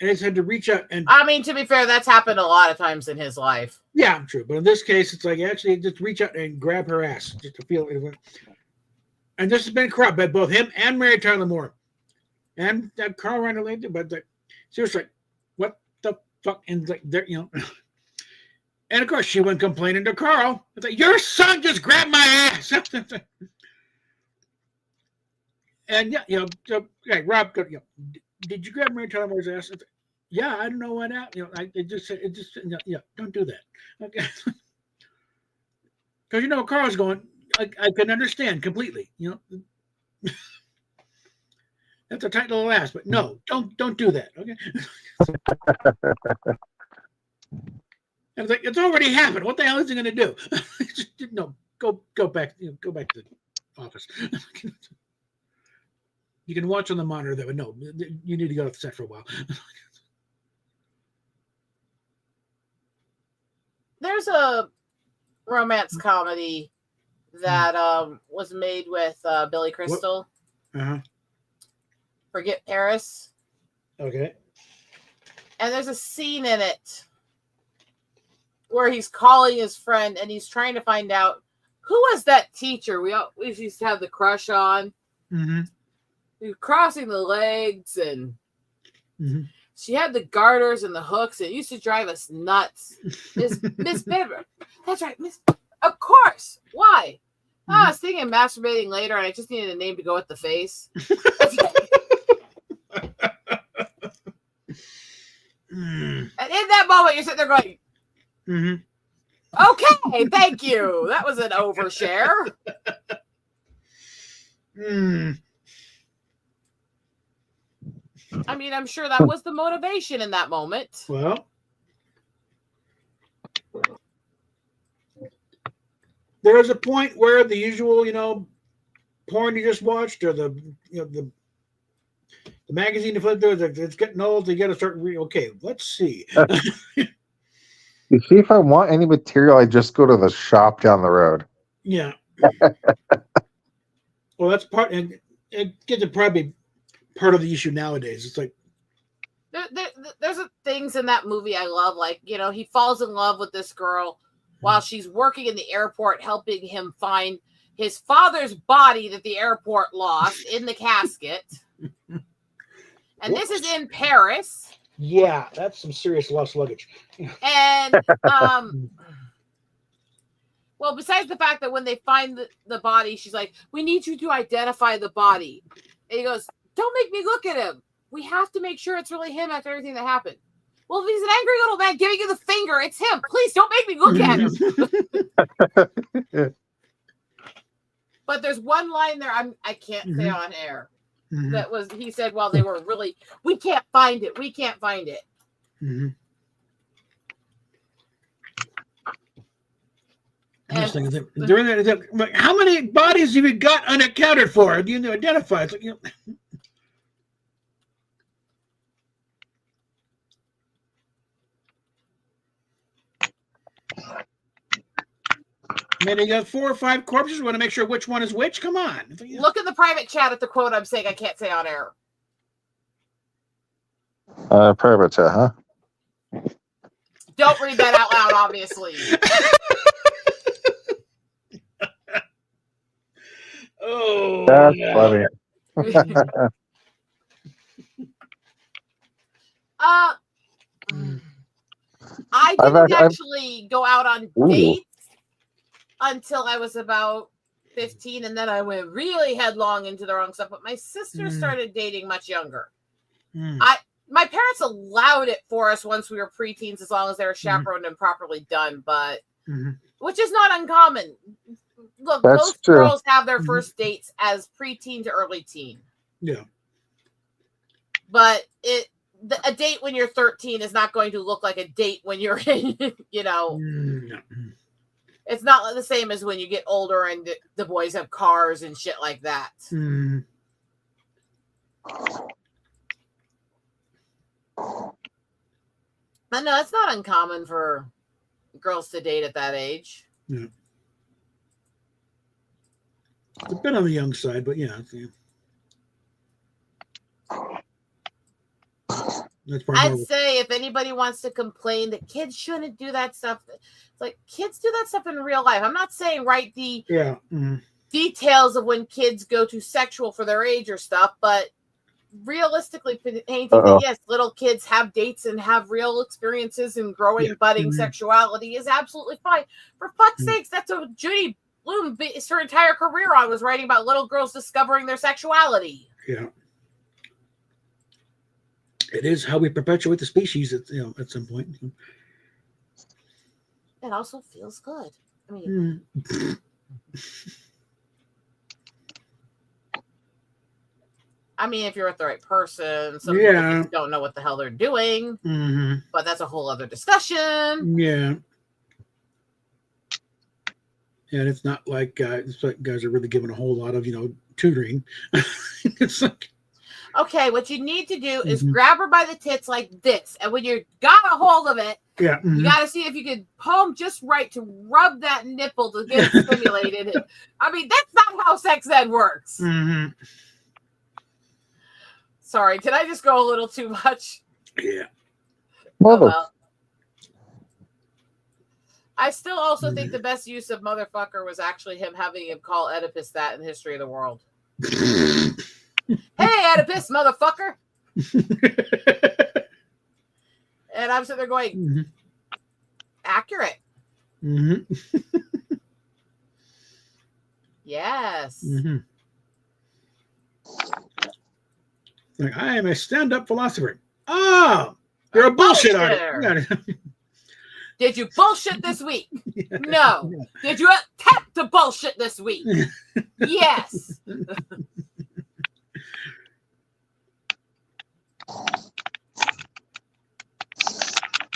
and he's had to reach out and. I mean, to be fair, that's happened a lot of times in his life. Yeah, true, but in this case, it's like actually just reach out and grab her ass just to feel it. And this has been corrupt by both him and Mary Tyler Moore, and that Carl Reiner lady. But seriously, what the fuck? And like there, and of course she went complaining to Carl. It's like, your son just grabbed my ass. And yeah, Rob, did you grab Mary Tyler Moore's ass? Like, yeah, I don't know what happened. It just don't do that. Okay, because Carl's going. I can understand completely. That's a tight little ass, but no, don't do that. Okay. And it's like, it's already happened. What the hell is he going to do? No, go back. Go back to the office. You can watch on the monitor that, but no, you need to go off the set for a while. There's a romance comedy that was made with Billy Crystal. Uh-huh. Forget Paris. Okay. And there's a scene in it where he's calling his friend and he's trying to find out who was that teacher we always used to have the crush on. Mm-hmm. He was crossing the legs and she had the garters and the hooks. It used to drive us nuts. Miss Bibber. That's right, Miss. Of course. Why? I was thinking of masturbating later and I just needed a name to go with the face. And in that moment, you're sitting there going, okay, thank you. That was an overshare. I mean, I'm sure that was the motivation in that moment. Well, there is a point where the usual, porn you just watched or the magazine you flip through, it's getting old. You got to start. Okay, let's see. You see, if I want any material, I just go to the shop down the road. Yeah. Well, that's part, and it gets to probably part of the issue nowadays. It's like there's things in that movie I love, like he falls in love with this girl while she's working in the airport, helping him find his father's body that the airport lost in the casket. And this is in Paris. Yeah, that's some serious lost luggage. And well, besides the fact that when they find the body, she's like, we need you to identify the body. And he goes, don't make me look at him. We have to make sure it's really him after everything that happened. Well, if he's an angry little man giving you the finger, it's him. Please don't make me look at him. But there's one line there I can't say on air. That was, he said, well, they were really, we can't find it. We can't find it. How many bodies have you got unaccounted for? Do you identify? It's like, mean, you got 4 or 5 corpses. We want to make sure which one is which. Come on. Look in the private chat at the quote I'm saying I can't say on air. Private chat, huh? Don't read that out loud, obviously. Oh, That's yeah. funny. I didn't actually go out on dates until I was about 15, and then I went really headlong into the wrong stuff. But my sister started dating much younger. My parents allowed it for us once we were preteens, as long as they were chaperoned and properly done, but which is not uncommon. Look, most girls have their first dates as preteen to early teen. Yeah. But a date when you're 13 is not going to look like a date when you're in, it's not the same as when you get older and the boys have cars and shit like that. But no, it's not uncommon for girls to date at that age. Yeah. It's a bit on the young side, but yeah. I'd say if anybody wants to complain that kids shouldn't do that stuff, it's like kids do that stuff in real life. I'm not saying write the details of when kids go to sexual for their age or stuff, but realistically painting that yes, little kids have dates and have real experiences and growing, budding sexuality is absolutely fine. For fuck's sakes, that's what Judy Blume based her entire career on, was writing about little girls discovering their sexuality. Yeah. It is how we perpetuate the species at some point. It also feels good. I mean, if you're with the right person, some people just don't know what the hell they're doing. But that's a whole other discussion. Yeah. And it's not like guys are really given a whole lot of tutoring. It's like, okay, what you need to do is grab her by the tits like this, and when you got a hold of it, you got to see if you can palm just right to rub that nipple to get it stimulated. I mean, that's not how sex ed works. Sorry, did I just go a little too much? Yeah. Well. I still also think the best use of motherfucker was actually him having him call Oedipus that in the history of the world. Hey, Oedipus, motherfucker. And I'm sitting there going, accurate. Yes. Like, I am a stand-up philosopher. Oh, you're a bullshit artist. Did you bullshit this week? No. Did you attempt to bullshit this week? Yes.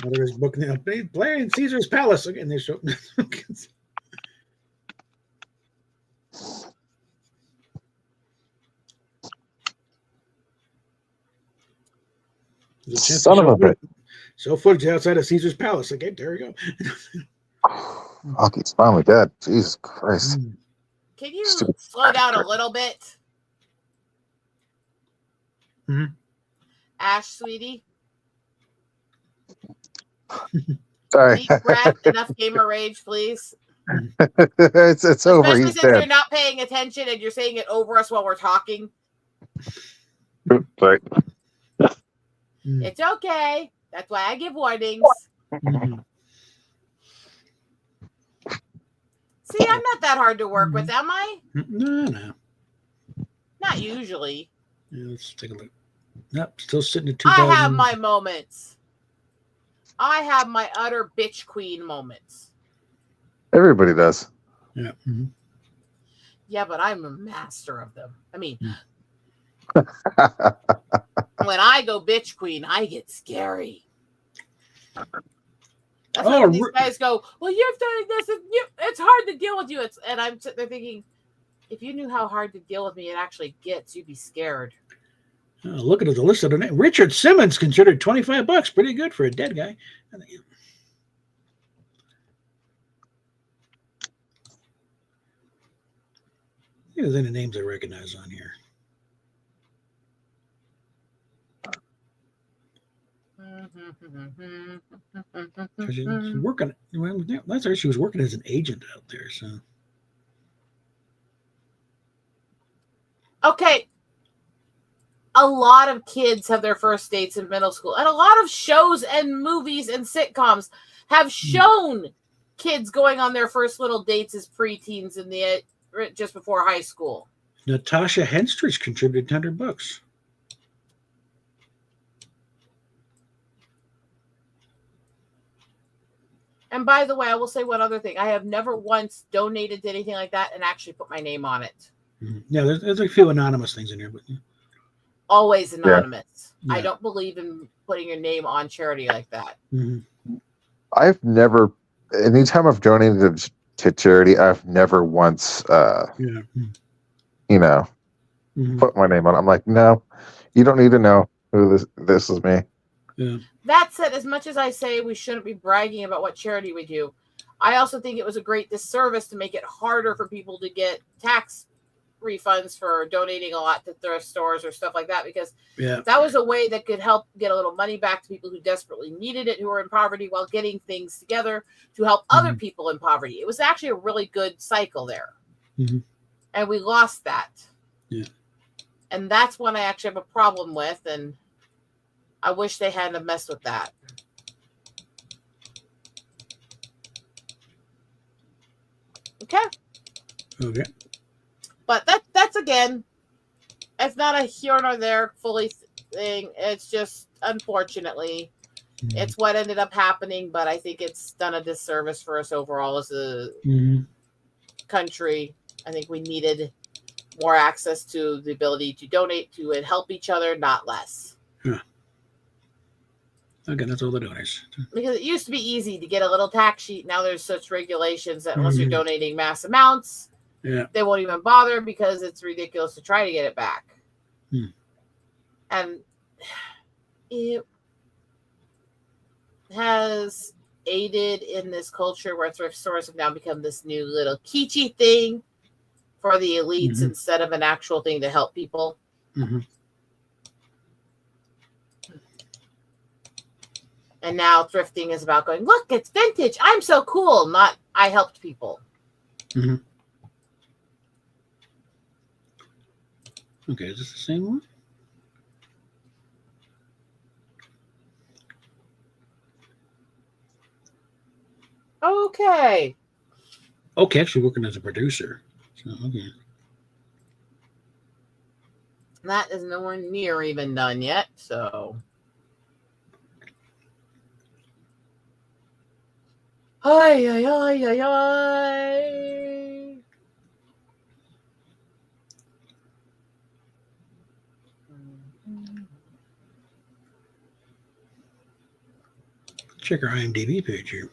There's book now. Playing Caesar's Palace again. They show. Son of a bitch. So footage outside of Caesar's Palace. Okay, there we go. Hockey's finally dead. Jesus Christ. Can you slow down a little bit? Ash, sweetie. Sorry. Deep breath, enough gamer rage, please. It's over. Especially He's since dead. you're not paying attention and you're saying it over us while we're talking. Sorry. It's okay. That's why I give warnings. See, I'm not that hard to work with, am I? No. Not usually. Yeah, let's take a look. Nope, still sitting at 2,000. I have my moments. I have my utter bitch queen moments. Everybody does. Yeah. Yeah, but I'm a master of them. I mean, when I go bitch queen, I get scary. That's why when these guys go, well, you're doing this, and it's hard to deal with you. And I'm sitting there thinking, if you knew how hard to deal with me it actually gets, you'd be scared. Looking at the list of the name, Richard Simmons considered $25. Pretty good for a dead guy. if there's any names I recognize on here. She's working. Well, that's her. She was working as an agent out there. So okay. A lot of kids have their first dates in middle school, and a lot of shows and movies and sitcoms have shown kids going on their first little dates as preteens in the just before high school. Natasha Henstridge contributed $100. And by the way, I will say one other thing. I have never once donated to anything like that and actually put my name on it. Yeah, there's a few anonymous things in here, but always anonymous. Yeah. I don't believe in putting your name on charity like that. I've never, anytime I've donated to charity, I've never once, you know, put my name on it. I'm like, no, you don't need to know who this is me. Yeah. That said, as much as I say we shouldn't be bragging about what charity we do, I also think it was a great disservice to make it harder for people to get tax refunds for donating a lot to thrift stores or stuff like that, because that was a way that could help get a little money back to people who desperately needed it, who were in poverty, while getting things together to help other people in poverty. It was actually a really good cycle there. And we lost that. And that's one I actually have a problem with, and I wish they hadn't have messed with that. Okay. But that's again, it's not a here nor there fully thing. It's just, unfortunately, it's what ended up happening. But I think it's done a disservice for us overall as a country. I think we needed more access to the ability to donate to and help each other, not less. Again, that's all the donors. Because it used to be easy to get a little tax sheet. Now there's such regulations that unless you're donating mass amounts, they won't even bother because it's ridiculous to try to get it back. And it has aided in this culture where thrift stores have now become this new little kitschy thing for the elites instead of an actual thing to help people. And now thrifting is about going, look, it's vintage. I'm so cool. Not, I helped people. Okay, is this the same one? Okay. Okay, actually working as a producer. So, okay. That is nowhere near even done yet, so. Ay, ay, ay, ay, ay. Check our IMDb page here.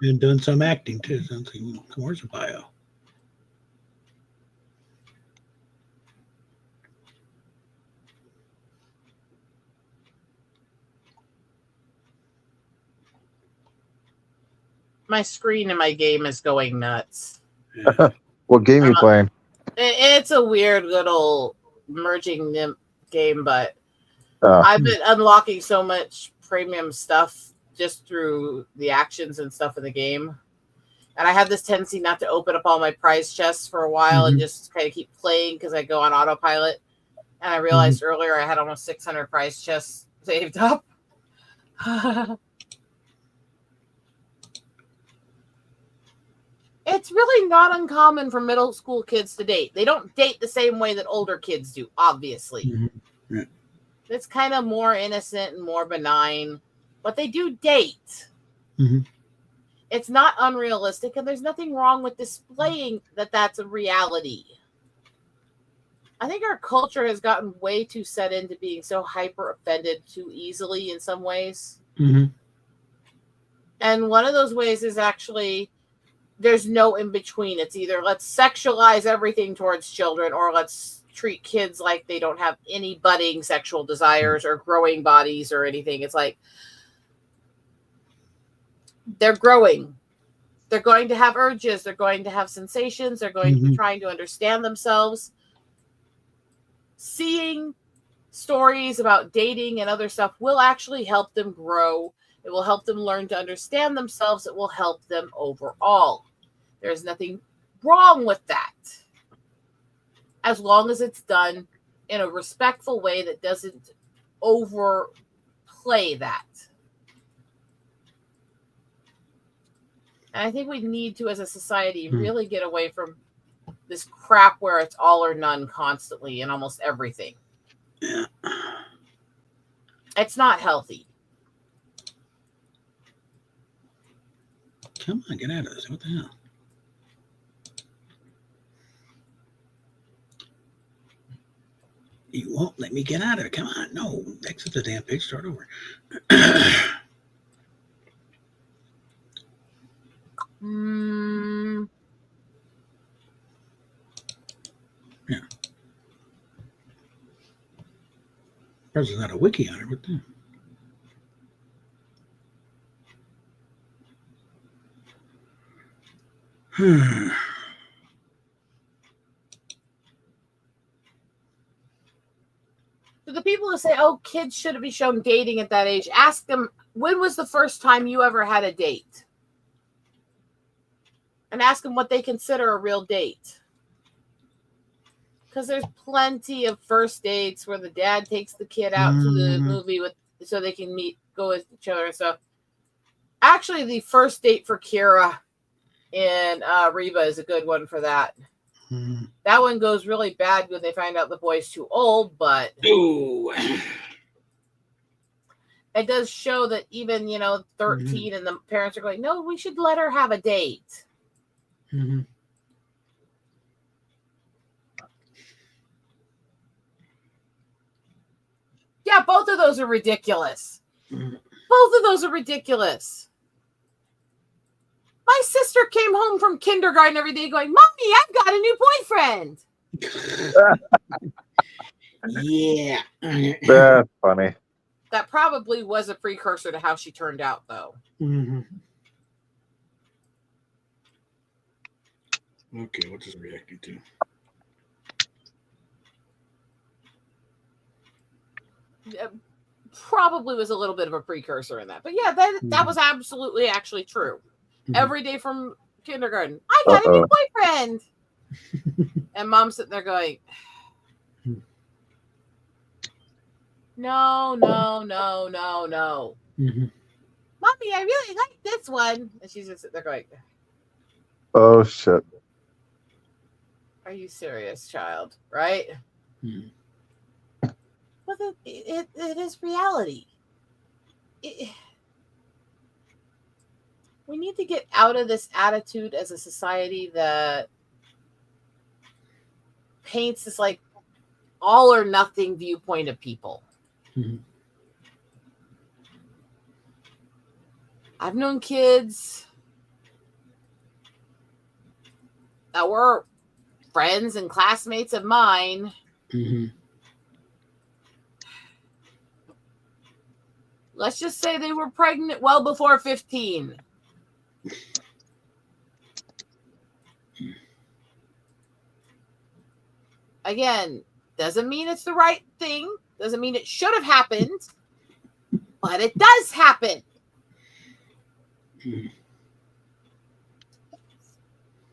And done some acting too. Something. Where's the bio? My screen in my game is going nuts. What game you playing? It's a weird little merging game, but I've been unlocking so much premium stuff just through the actions and stuff in the game. And I have this tendency not to open up all my prize chests for a while and just kind of keep playing because I go on autopilot. And I realized earlier I had almost 600 prize chests saved up. It's really not uncommon for middle school kids to date. They don't date the same way that older kids do, obviously. It's kind of more innocent and more benign, but they do date. It's not unrealistic, and there's nothing wrong with displaying that that's a reality. I think our culture has gotten way too set into being so hyper offended too easily in some ways. And one of those ways is actually there's no in between. It's either let's sexualize everything towards children, or let's treat kids like they don't have any budding sexual desires or growing bodies or anything. It's like they're growing. They're going to have urges. They're going to have sensations. They're going to be trying to understand themselves. Seeing stories about dating and other stuff will actually help them grow. It will help them learn to understand themselves. It will help them overall. There's nothing wrong with that, as long as it's done in a respectful way that doesn't overplay that. And I think we need to, as a society, really get away from this crap where it's all or none constantly in almost everything. Yeah. It's not healthy. Come on, get out of this. What the hell? You won't let me get out of it. Come on. No. Exit the damn page. Start over. Yeah. There's not a wiki on it. What the? To the people who say, oh, kids shouldn't be shown dating at that age, ask them, when was the first time you ever had a date? And ask them what they consider a real date. Because there's plenty of first dates where the dad takes the kid out to the movie so they can go with each other and stuff. Actually, the first date for Kira and Reba is a good one for that. That one goes really bad when they find out the boy's too old, but it does show that even, 13 and the parents are going, no, we should let her have a date. Yeah, both of those are ridiculous. Both of those are ridiculous. My sister came home from kindergarten every day going, Mommy, I've got a new boyfriend. Yeah. That's funny. That probably was a precursor to how she turned out, though. Okay, what is reacting to? Probably was a little bit of a precursor in that. But yeah, that was absolutely actually true. Every day from kindergarten, I got a new boyfriend. And Mom's sitting there going, no. Mommy, I really like this one. And she's just sitting there going, oh, shit. are you serious, child? Right? Well, it is reality. We need to get out of this attitude as a society that paints this like all or nothing viewpoint of people. I've known kids that were friends and classmates of mine. Let's just say they were pregnant well before 15. Again, doesn't mean it's the right thing. Doesn't mean it should have happened. But it does happen.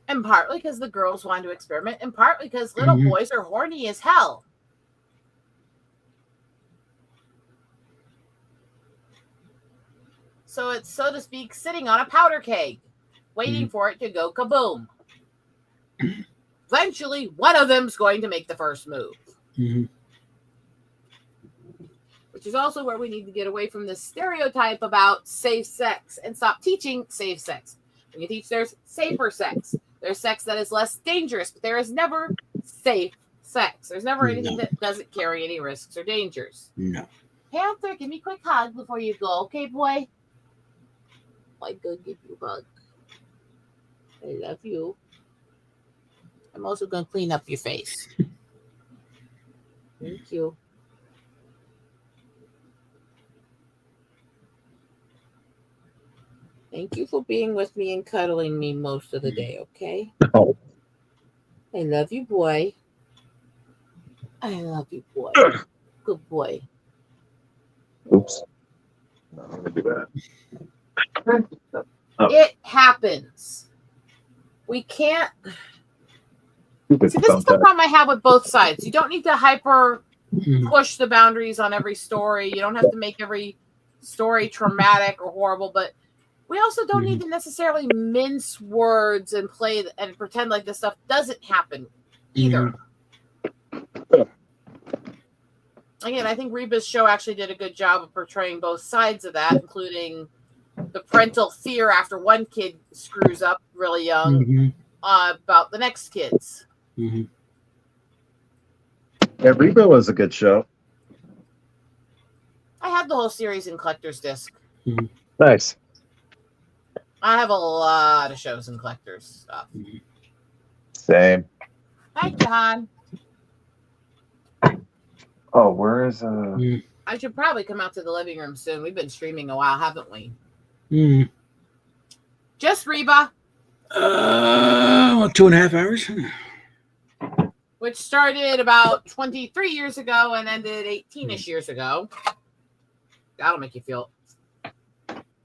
And partly because the girls wanted to experiment, and partly because little boys are horny as hell. So it's, so to speak, sitting on a powder keg, waiting for it to go kaboom. Eventually, one of them's going to make the first move. Which is also where we need to get away from this stereotype about safe sex and stop teaching safe sex. We can teach there's safer sex. There's sex that is less dangerous, but there is never safe sex. There's never anything that doesn't carry any risks or dangers. No. Panther, give me a quick hug before you go, okay, boy? I'd go give you a hug. I love you. I'm also going to clean up your face. Thank you. Thank you for being with me and cuddling me most of the day, okay? Oh. I love you, boy. I love you, boy. Good boy. Oops. No, I'm gonna do that. It happens. We can't. Stupid See, this is the thumbtack. problem I have with both sides. You don't need to hyper Mhm. push the boundaries on every story. You don't have to make every story traumatic or horrible, but we also don't need to necessarily mince words and play and pretend like this stuff doesn't happen either. Again, I think Reba's show actually did a good job of portraying both sides of that, including the parental fear after one kid screws up really young about the next kids. Mhm. Yeah, Reba was a good show. I have the whole series in collector's disc. Nice. I have a lot of shows in collector's stuff. Same. Hi, John. Oh, where is I should probably come out to the living room soon. We've been streaming a while, haven't we? Just Reba, 2.5 hours. which started about 23 years ago and ended 18-ish years ago. That'll make you feel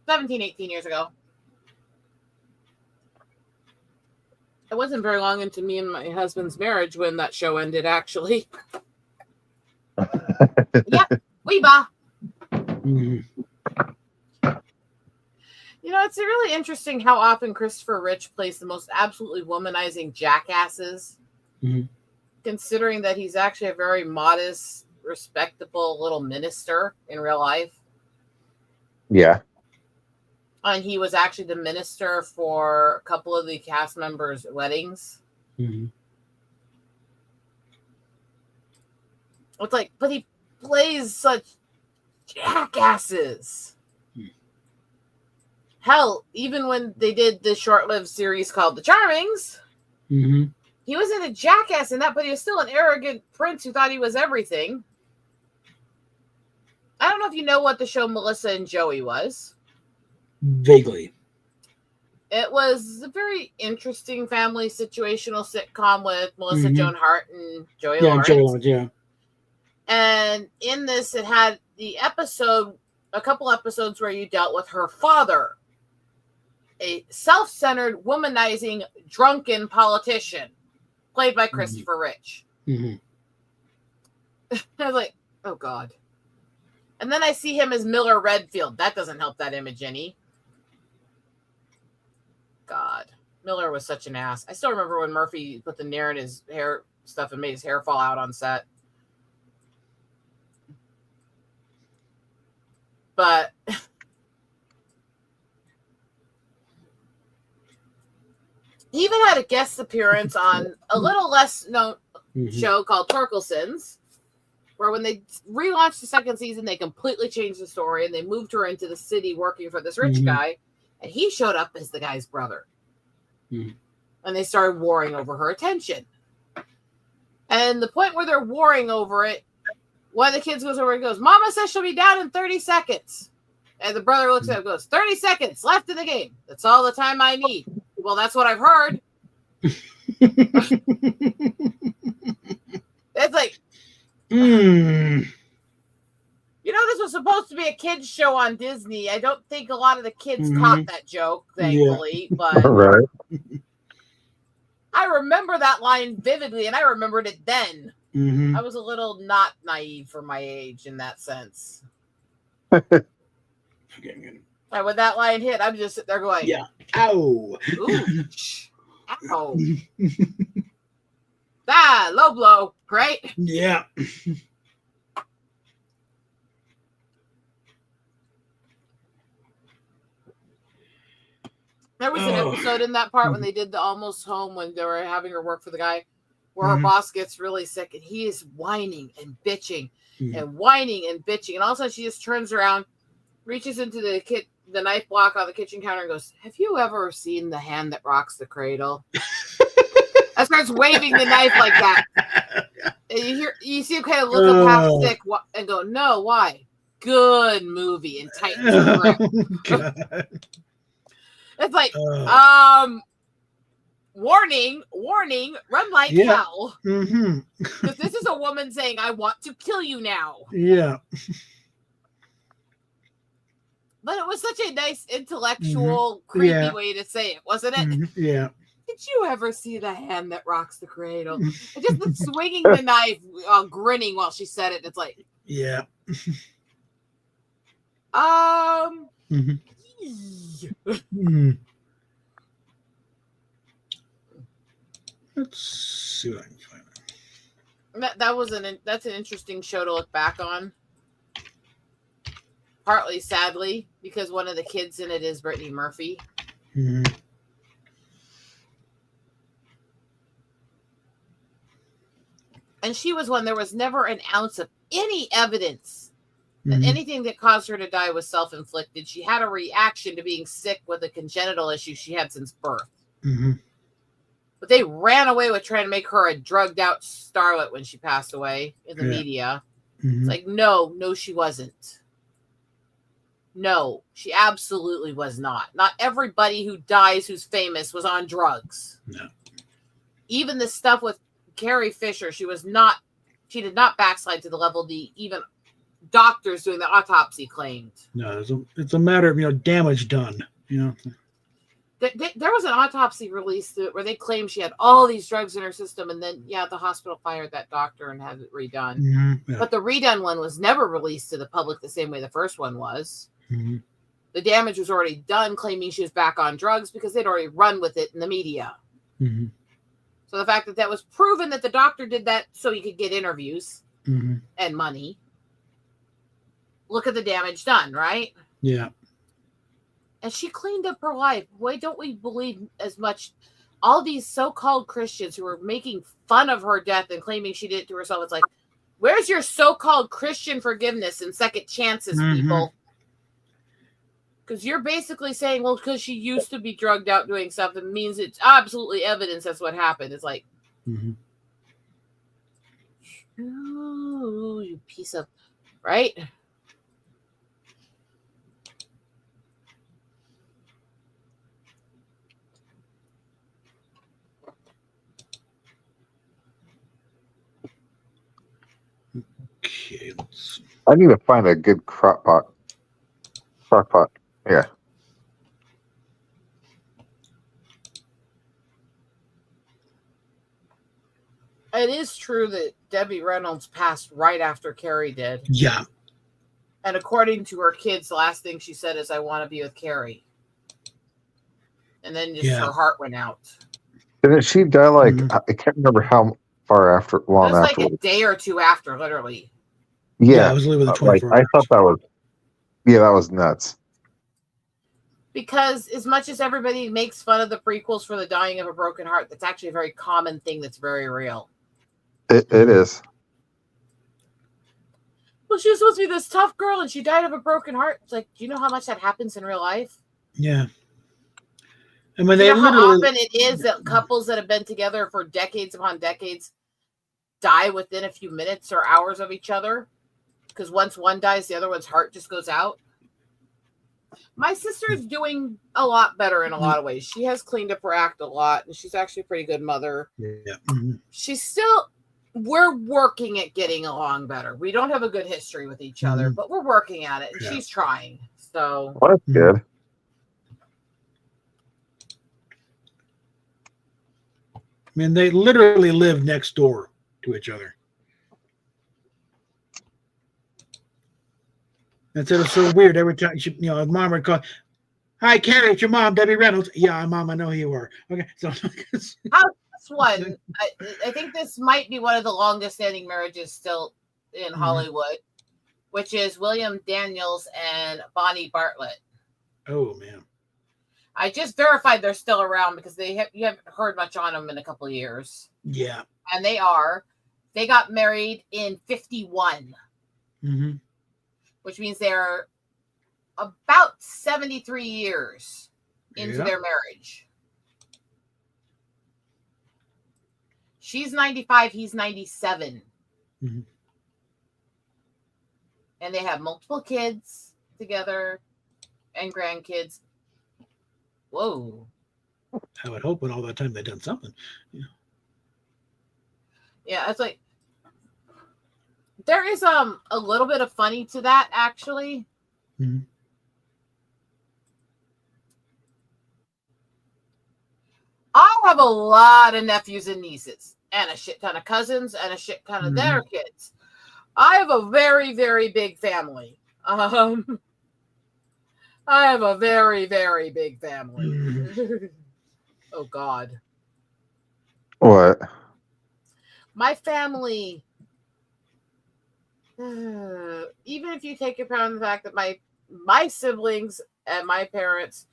17, 18 years ago. It wasn't very long into me and my husband's marriage when that show ended, actually. Yep, Reba. You know, it's really interesting how often Christopher Rich plays the most absolutely womanizing jackasses, considering that he's actually a very modest, respectable little minister in real life. Yeah. And he was actually the minister for a couple of the cast members' weddings. It's like, but he plays such jackasses. Hell, even when they did the short-lived series called The Charmings, he wasn't a jackass in that, but he was still an arrogant prince who thought he was everything. I don't know if you know what the show Melissa and Joey was. Vaguely. It was a very interesting family situational sitcom with Melissa Joan Hart and Joey Lawrence. Joey Lawrence, yeah. And in this, it had the episode, a couple episodes where you dealt with her father, a self-centered, womanizing, drunken politician, played by Christopher Rich. I was like, oh, God. And then I see him as Miller Redfield. That doesn't help that image any. God. Miller was such an ass. I still remember when Murphy put the nair in his hair stuff and made his hair fall out on set. But he even had a guest appearance on a little less known show called Torkelson's, where when they relaunched the second season, they completely changed the story and they moved her into the city working for this rich guy. And he showed up as the guy's brother. And they started warring over her attention. And the point where they're warring over it, one of the kids goes over and goes, Mama says she'll be down in 30 seconds. And the brother looks at him and goes, 30 seconds left in the game. That's all the time I need. Well, that's what I've heard. It's like, you know, this was supposed to be a kid's show on Disney. I don't think a lot of the kids caught that joke, thankfully. But Right. I remember that line vividly, and I remembered it then. I was a little not naive for my age in that sense. And when that line hit, I'm just sitting there going, Ow. Ooh. Ow. Low blow, right? Yeah. There was an episode in that part when they did the almost home when they were having her work for the guy where her boss gets really sick and he is whining and bitching and whining and bitching. And all of a sudden she just turns around, reaches into the the knife block on the kitchen counter and goes, "Have you ever seen the hand that rocks the cradle?" I starts waving the knife like that. And you see him kind of look up half sick and go, "No, why? Good movie," and tightens her grip. It's like, warning, run like hell. Because this is a woman saying, "I want to kill you now." Yeah. But it was such a nice, intellectual, creepy way to say it, wasn't it? Yeah. Did you ever see the hand that rocks the cradle? And just the swinging the knife, grinning while she said it. It's like, yeah. Let's see what I can find. That's an interesting show to look back on. Partly, sadly, because one of the kids in it is Brittany Murphy. And she was one, there was never an ounce of any evidence that anything that caused her to die was self-inflicted. She had a reaction to being sick with a congenital issue she had since birth. But they ran away with trying to make her a drugged out starlet when she passed away in the media. It's like, no, she wasn't. No, she absolutely was not. Not everybody who dies who's famous was on drugs. No. Even the stuff with Carrie Fisher, she did not backslide to the level the even doctors doing the autopsy claimed. No, it's a matter of, damage done, There was an autopsy released where they claimed she had all these drugs in her system, and then, the hospital fired that doctor and had it redone. But the redone one was never released to the public the same way the first one was. The damage was already done, claiming she was back on drugs because they'd already run with it in the media. So the fact that was proven that the doctor did that so he could get interviews and money. Look at the damage done, right? Yeah. And she cleaned up her life. Why don't we believe as much? All these so-called Christians who are making fun of her death and claiming she did it to herself. It's like, where's your so-called Christian forgiveness and second chances, people? Because you're basically saying, well, because she used to be drugged out doing stuff, it means it's absolutely evidence that's what happened. It's like, ooh, you piece of, right? Okay, I need to find a good crock pot. Yeah. It is true that Debbie Reynolds passed right after Carrie did. Yeah. And according to her kids, the last thing she said is, "I want to be with Carrie." And then just her heart went out. Didn't she die I can't remember how far after, long after. It was like a day or two after, literally. Yeah, it was literally 24 hours. I thought that was nuts. Because as much as everybody makes fun of the prequels for the dying of a broken heart, that's actually a very common thing that's very real. It is. Well, she was supposed to be this tough girl and she died of a broken heart. It's like, do you know how much that happens in real life? Yeah. And when do you know how often it is that couples that have been together for decades upon decades die within a few minutes or hours of each other? Because once one dies, the other one's heart just goes out. My sister is doing a lot better in a lot of ways. She has cleaned up her act a lot, and she's actually a pretty good mother. Yeah. She's we're working at getting along better. We don't have a good history with each other, but we're working at it, and she's trying. So well, that's good. I mean, they literally live next door to each other. And so it's so weird. Every time mom would call, "Hi, Carrie, it's your mom, Debbie Reynolds." "Yeah, Mom, I know who you are." Okay, so how's this one? I think this might be one of the longest standing marriages still in Hollywood, which is William Daniels and Bonnie Bartlett. Oh man. I just verified they're still around because you haven't heard much on them in a couple of years. Yeah. And they got married in 1951. Which means they're about 73 years into their marriage. She's 95, he's 97. Mm-hmm. And they have multiple kids together and grandkids. Whoa. I would hope in all that time they've done something. Yeah, it's like there is a little bit of funny to that, actually. Mm-hmm. I have a lot of nephews and nieces and a shit ton of cousins and a shit ton of their kids. I have a very, very big family. I have a very, very big family. Mm-hmm. Oh, God. What? My family, even if you take account of the fact that my siblings and my parents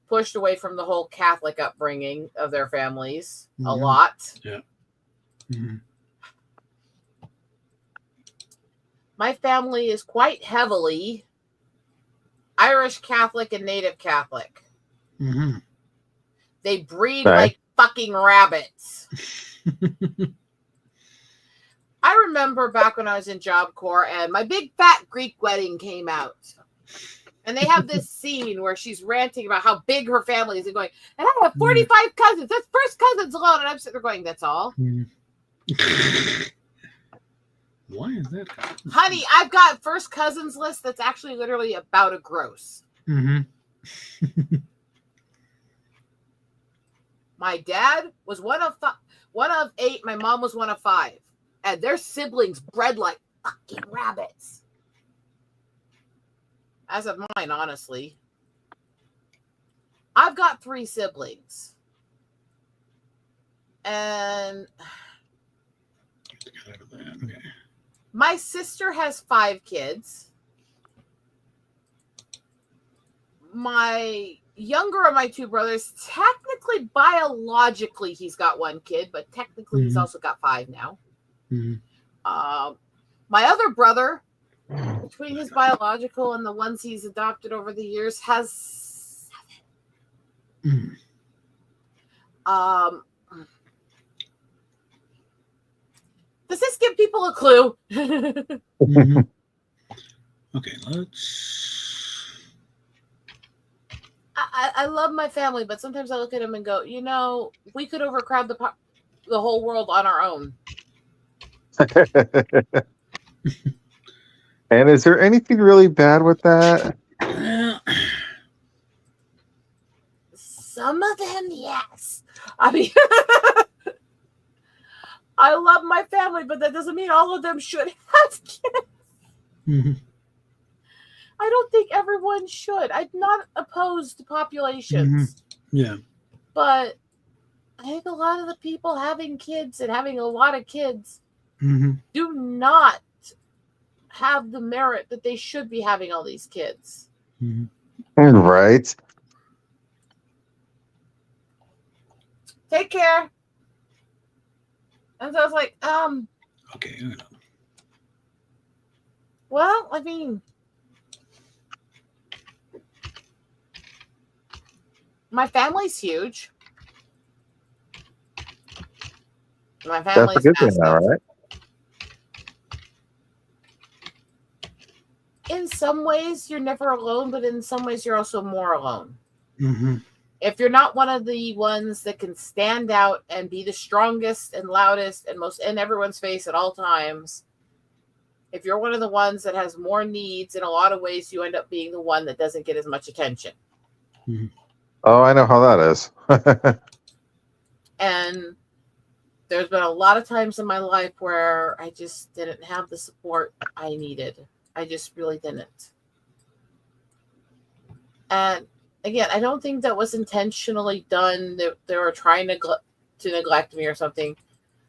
pushed away from the whole Catholic upbringing of their families a lot. Yeah. Mm-hmm. My family is quite heavily Irish Catholic and Native Catholic. Mm-hmm. They breed like fucking rabbits. I remember back when I was in Job Corps and my big fat Greek wedding came out. And they have this scene where she's ranting about how big her family is and going, and I have 45 cousins. That's first cousins alone. And I'm sitting there going, that's all? Why is that? Honey, I've got first cousins list that's actually literally about a gross. Mm-hmm. My dad was one of 8. My mom was one of 5. And their siblings bred like fucking rabbits. As of mine, honestly. I've got 3 siblings. And okay. My sister has 5 kids. My younger of my 2 brothers, technically, biologically, he's got 1 kid, but technically he's also got 5 now. My other brother, between his biological and the ones he's adopted over the years, has 7. Does this give people a clue? Okay, let's. I love my family, but sometimes I look at them and go, we could overcrowd the whole world on our own. And is there anything really bad with that? Some of them, yes. I mean, I love my family, but that doesn't mean all of them should have kids. I don't think everyone should. I'm not opposed to populations. Yeah. But I think a lot of the people having kids and having a lot of kids do not have the merit that they should be having all these kids. Right. Take care. And so I was like, Okay. well, I mean, my family's huge. My family's That's a good thing, massive. though, right? In some ways, you're never alone, but in some ways, you're also more alone. If you're not one of the ones that can stand out and be the strongest and loudest and most in everyone's face at all times, if you're one of the ones that has more needs, in a lot of ways, you end up being the one that doesn't get as much attention. Oh, I know how that is. And there's been a lot of times in my life where I just didn't have the support I needed. I just really didn't. And again, I don't think that was intentionally done. They were trying to neglect me or something.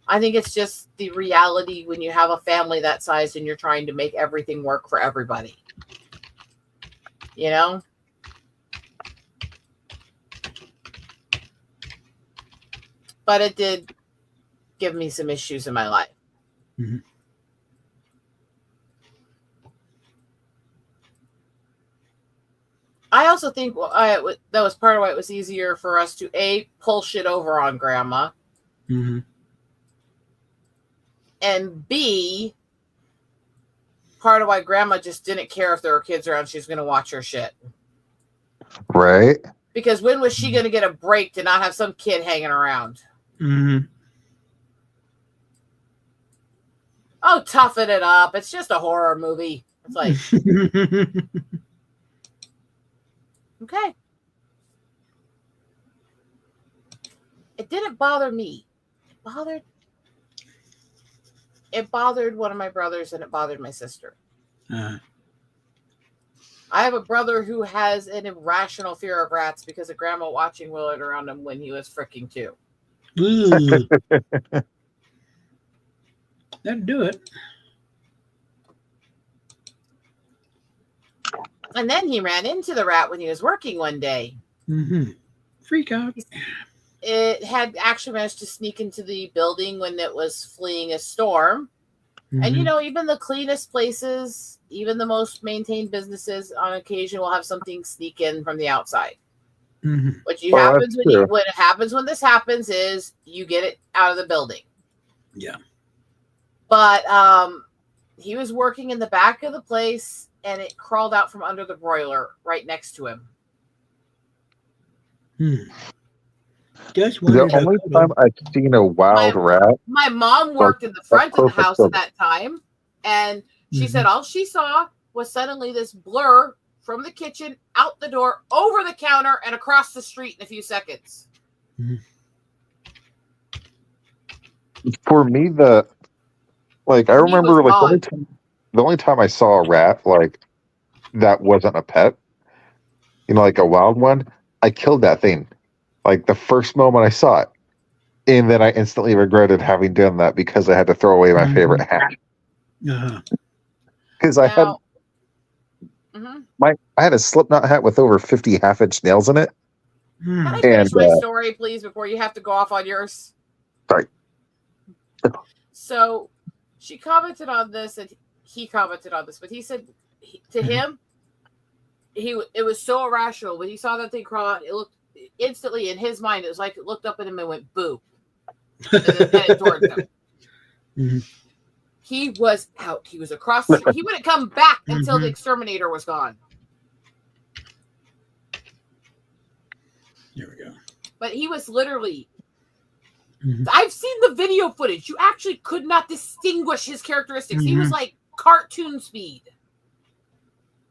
I think it's just the reality when you have a family that size and you're trying to make everything work for everybody. But it did give me some issues in my life. I also think that was part of why it was easier for us to A, pull shit over on Grandma, Mm-hmm. and B, part of why Grandma just didn't care if there were kids around. She was going to watch her shit. Right. Because when was she going to get a break to not have some kid hanging around? Mm-hmm. Oh, toughen it up. It's just a horror movie. It's like, okay. It didn't bother me. It bothered one of my brothers, and it bothered my sister. I have a brother who has an irrational fear of rats because of Grandma watching Willard around him when he was freaking 2. That'd do it. And then he ran into the rat when he was working one day. Mm-hmm. Freak out. It had actually managed to sneak into the building when it was fleeing a storm. Mm-hmm. And, even the cleanest places, even the most maintained businesses on occasion will have something sneak in from the outside. Mm-hmm. What happens when this happens is you get it out of the building. Yeah. But he was working in the back of the place, and it crawled out from under the broiler right next to him. The only time I've seen a wild rat. My mom worked in the front of the house at that time, and she said all she saw was suddenly this blur from the kitchen, out the door, over the counter, and across the street in a few seconds. Mm-hmm. For me, I remember the only time I saw a rat that wasn't a pet, like a wild one, I killed that thing. The first moment I saw it, and then I instantly regretted having done that because I had to throw away my favorite hat. Because I had I had a Slipknot hat with over 50 half-inch nails in it. Can I finish my story, please, before you have to go off on yours? Sorry. So she commented on this, and he commented on this, but he said to him, it was so irrational when he saw that thing crawl out. It looked instantly in his mind. It was like it looked up at him and went boo, and then headed towards him. Mm-hmm. He was out. He was across the street. He wouldn't come back until the exterminator was gone. There we go. But he was literally. I've seen the video footage. You actually could not distinguish his characteristics. He was like cartoon speed.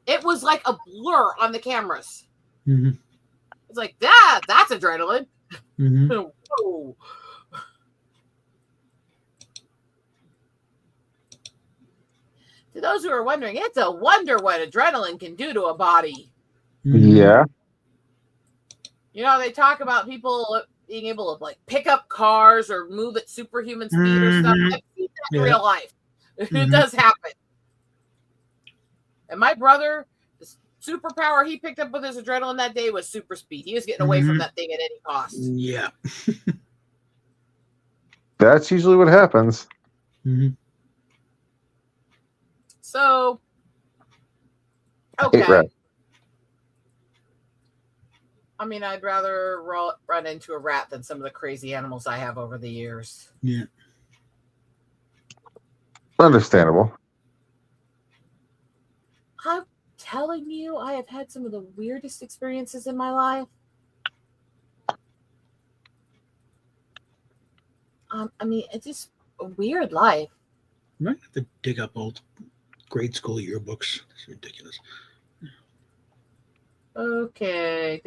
It was like a blur on the cameras. It's like, that's adrenaline. Whoa. To those who are wondering, it's a wonder what adrenaline can do to a body. Yeah. They talk about people being able to pick up cars or move at superhuman speed or stuff. I've seen that in real life. It does happen. And my brother, the superpower he picked up with his adrenaline that day was super speed. He was getting away from that thing at any cost. Yeah. That's usually what happens. So, okay. I mean, I'd rather run into a rat than some of the crazy animals I have over the years. Yeah. Understandable. I'm telling you, I have had some of the weirdest experiences in my life. I mean, it's just a weird life. I might have to dig up old grade school yearbooks. It's ridiculous. Okay.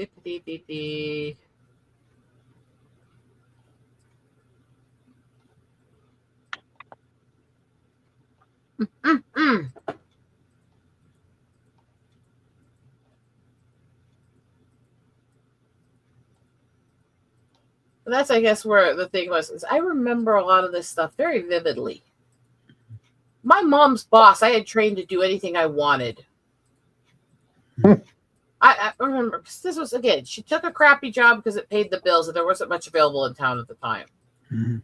That's, I guess, where the thing was. Is I remember a lot of this stuff very vividly. My mom's boss, I had trained to do anything I wanted. I remember, this was, again, she took a crappy job because it paid the bills and there wasn't much available in town at the time. And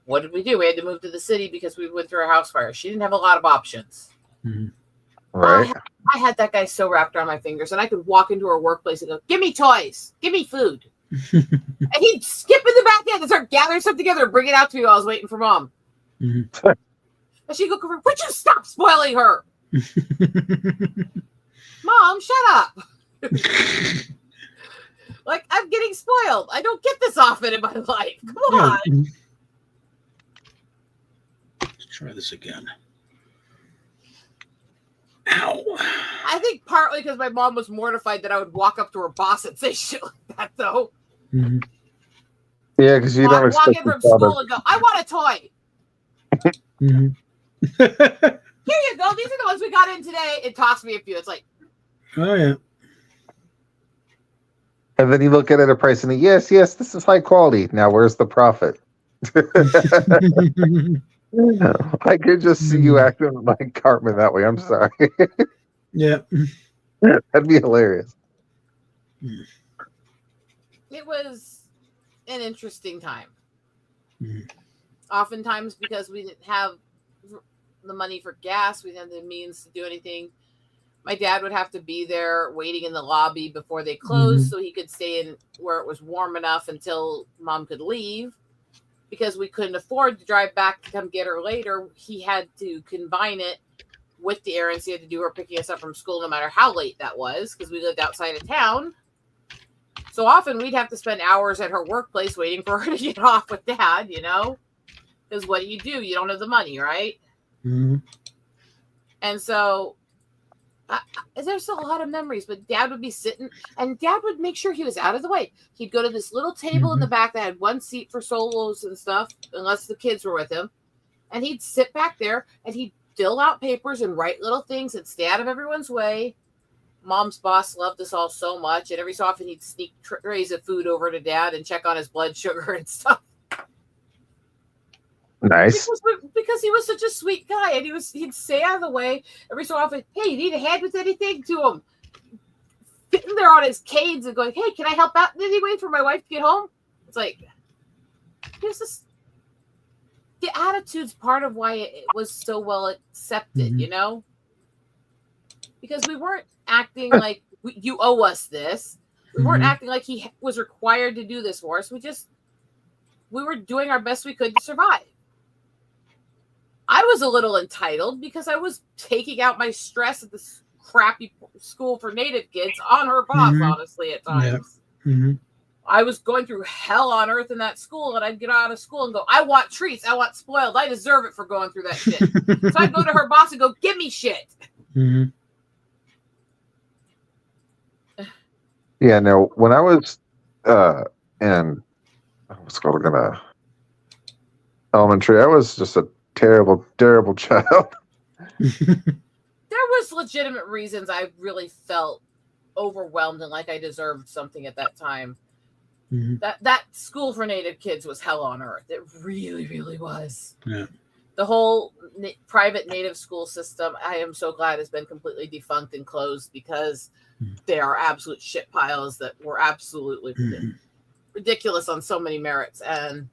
what did we do? We had to move to the city because we went through a house fire. She didn't have a lot of options. Right. I had that guy so wrapped around my fingers, and I could walk into her workplace and go, "Give me toys, give me food," and he'd skip in the back end and start gathering stuff together and bring it out to me while I was waiting for Mom. Mm-hmm. And she'd go, "Would you stop spoiling her?" Mom, shut up. Like, I'm getting spoiled. I don't get this often in my life. Come on. Yeah. Let's try this again. Ow. I think partly because my mom was mortified that I would walk up to her boss and say shit like that, though. Mm-hmm. Yeah, because you don't Walk expect in from your father- school and go, "I want a toy. Mm-hmm. Here you go. These are the ones we got in today." It tossed me a few. It's like, Oh, yeah. And then you look at it at price and yes, this is high quality. Now where's the profit? I could just see you acting like Cartman that way. I'm sorry. Yeah. That'd be hilarious. it was an interesting time. Mhm. Oftentimes, because we didn't have the money for gas, we didn't have the means to do anything. My dad would have to be there waiting in the lobby before they closed so he could stay in where it was warm enough until Mom could leave. Because we couldn't afford to drive back to come get her later, he had to combine it with the errands he had to do her picking us up from school, no matter how late that was, because we lived outside of town. So often we'd have to spend hours at her workplace waiting for her to get off with Dad, you know? Because what do? You don't have the money, right? Mm-hmm. And so there's a lot of memories, but Dad would be sitting, and Dad would make sure he was out of the way. He'd go to this little table in the back that had one seat for solos and stuff, unless the kids were with him. And he'd sit back there, and he'd fill out papers and write little things and stay out of everyone's way. Mom's boss loved us all so much, and every so often he'd sneak trays of food over to Dad and check on his blood sugar and stuff. Nice. Because he was such a sweet guy, and he'd stay out of the way every so often. "Hey, you need a hand with anything?" to him. Sitting there on his canes and going, "Hey, can I help out in any way for my wife to get home?" It's like, there's this. The attitude's part of why it was so well accepted, you know? Because we weren't acting like you owe us this. We weren't acting like he was required to do this for us. We were doing our best we could to survive. I was a little entitled because I was taking out my stress at this crappy school for Native kids on her boss, honestly, at times. Yeah. Mm-hmm. I was going through hell on earth in that school, and I'd get out of school and go, "I want treats. I want spoiled. I deserve it for going through that shit." So I'd go to her boss and go, "Give me shit." Mm-hmm. Yeah, no, when I was in what's called elementary, I was just a terrible, terrible child. There was legitimate reasons I really felt overwhelmed and like I deserved something at that time. Mm-hmm. That school for Native kids was hell on earth. It really, really was. Yeah. The whole private Native school system, I am so glad, has been completely defunct and closed because they are absolute shit piles that were absolutely ridiculous on so many merits. And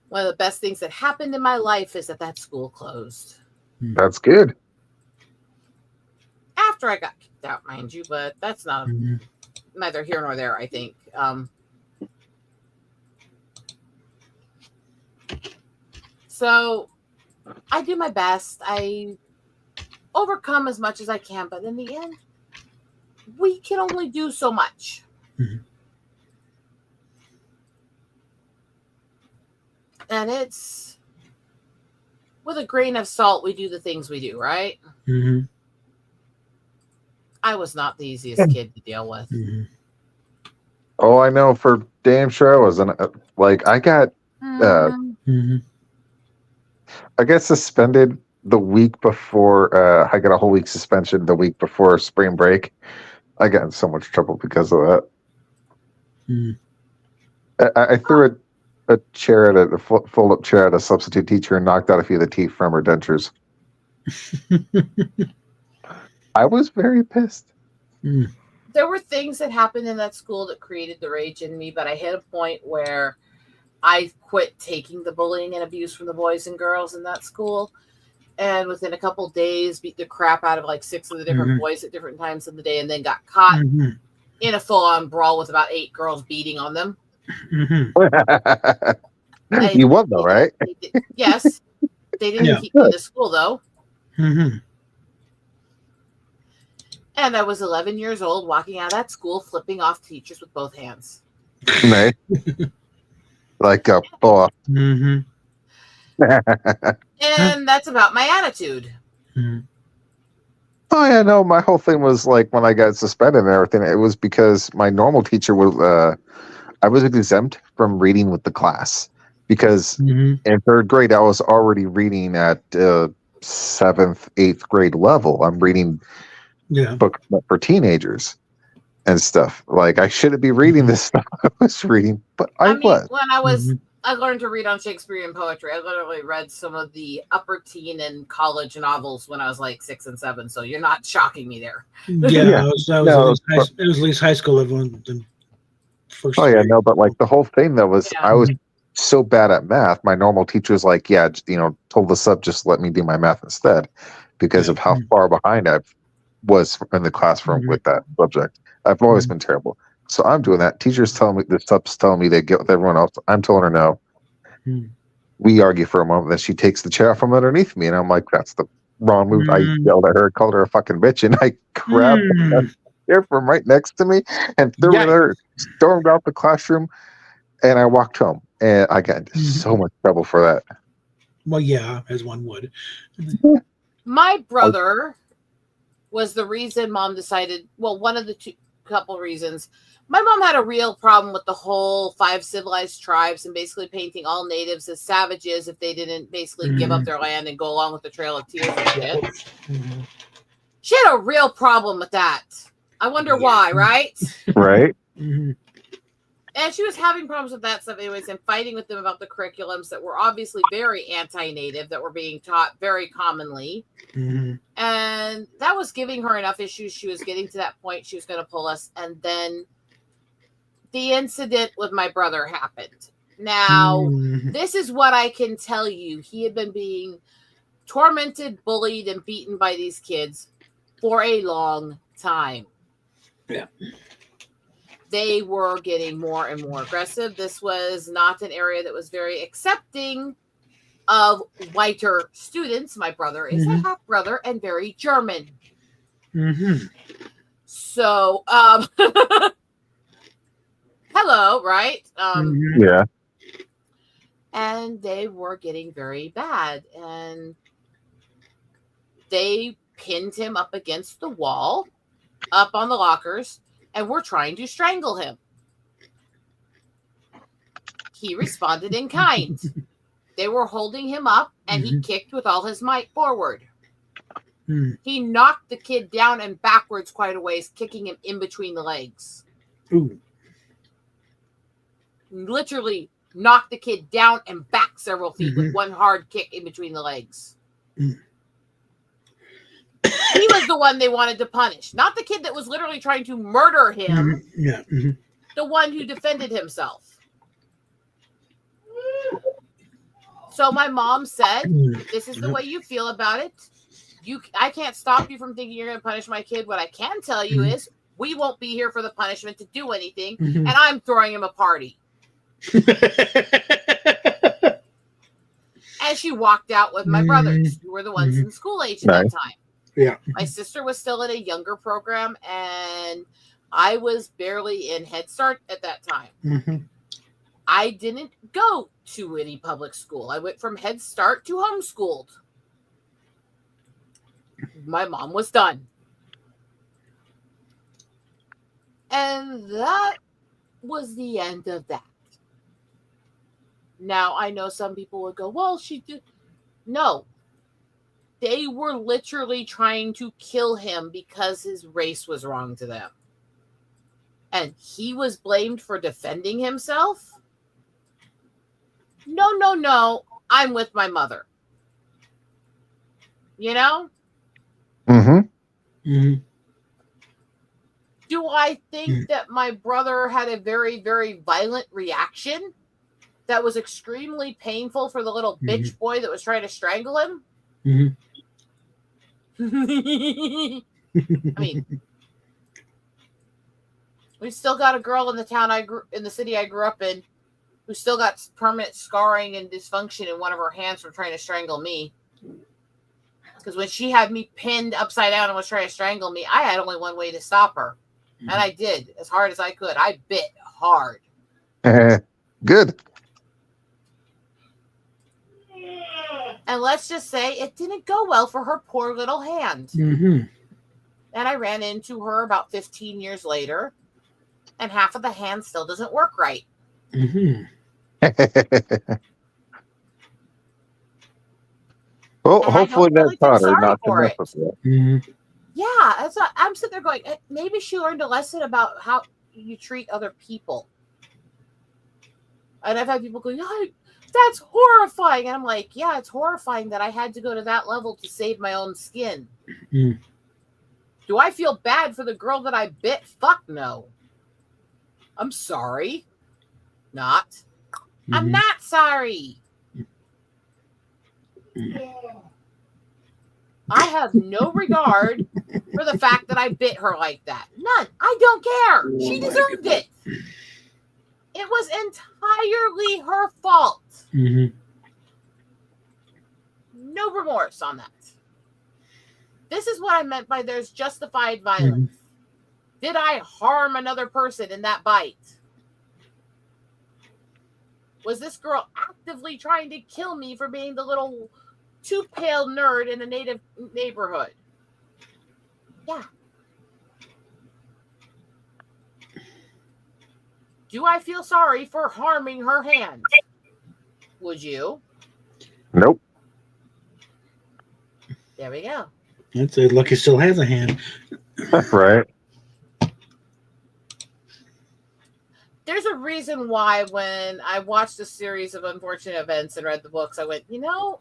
one of the best things that happened in my life is that school closed. That's good. After I got kicked out, mind you, but that's not neither here nor there, I think. So I do my best. I overcome as much as I can, but in the end, we can only do so much. And it's with a grain of salt, we do the things we do, right? I was not the easiest kid to deal with. Oh, I know for damn sure I wasn't. Like I got suspended the week before. I got a whole week suspension the week before spring break. I got in so much trouble because of that. I threw a chair at a fold-up chair at a substitute teacher and knocked out a few of the teeth from her dentures. I was very pissed. There were things that happened in that school that created the rage in me, but I hit a point where I quit taking the bullying and abuse from the boys and girls in that school. and within a couple days beat the crap out of like 6 of the different boys at different times of the day, and then got caught in a full-on brawl with about 8 girls beating on them. You won though, right? Yes. They didn't keep me in the school though. And I was 11 years old walking out of that school flipping off teachers with both hands. Nice. Like a boss. And that's about my attitude. Oh yeah, no, my whole thing was like when I got suspended and everything, it was because my normal teacher was I was exempt from reading with the class because in 3rd grade I was already reading at 7th, 8th grade level. I'm reading books for teenagers and stuff. Like I shouldn't be reading this stuff I was reading, but I was. When I learned to read on Shakespearean poetry. I literally read some of the upper teen and college novels when I was like 6 and 7. So you're not shocking me there. Yeah, it was at least high school level. First yeah, no, but like the whole thing that was, I was so bad at math. My normal teacher was like, told us up, just let me do my math instead, because of how far behind I was in the classroom with that subject. I've always been terrible. So I'm doing that. Teachers telling me, the subs telling me they get with everyone else. I'm telling her no. We argue for a moment. Then she takes the chair from underneath me, and I'm like, "That's the wrong move." I yelled at her, called her a fucking bitch, and I grabbed the chair from right next to me and threw it at her, stormed out the classroom, and I walked home. And I got into so much trouble for that. Well, yeah, as one would. My brother was the reason Mom decided. Well, one of the couple reasons. My mom had a real problem with the whole 5 civilized tribes and basically painting all natives as savages if they didn't basically give up their land and go along with the Trail of Tears and shit. She had a real problem with that. I wonder why, right? Right. And she was having problems with that stuff anyways and fighting with them about the curriculums that were obviously very anti-native that were being taught very commonly. And that was giving her enough issues. She was getting to that point. She was going to pull us. And then the incident with my brother happened. Now, this is what I can tell you. He had been being tormented, bullied, and beaten by these kids for a long time. Yeah. They were getting more and more aggressive. This was not an area that was very accepting of whiter students. My brother is a half brother and very German. So, hello, right? Yeah. And they were getting very bad. And they pinned him up against the wall, up on the lockers, and were trying to strangle him. He responded in kind. They were holding him up, and he kicked with all his might forward. He knocked the kid down and backwards quite a ways, kicking him in between the legs. Literally knocked the kid down and back several feet with one hard kick in between the legs. He was the one they wanted to punish, not the kid that was literally trying to murder him. The one who defended himself. So my mom said, this is the way you feel about it. I can't stop you from thinking you're going to punish my kid. What I can tell you is we won't be here for the punishment to do anything, and I'm throwing him a party. And she walked out with my brothers, who were the ones in school age at that time. Yeah. My sister was still in a younger program, and I was barely in Head Start at that time. I didn't go to any public school. I went from Head Start to homeschooled. My mom was done. And that was the end of that. Now, I know some people would go, well, she did. No. They were literally trying to kill him because his race was wrong to them. And he was blamed for defending himself? No. I'm with my mother. You know? Do I think that my brother had a very, very violent reaction that was extremely painful for the little bitch boy that was trying to strangle him? I mean, we still got a girl in the city I grew up in, who still got permanent scarring and dysfunction in one of her hands from trying to strangle me. Because when she had me pinned upside down and was trying to strangle me, I had only one way to stop her. And I did as hard as I could. I bit hard. Good. And let's just say it didn't go well for her poor little hand. Mm-hmm. And I ran into her about 15 years later, and half of the hand still doesn't work right. Mm-hmm. Well, And hopefully really that taught her sorry not to for mess it. with it. Mm-hmm. Yeah, I'm sitting there going, maybe she learned a lesson about how you treat other people. And I've had people go, yeah, that's horrifying. And I'm like, yeah, it's horrifying that I had to go to that level to save my own skin. Mm. Do I feel bad for the girl that I bit? Fuck no. I'm sorry. Not. Mm-hmm. I'm not sorry. I have no regard for the fact that I bit her like that. None. I don't care. She deserved it. It was entirely her fault. Mm-hmm. No remorse on that. This is what I meant by there's justified violence. Mm-hmm. Did I harm another person in that bite? Was this girl actively trying to kill me for being the little too pale nerd in a native neighborhood? Yeah. Do I feel sorry for harming her hand? Would you? Nope. There we go. That's a lucky still has a hand. Right. There's a reason why when I watched a series of unfortunate events and read the books, I went,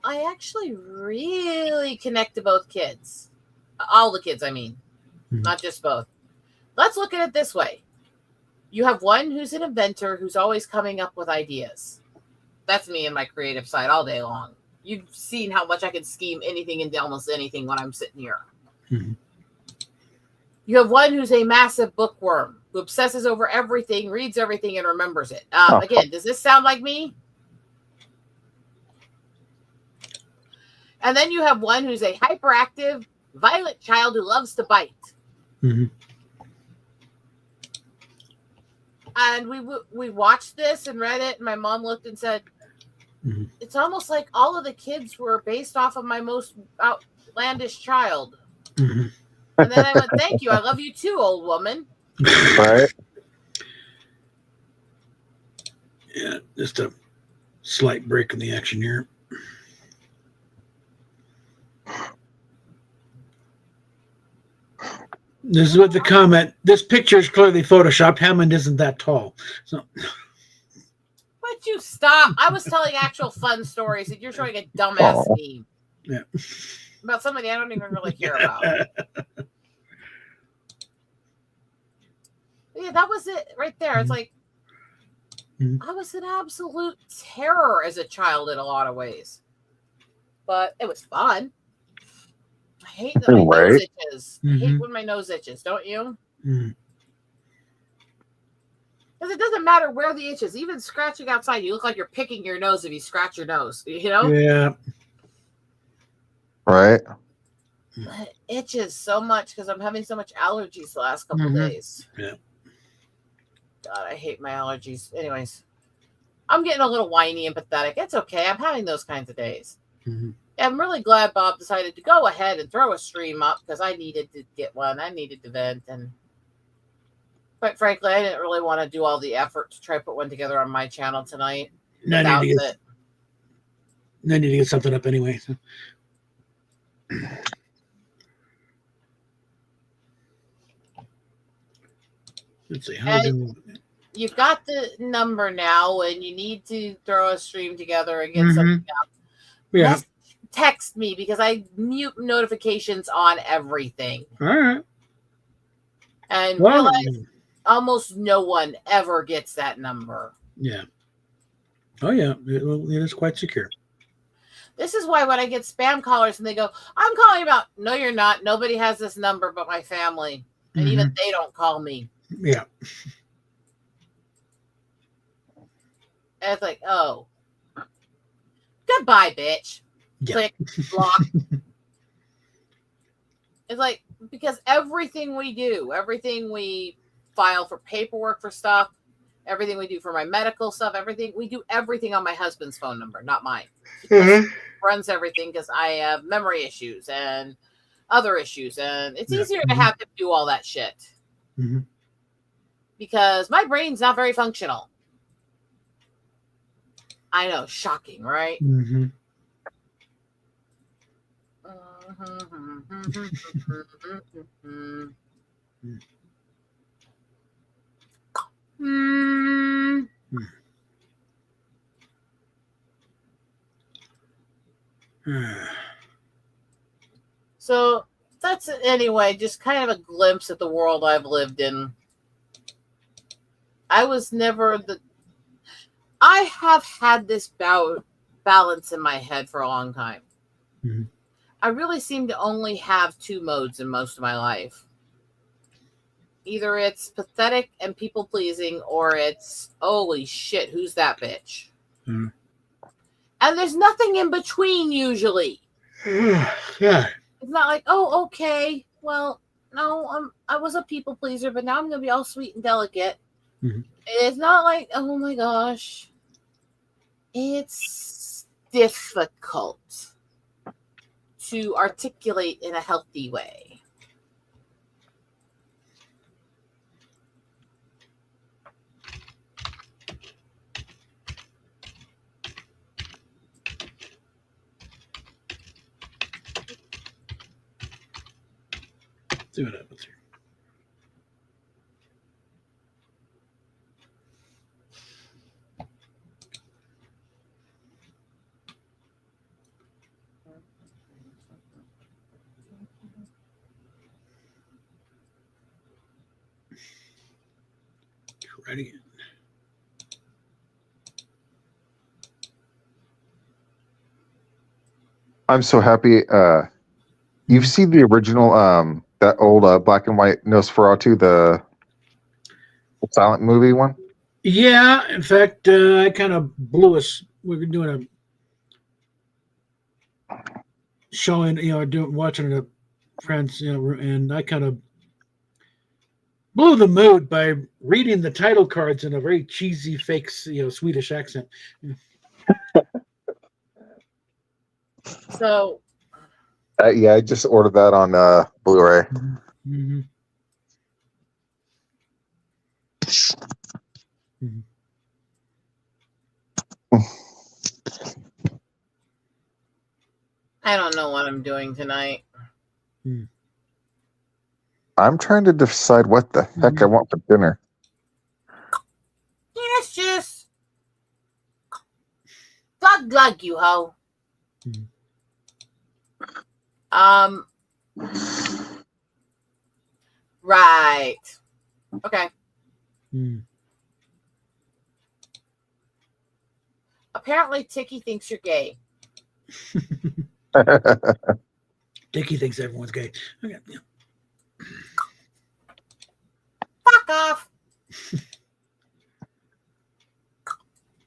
I actually really connect to both kids. All the kids, I mean. Mm-hmm. Not just both. Let's look at it this way. You have one who's an inventor who's always coming up with ideas. That's me and my creative side all day long. You've seen how much I can scheme anything into almost anything when I'm sitting here. Mm-hmm. You have one who's a massive bookworm who obsesses over everything, reads everything, and remembers it. Again, does this sound like me? And then you have one who's a hyperactive, violent child who loves to bite. Mm-hmm. And we watched this and read it, and my mom looked and said, mm-hmm. It's almost like all of the kids were based off of my most outlandish child. Mm-hmm. And then I went, thank you. I love you too, old woman. Right. Yeah, just a slight break in the action here. This is what the comment. This picture is clearly photoshopped. Hammond isn't that tall. So. Would you stop? I was telling actual fun stories, and you're showing a dumbass meme. Yeah. About somebody I don't even really care about. Yeah, that was it right there. It's like, I was an absolute terror as a child in a lot of ways. But it was fun. I hate that my nose itches. I hate when my nose itches, don't you? Because it doesn't matter where the itch is. Even scratching outside, you look like you're picking your nose if you scratch your nose. You know? Yeah. Right. But it itches so much because I'm having so much allergies the last couple days. Yeah. God, I hate my allergies. Anyways, I'm getting a little whiny and pathetic. It's okay. I'm having those kinds of days. Mm-hmm. I'm really glad Bob decided to go ahead and throw a stream up because I needed to get one. I needed to vent. And quite frankly, I didn't really want to do all the effort to try to put one together on my channel tonight. I need to get something up anyway. So. Let's see. You've got the number now, and you need to throw a stream together and get something up. Yeah. Just text me because I mute notifications on everything. All right. And realize almost no one ever gets that number. Yeah. Oh, yeah. It is quite secure. This is why when I get spam callers and they go, I'm calling about, no, you're not. Nobody has this number but my family. And even they don't call me. Yeah. And it's like, oh. Goodbye, bitch. Yeah. Click, block. It's like, because everything we do, everything we file for paperwork for stuff, everything we do for my medical stuff, we do everything on my husband's phone number, not mine. He runs everything because I have memory issues and other issues. And it's easier to have him do all that shit. Because my brain's not very functional. I know, shocking, right? So that's it anyway, just kind of a glimpse at the world I've lived in. I was never I have had this balance in my head for a long time. I really seem to only have two modes in most of my life. Either it's pathetic and people pleasing, or it's holy shit, who's that bitch? And there's nothing in between usually. Yeah. It's not like, oh, okay, well, no, I was a people pleaser, but now I'm gonna be all sweet and delicate. It's not like, oh my gosh, it's difficult to articulate in a healthy way. See what happens here. Ready. I'm so happy. You've seen the original, that old black and white Nosferatu, the silent movie one? Yeah, in fact, I kind of blew us. We were doing a showing, watching it, friends, and I kind of blew the mood by reading the title cards in a very cheesy, fake, Swedish accent. So, Yeah, I just ordered that on Blu-ray. I don't know what I'm doing tonight. I'm trying to decide what the heck I want for dinner. Penis juice. Glug glug, you hoe. Right. Okay. Apparently, Tiki thinks you're gay. Dickie thinks everyone's gay. Okay. Yeah. Fuck off.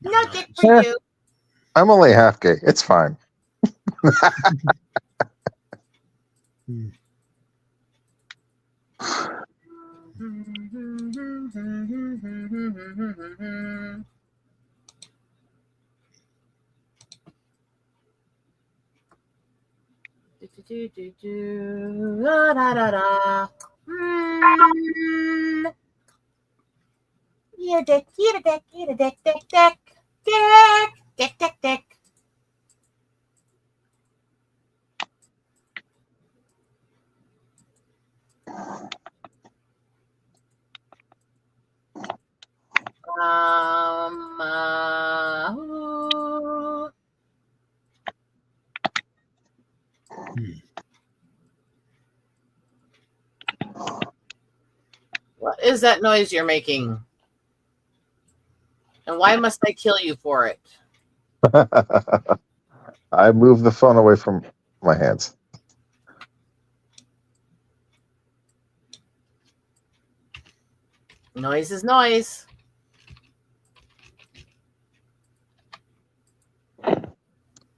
No dick for you. I'm only half gay. It's fine. Da, da, da, da. Eat a dick, eat a dick, eat a dick, dick, dick, dick, dick, dick, dick. What is that noise you're making? And why must I kill you for it? I moved the phone away from my hands. Noise is noise.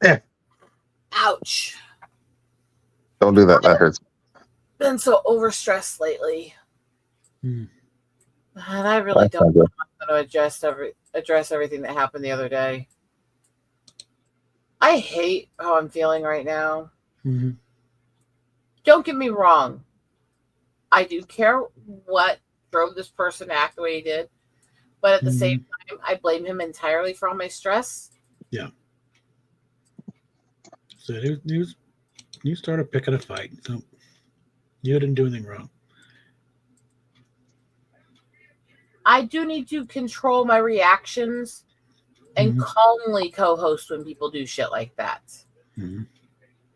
Yeah. Ouch. Don't do that. That hurts. Been so overstressed lately. Hmm. And I really That's not don't good. want to address everything that happened the other day. I hate how I'm feeling right now. Mm-hmm. Don't get me wrong. I do care what drove this person to act the way he did. But at the same time, I blame him entirely for all my stress. Yeah. So you started picking a fight. So you didn't do anything wrong. I do need to control my reactions and calmly co-host when people do shit like that. Mm-hmm.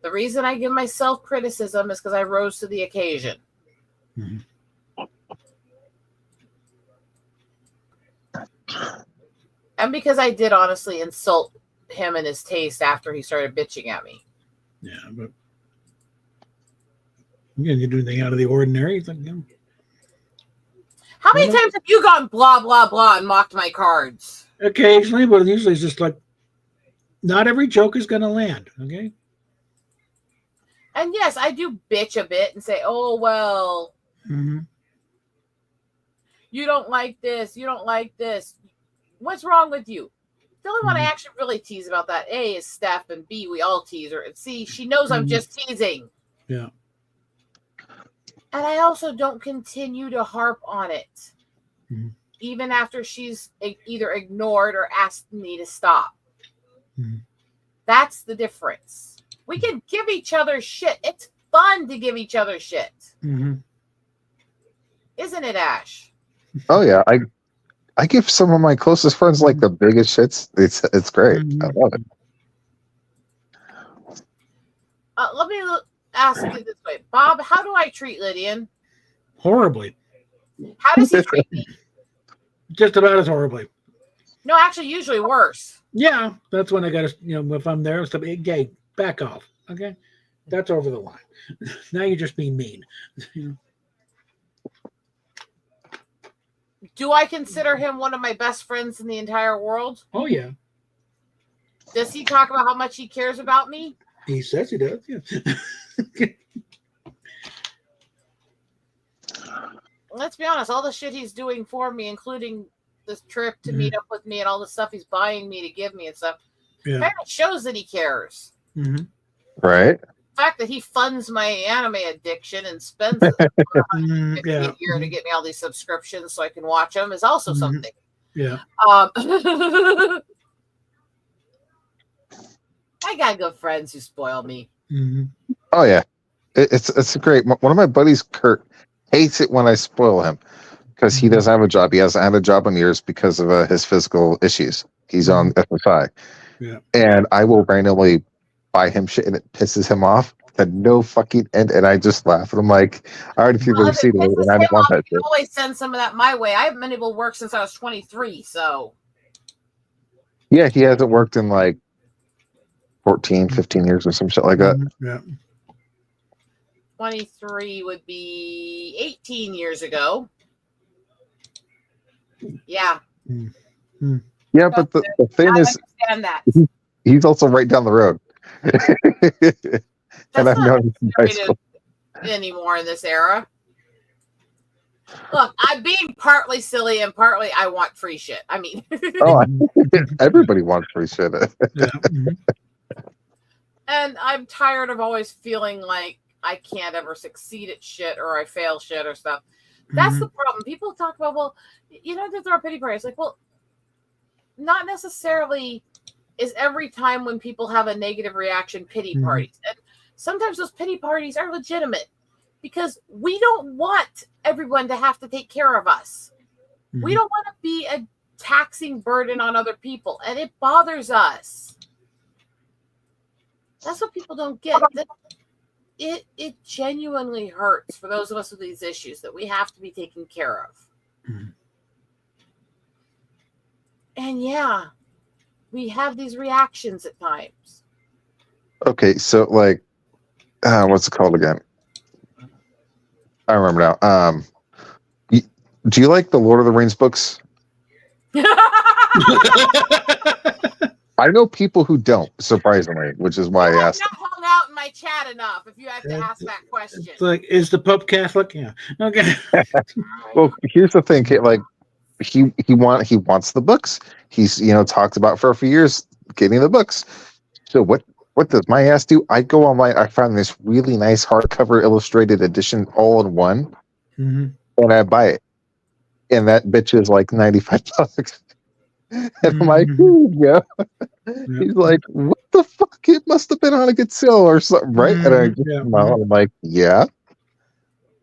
The reason I give myself criticism is because I rose to the occasion. Mm-hmm. And because I did honestly insult him and his taste after he started bitching at me. Yeah, but you didn't do anything out of the ordinary. It's like, How many times have you gone blah, blah, blah and mocked my cards? occasionally, but usually it's just like, not every joke is going to land, okay? And yes, I do bitch a bit and say, oh, well, you don't like this. You don't like this. What's wrong with you? The only one I actually really tease about that, A, is Steph, and B, we all tease her. And C, she knows I'm just teasing. Yeah. And I also don't continue to harp on it, even after she's either ignored or asked me to stop. That's the difference. We can give each other shit. It's fun to give each other shit. Isn't it, Ash? Oh yeah, I give some of my closest friends like the biggest shits. It's great. I love it. Let me ask you this way, Bob. How do I treat Lydian? Horribly. How does he treat me? Just about as horribly. No, actually, usually worse. Yeah, that's when I got to, if I'm there, it's like, hey, back off. Okay, that's over the line. Now you're just being mean. Do I consider him one of my best friends in the entire world? Oh yeah. Does he talk about how much he cares about me? He says he does. Yeah. Let's be honest. All the shit he's doing for me, including this trip to meet up with me and all the stuff he's buying me to give me and stuff, kind of shows that he cares. Right. The fact that he funds my anime addiction and spends $150 a year to get me all these subscriptions so I can watch them is also something. Yeah. I got good friends who spoil me. Oh yeah, it's great. One of my buddies, Kurt, hates it when I spoil him because he doesn't have a job. He hasn't had a job in years because of his physical issues. He's on SSI. Yeah. And I will randomly buy him shit and it pisses him off at no fucking end. And I just laugh. And I'm like, I already see the receipt of it and I don't want that shit. Always send some of that my way. I haven't been able to work since I was 23. So. Yeah, he hasn't worked in like 14, 15 years or some shit like that. Yeah. 23 would be 18 years ago. Yeah. Yeah, but the thing is, understand that. He's also right down the road. And I've known him since high school. Anymore in this era. Look, I'm being partly silly and partly I want free shit. I mean, everybody wants free shit. And I'm tired of always feeling like I can't ever succeed at shit or I fail shit or stuff. That's the problem. People talk about, well, to throw a pity party. It's like, well, not necessarily is every time when people have a negative reaction pity parties. And sometimes those pity parties are legitimate because we don't want everyone to have to take care of us. We don't want to be a taxing burden on other people, and it bothers us. That's what people don't get. It genuinely hurts for those of us with these issues that we have to be taken care of. And yeah, we have these reactions at times. Okay, so like, what's it called again? I remember now. Y- do you like the Lord of the Rings books? I know people who don't, surprisingly, which is why I You have asked. not hung out in my chat enough if you have to ask that question. It's like, is the Pope Catholic? Yeah. Okay. Well, here's the thing. Like, he wants the books. He's talked about for a few years getting the books. So what does my ass do? I go online. I found this really nice hardcover illustrated edition all in one, Mhm. and I buy it. And that bitch is like $95. And I'm like, Mhm. "Ooh, yeah." Yep. He's like, what the fuck? It must have been on a good sale or something, right? And I Mhm. just Yeah. smile. Mhm. I'm like, yeah.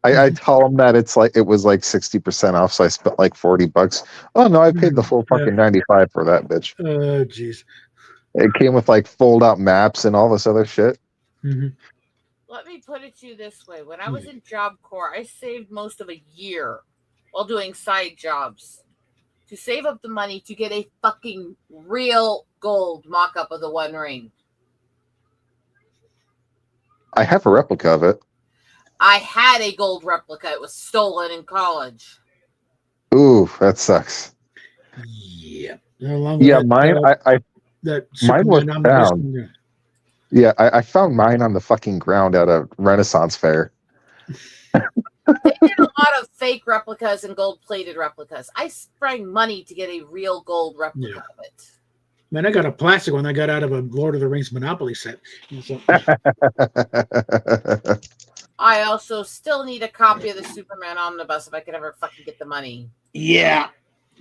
I Mhm. tell him that it was like 60% off, so I spent like $40. Oh no, I paid the Mhm. full Yeah. fucking 95 for that bitch. Jeez. It came with like fold out maps and all this other shit. Mhm. Let me put it to you this way. When I was in Job Corps, I saved most of a year while doing side jobs to save up the money to get a fucking real gold mock-up of the One Ring. I have a replica of it. I had a gold replica. It was stolen in college. Ooh, that sucks. Yeah. Along with Yeah, mine. that Mine was Superman omnibus. found. Yeah, I found mine on the fucking ground at a Renaissance fair. They did a lot of fake replicas and gold-plated replicas. I sprang money to get a real gold replica of it. Man, I got a plastic one I got out of a Lord of the Rings Monopoly set. So, I also still need a copy of the Superman omnibus if I could ever fucking get the money. yeah.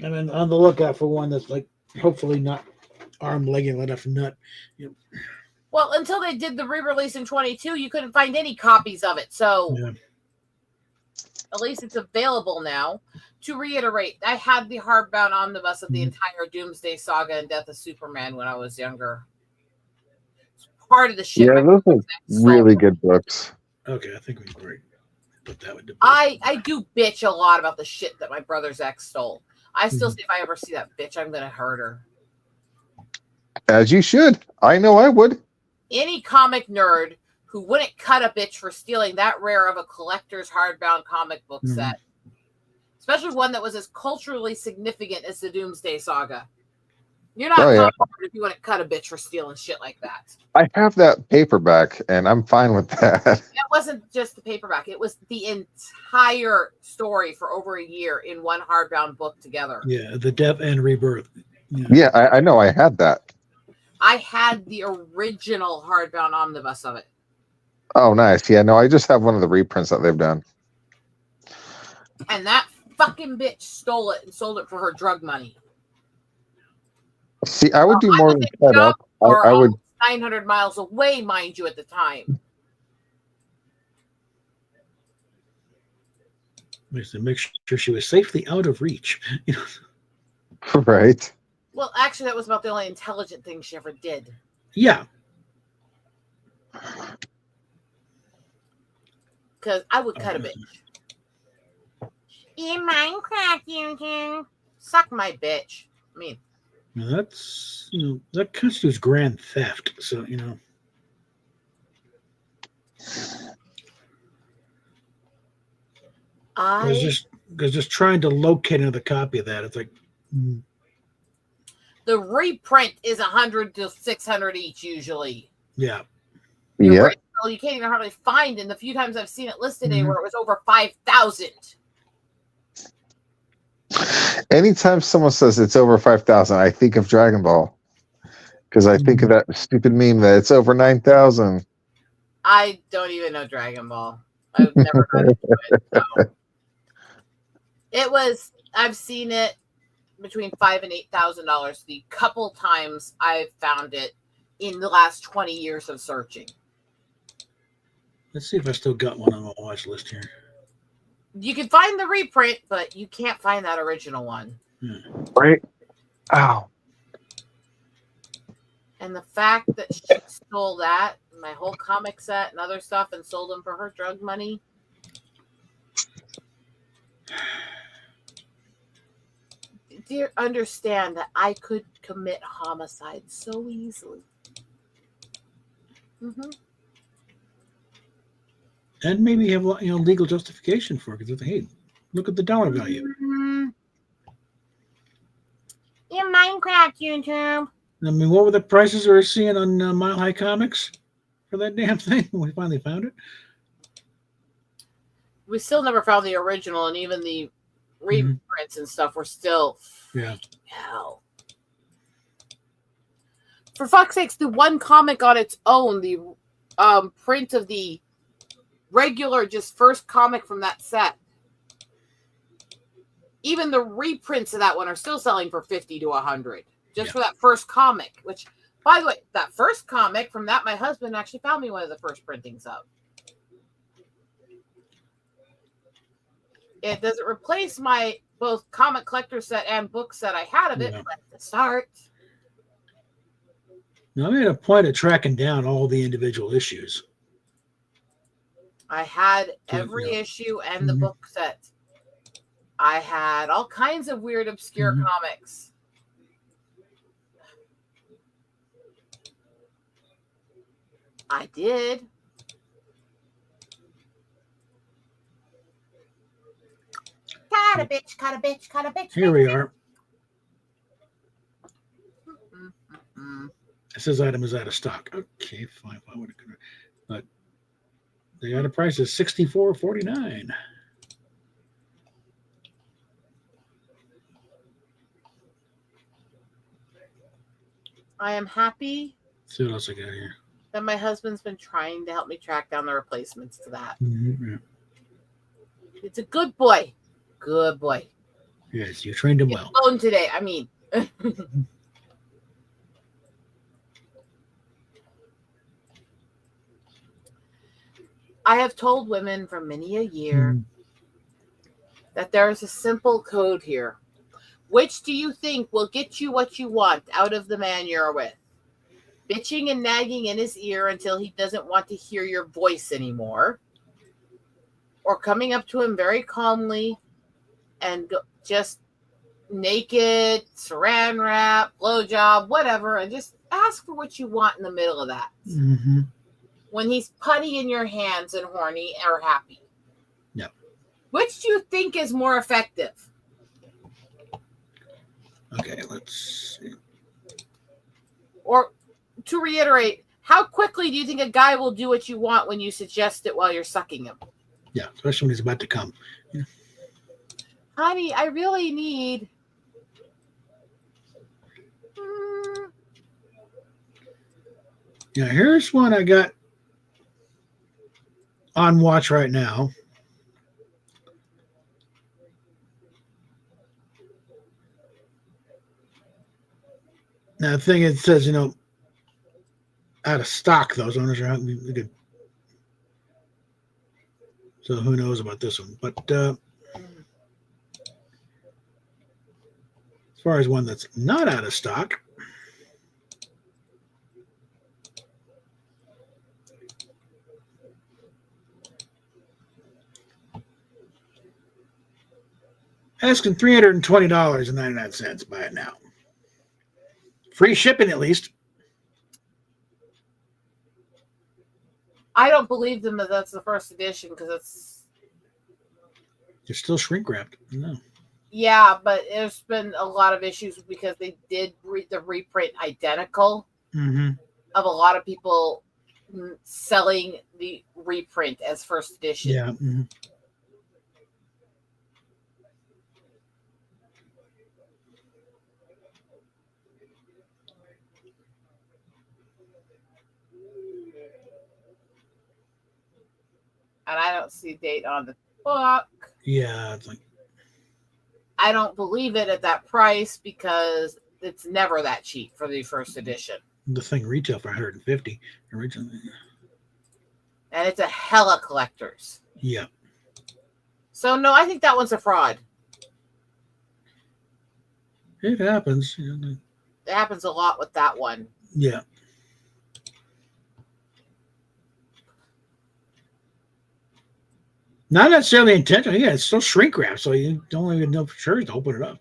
I mean, on the lookout for one that's like hopefully not arm legging enough nut. Well, until they did the re-release in 22, you couldn't find any copies of it. So Yeah. at least it's available now. To reiterate, I had the hardbound omnibus of the entire Doomsday Saga and Death of Superman when I was younger. It's part of the shit. Yeah, those are really good books. Okay, I think we agree. Put that with the I do bitch a lot about the shit that my brother's ex stole. I still say if I ever see that bitch, I'm gonna hurt her. As you should. I know I would. Any comic nerd who wouldn't cut a bitch for stealing that rare of a collector's hardbound comic book set, especially one that was as culturally significant as the Doomsday Saga. You're not a comic nerd if you wouldn't cut a bitch for stealing shit like that. I have that paperback, and I'm fine with that. It wasn't just the paperback. It was the entire story for over a year in one hardbound book together. Yeah, the death and rebirth. Yeah, I know. I had that. I had the original hardbound omnibus of it. Oh, nice. Yeah, no, I just have one of the reprints that they've done. And that fucking bitch stole it and sold it for her drug money. See, I would do more than cut up. Or I would 900 miles away, mind you, at the time. Make sure she was safely out of reach. Right. Well, actually, that was about the only intelligent thing she ever did. Yeah. Because I would cut a bitch. In Minecraft, you can suck my bitch. I mean, now that's that constitutes grand theft. So because just trying to locate another copy of that, it's like the reprint is 100 to 600 each usually. Yeah. The original you can't even hardly find, and the few times I've seen it listed where it was over 5,000. Anytime someone says it's over 5,000, I think of Dragon Ball. Because I think of that stupid meme that it's over 9,000. I don't even know Dragon Ball. I've never got into it. So. It was, I've seen it between $5,000 and $8,000 the couple times I've found it in the last 20 years of searching. Let's see if I still got one on my watch list here. You can find the reprint, but you can't find that original one. Right? Ow. And the fact that she stole that, my whole comic set and other stuff, and sold them for her drug money. Do you understand that I could commit homicide so easily? Mm-hmm. And maybe have legal justification for it, because hey, look at the dollar value. Mm-hmm. In Minecraft, YouTube. I mean, what were the prices we were seeing on Mile High Comics for that damn thing when we finally found it? We still never found the original, and even the reprints and stuff were still hell. For fuck's sakes, the one comic on its own, the print of the regular, just first comic from that set. Even the reprints of that one are still selling for $50 to $100 just for that first comic. Which, by the way, that first comic from that, my husband actually found me one of the first printings of. It doesn't replace my both comic collector set and book set I had of it, but at the start. Now, I made a point of tracking down all the individual issues. I had every issue and the book set. I had all kinds of weird, obscure comics. I did. Cut a bitch, cut a bitch, cut a bitch. Here we are. It says item is out of stock. Okay, fine. Why would it? But the item price is $64.49. I am happy. Let's see what else I got here. That my husband's been trying to help me track down the replacements to that. Yeah. It's a good boy. Good boy. Yes, you trained him well. Alone today. I mean. I have told women for many a year that there is a simple code here. Which do you think will get you what you want out of the man you're with? Bitching and nagging in his ear until he doesn't want to hear your voice anymore? Or coming up to him very calmly and just naked, saran wrap, blowjob, whatever, and just ask for what you want in the middle of that. Mm-hmm. When he's putty in your hands and horny or happy. No. Which do you think is more effective? Okay, let's see. Or to reiterate, how quickly do you think a guy will do what you want when you suggest it while you're sucking him? Yeah, especially when he's about to come. Yeah. Honey, I really need... Yeah, here's one I got on watch right now. Now, the thing it says, out of stock, though. So I'm not sure how we could. So who knows about this one? But as far as one that's not out of stock, asking $320.99. Buy it now. Free shipping, at least. I don't believe them that that's the first edition because it's... They're still shrink wrapped. No. Yeah, but there's been a lot of issues because they did the reprint identical of a lot of people selling the reprint as first edition. Yeah. Mm-hmm. And I don't see a date on the book. Yeah, it's like... I don't believe it at that price because it's never that cheap for the first edition. The thing retail for $150 originally. And it's a hella collector's. Yeah. So no, I think that one's a fraud. It happens. It happens a lot with that one. Yeah. Not necessarily intentional. Yeah, it's still shrink wrap, so you don't even know for sure to open it up.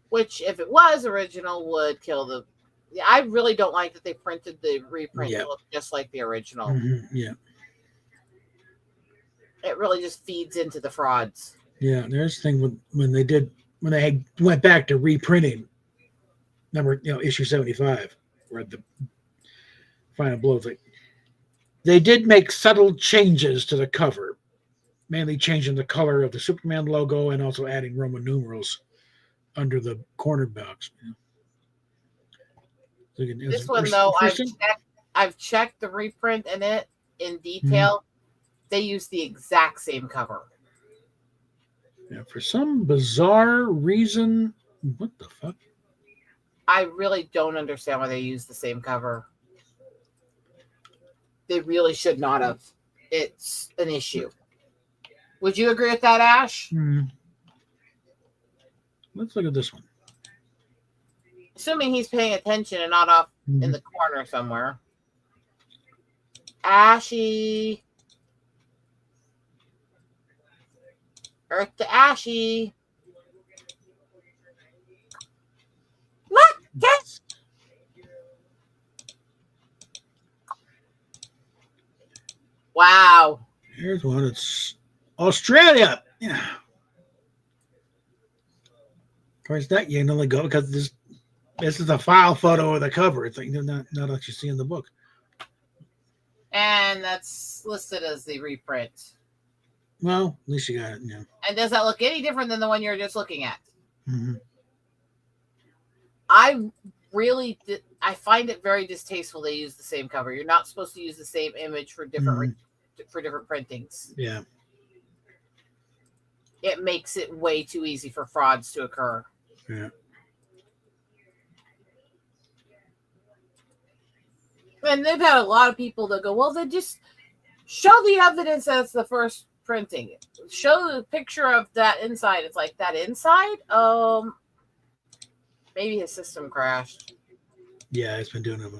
Which, if it was original, would kill the Yeah, I really don't like that they printed the reprint Yeah. to look just like the original. Yeah. It really just feeds into the frauds. Yeah. There's the thing when they went back to reprinting issue 75, where the final blow. They did make subtle changes to the cover, mainly changing the color of the Superman logo and also adding Roman numerals under the corner box. So again, This one, though, interesting. I've checked the reprint in it in detail. They use the exact same cover. Yeah, for some bizarre reason, what the fuck? I really don't understand why they use the same cover. They really should not have. It's an issue. Would you agree with that, Ash? Let's look at this one. Assuming he's paying attention and not off in the corner somewhere. Ashy. Earth to Ashy. Look! Yes! Wow. Here's one. It's Australia. Yeah. Of course, that you can only go because this is a file photo of the cover. It's like not what you see in the book. And that's listed as the reprint. Well, at least you got it. Yeah. And does that look any different than the one you're just looking at? Mm-hmm. I find it very distasteful they use the same cover. You're not supposed to use the same image for different printings. Yeah. It makes it way too easy for frauds to occur. Yeah. And they've had a lot of people that go, well, then just show the evidence that's the first printing. Show the picture of that inside. It's like, that inside? Maybe his system crashed. Yeah, it's been doing it.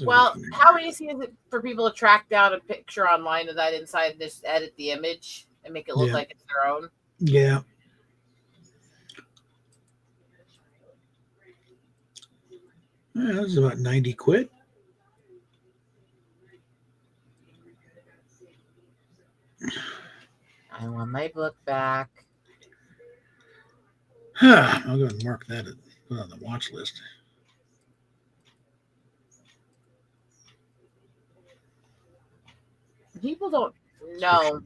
Well, how easy is it for people to track down a picture online of that inside and just edit the image and make it look like it's their own? Yeah. This is about 90 quid. I want my book back. I'll go and mark that on the watch list. People don't know.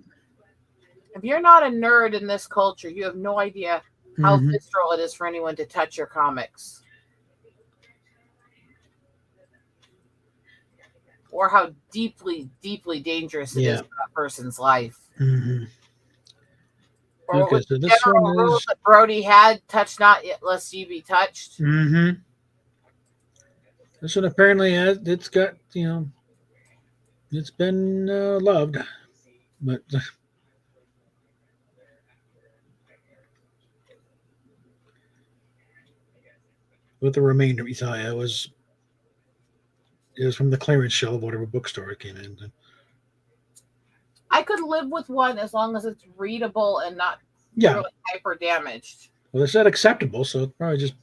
If you're not a nerd in this culture, you have no idea how visceral it is for anyone to touch your comics. Or how deeply, deeply dangerous it is for that person's life. Mm-hmm. Or okay, so this one rules that Brody had, touch not yet lest you be touched. Mm-hmm. This one apparently it's got, it's been loved, but with the remainder, it was from the clearance shelf of whatever bookstore it came in. I could live with one as long as it's readable and not really hyper damaged. Well, they said acceptable, so it's probably just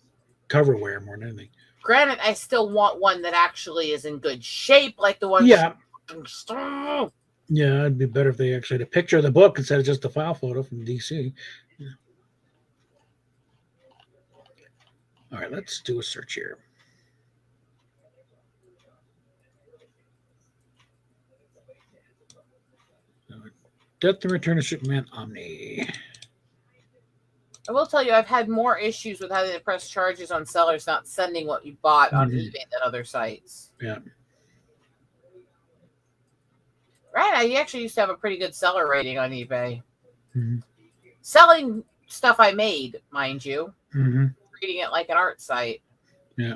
coverware more than anything. Granted, I still want one that actually is in good shape, like the one. Yeah, it'd be better if they actually had a picture of the book instead of just a file photo from DC. Yeah. All right, let's do a search here. Death and Return of Superman Omni. I will tell you, I've had more issues with having to press charges on sellers not sending what you bought on eBay than other sites. Yeah. Right, I actually used to have a pretty good seller rating on eBay. Selling stuff I made, mind you. Treating it like an art site. Yeah.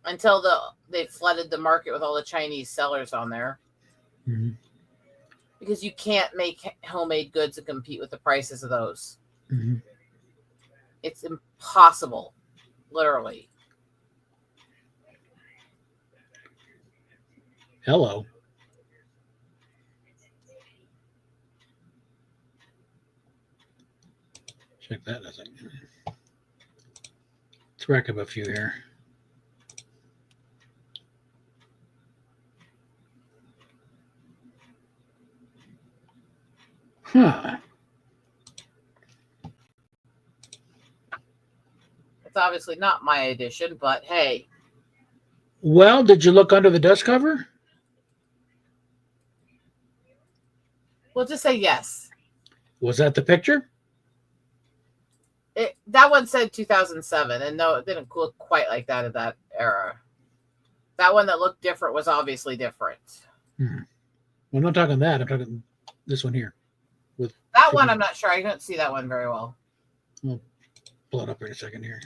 Until they flooded the market with all the Chinese sellers on there. Because you can't make homemade goods and compete with the prices of those. It's impossible, literally. Hello. Check that. I think rack up a few here. Huh. It's obviously not my edition, but hey. Well, did you look under the dust cover? We'll just say yes. Was that the picture? That one said 2007, and no, it didn't look quite like that at that era. That one that looked different was obviously different. Well, I'm not talking that. I'm talking this one here. With that one, I'm not sure. I couldn't see that one very well. I'll pull it up in a second here.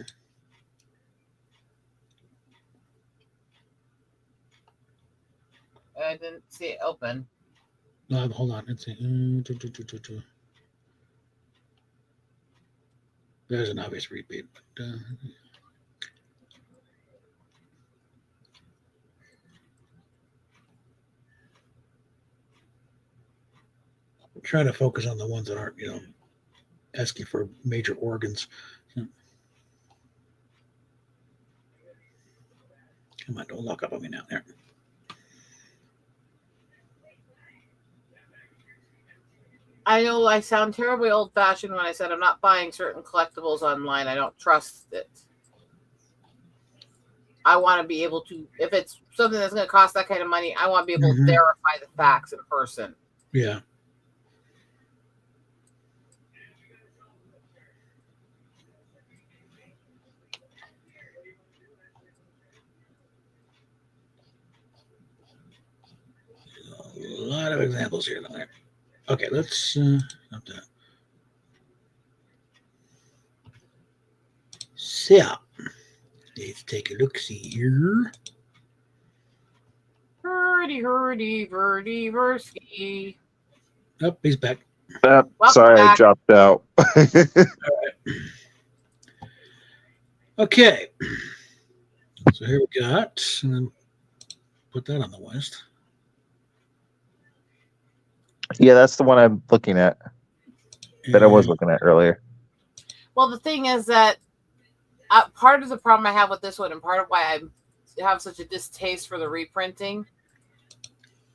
I didn't see it open. No, hold on. Let's see. There's an obvious repeat. But, trying to focus on the ones that aren't, asking for major organs. Come on, don't lock up on me now. There. I know I sound terribly old-fashioned when I said I'm not buying certain collectibles online. I don't trust it. I want to be able to, if it's something that's going to cost that kind of money, I want to be able to verify the facts in person. Yeah. A lot of examples here. Okay, let's stop that. So, let's take a look. See here. Verdy, Versky. Oh, he's back. Sorry, I dropped out. All right. Okay. So here we got, and then put that on the list. Yeah, that's the one I'm looking at. That I was looking at earlier. Well, the thing is that part of the problem I have with this one, and part of why I have such a distaste for the reprinting,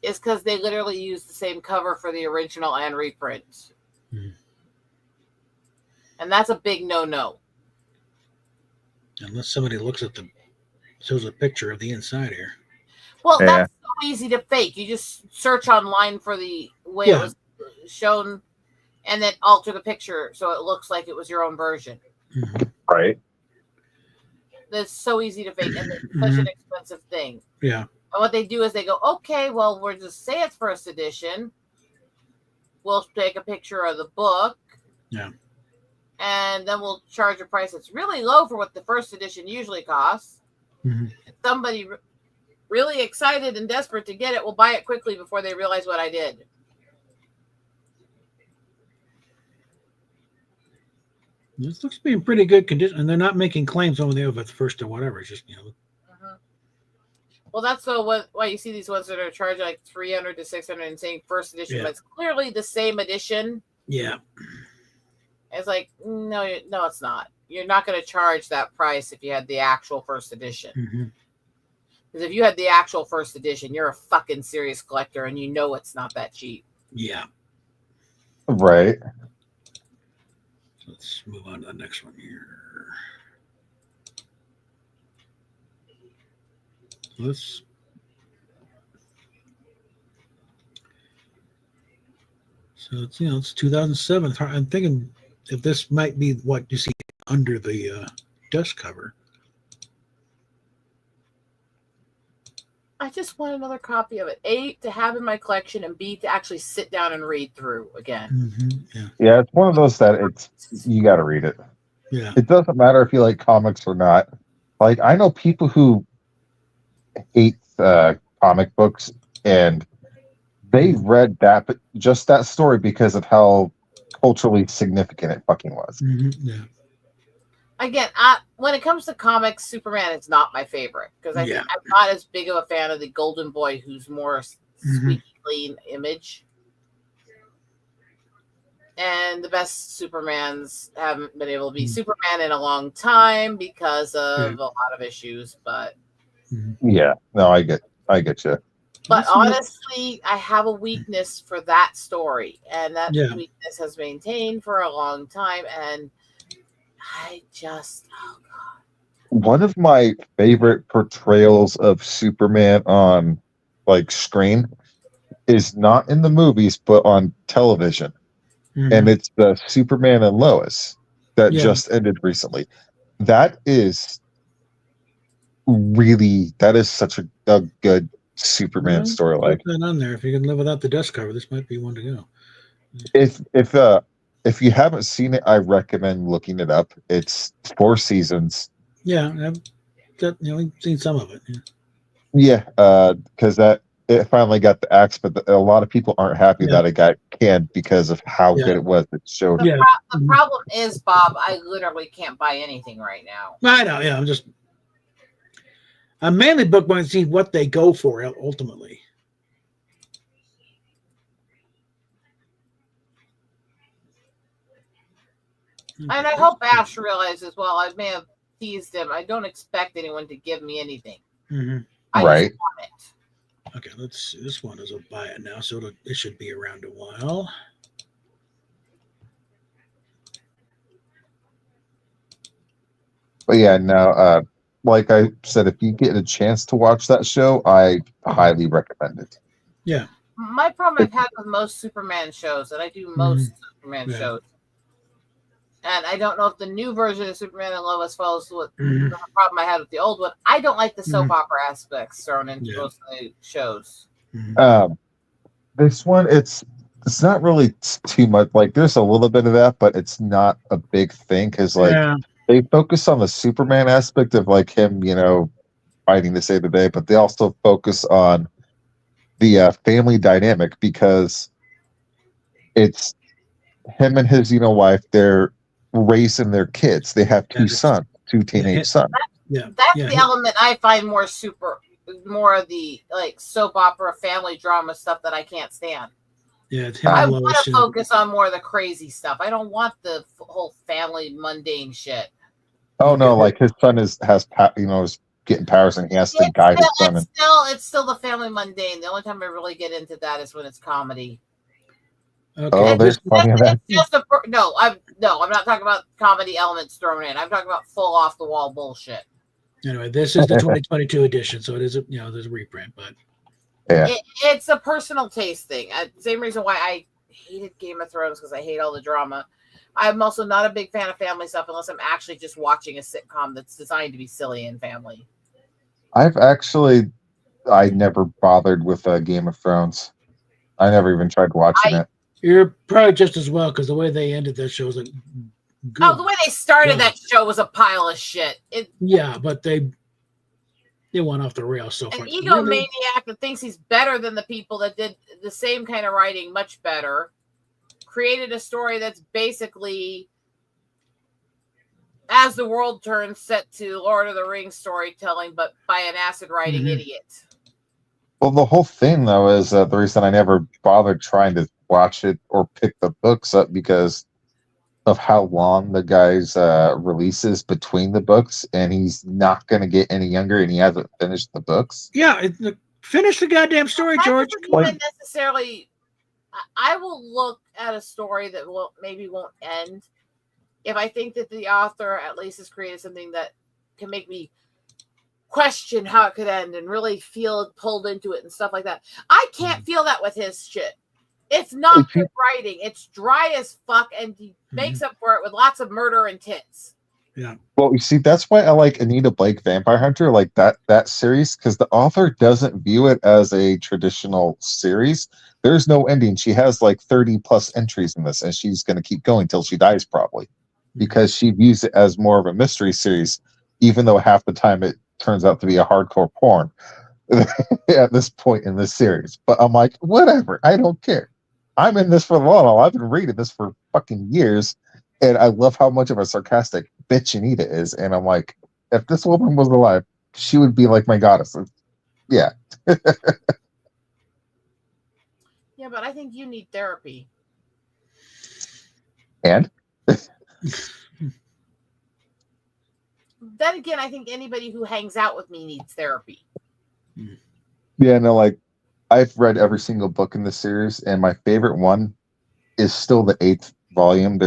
is because they literally use the same cover for the original and reprint. And that's a big no-no. Unless somebody looks at shows a picture of the inside here. Well, that's so easy to fake. You just search online for the way it was shown and then alter the picture so it looks like it was your own version. Right. That's so easy to fake, and it's such an expensive thing. Yeah. And what they do is they go, okay, well, we'll just say it's first edition. We'll take a picture of the book. Yeah. And then we'll charge a price that's really low for what the first edition usually costs. Somebody really excited and desperate to get it will buy it quickly before they realize what I did. This looks to be in pretty good condition, and they're not making claims over there with first or whatever. It's just, Well, that's why you see these ones that are charged like $300 to $600 and saying first edition, but it's clearly the same edition. Yeah. It's like, no, it's not. You're not going to charge that price if you had the actual first edition. Because if you had the actual first edition, you're a fucking serious collector, and you know it's not that cheap. Yeah. Right. Let's move on to the next one here. So it's 2007. I'm thinking if this might be what you see under the dust cover. I just want another copy of it. A, to have in my collection, and B, to actually sit down and read through again. Yeah, it's one of those that you got to read it. Yeah. It doesn't matter if you like comics or not. Like, I know people who hate comic books, and they read that, but just that story because of how culturally significant it fucking was. Yeah. Again, when it comes to comics, Superman is not my favorite because I'm not as big of a fan of the Golden Boy, who's more squeaky clean image. And the best Supermans haven't been able to be Superman in a long time because of a lot of issues. But yeah, no, I get you. But honestly, I have a weakness for that story, and that weakness has maintained for a long time. And I just, oh god, one of my favorite portrayals of Superman on like screen is not in the movies, but on television, and it's the Superman and Lois that just ended recently. That is such a good Superman storyline. Put that on there. If you can live without the desk cover, this might be one to go. If you haven't seen it, I recommend looking it up. It's 4 seasons. Yeah, I've seen some of it. Yeah, because it finally got the axe, but a lot of people aren't happy that it got canned because of how good it was. It showed. The problem is, Bob, I literally can't buy anything right now. I know. Yeah, I'm mainly bookmarking to see what they go for ultimately. And I hope Ash realizes, well, I may have teased him. I don't expect anyone to give me anything. I just want it. Okay, let's see. This one is a buy it now, so it should be around a while. But yeah, no, like I said, if you get a chance to watch that show, I highly recommend it. Yeah. My problem I've had with most Superman shows, and I do most Superman shows, and I don't know if the new version of Superman and Lois follows with the problem I had with the old one. I don't like the soap opera aspects thrown into most of the shows. This one, it's not really too much. Like, there's a little bit of that, but it's not a big thing because, they focus on the Superman aspect of like him, fighting to save the day, but they also focus on the family dynamic because it's him and his wife. They're raising their kids. They have 2 sons, 2 teenage sons. That's the element I find more of the like soap opera family drama stuff that I can't stand. Yeah, I want to focus on more of the crazy stuff. I don't want the whole family mundane shit. Oh no! Like his son is getting powers, and he has to guide his son. It's still the family mundane. The only time I really get into that is when it's comedy. Okay. Oh, there's plenty of that. I'm not talking about comedy elements thrown in. I'm talking about full off the wall bullshit. Anyway, this is the 2022 edition, so it is there's a reprint, but it's a personal taste thing. Same reason why I hated Game of Thrones, because I hate all the drama. I'm also not a big fan of family stuff unless I'm actually just watching a sitcom that's designed to be silly and family. I never bothered with Game of Thrones. I never even tried watching it. You're probably just as well, because the way they ended that show was like good. Oh, the way they started that show was a pile of shit. But they went off the rails so far. An egomaniac that thinks he's better than the people that did the same kind of writing much better created a story that's basically As the World Turns, set to Lord of the Rings storytelling, but by an acid writing idiot. Well, the whole thing, though, is the reason I never bothered trying to watch it or pick the books up because of how long the guy's releases between the books, and he's not going to get any younger, and he hasn't finished the books. Yeah, finish the goddamn story, George. Necessarily, I will look at a story that maybe won't end if I think that the author at least has created something that can make me question how it could end and really feel pulled into it and stuff like that. I can't feel that with his shit. It's not good writing. It's dry as fuck, and he makes up for it with lots of murder and tits. Yeah. Well, you see, that's why I like Anita Blake Vampire Hunter, like that series, because the author doesn't view it as a traditional series. There's no ending. She has like 30 plus entries in this, and she's going to keep going till she dies, probably, because she views it as more of a mystery series, even though half the time it turns out to be a hardcore porn at this point in this series. But I'm like, whatever, I don't care. I'm in this for the long haul. I've been reading this for fucking years, and I love how much of a sarcastic bitch Anita is. And I'm like, if this woman was alive, she would be like my goddess. Yeah. Yeah, but I think you need therapy. And Then again, I think anybody who hangs out with me needs therapy. yeah, no, like I've read every single book in the series, and my favorite one is still the 8th volume.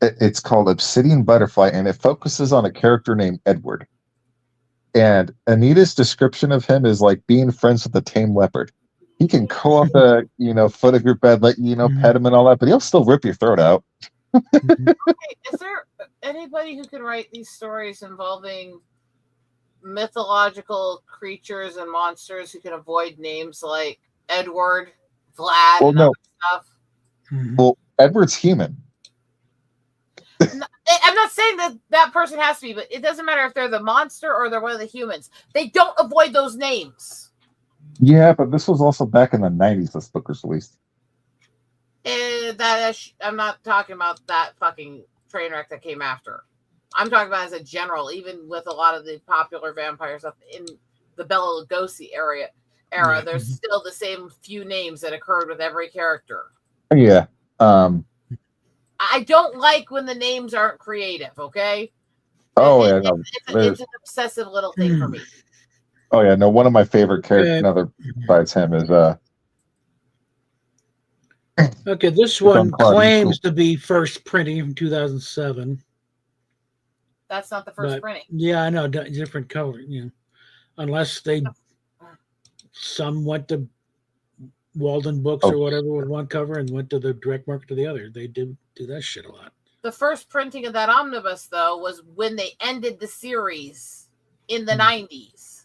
It's called Obsidian Butterfly, and it focuses on a character named Edward. And Anita's description of him is like being friends with a tame leopard. He can curl up the foot of your bed, let you pet him and all that, but he'll still rip your throat out. Okay, is there anybody who can write these stories involving mythological creatures and monsters who can avoid names like Edward, Vlad, Well, and no. other stuff? Well, Edward's human. I'm not saying that person has to be, but it doesn't matter if they're the monster or they're one of the humans. They don't avoid those names. Yeah, but this was also back in the 90s. This book was released. I'm not talking about that fucking train wreck that came after. I'm talking about as a general, even with a lot of the popular vampire stuff in the Bela Lugosi era, there's still the same few names that occurred with every character. Yeah. I don't like when the names aren't creative, okay? It's an obsessive little thing for me. Oh yeah, no, one of my favorite characters, another besides him, is Okay, this one claims to be first printing from 2007. That's not the first printing. Yeah, I know, different color. Unless some went to Walden Books or whatever with one cover and went to the direct market to the other. They do that shit a lot. The first printing of that omnibus, though, was when they ended the series in the 90s.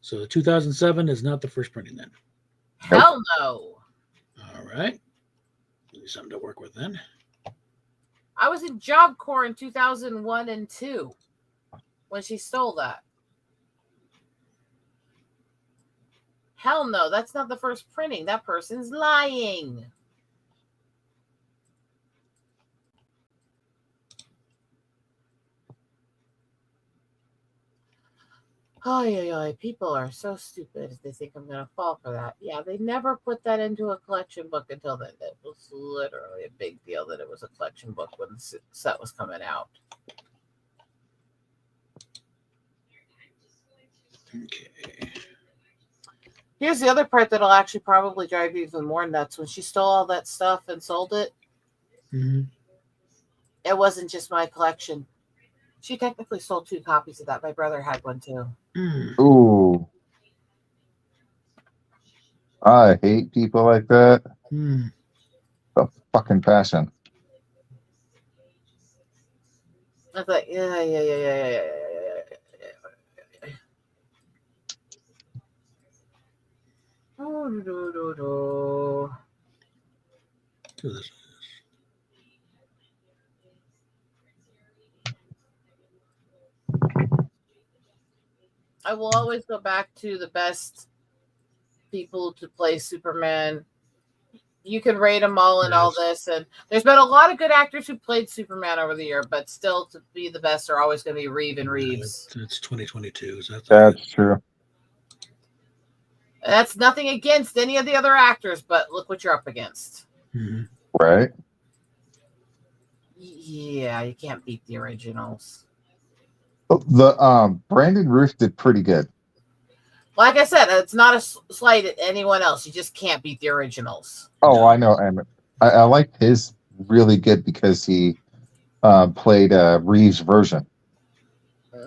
So the 2007 is not the first printing then. Hell no. All right. Something to work with then. I was in Job Corps in 2001 and 2 when she stole that. Hell no, that's not the first printing. That person's lying. Oh, people are so stupid. They think I'm going to fall for that. Yeah, they never put that into a collection book until then. It was literally a big deal that it was a collection book when the set was coming out. Okay. Here's the other part that'll actually probably drive you even more nuts. When she stole all that stuff and sold it, it wasn't just my collection. She technically sold 2 copies of that. My brother had one too. Ooh. I hate people like that. The fucking passion. I thought, yeah. I will always go back to the best people to play Superman. You can rate them all and all this, and there's been a lot of good actors who played Superman over the year, but still to be the best are always going to be Reeve and Reeves. It's 2022. So that's true. That's nothing against any of the other actors, but look what you're up against. Right? Yeah, you can't beat the originals. The Brandon Routh did pretty good. Like I said, it's not a slight at anyone else. You just can't beat the originals. Oh, I know. And I like his really good because he played Reeves' version. I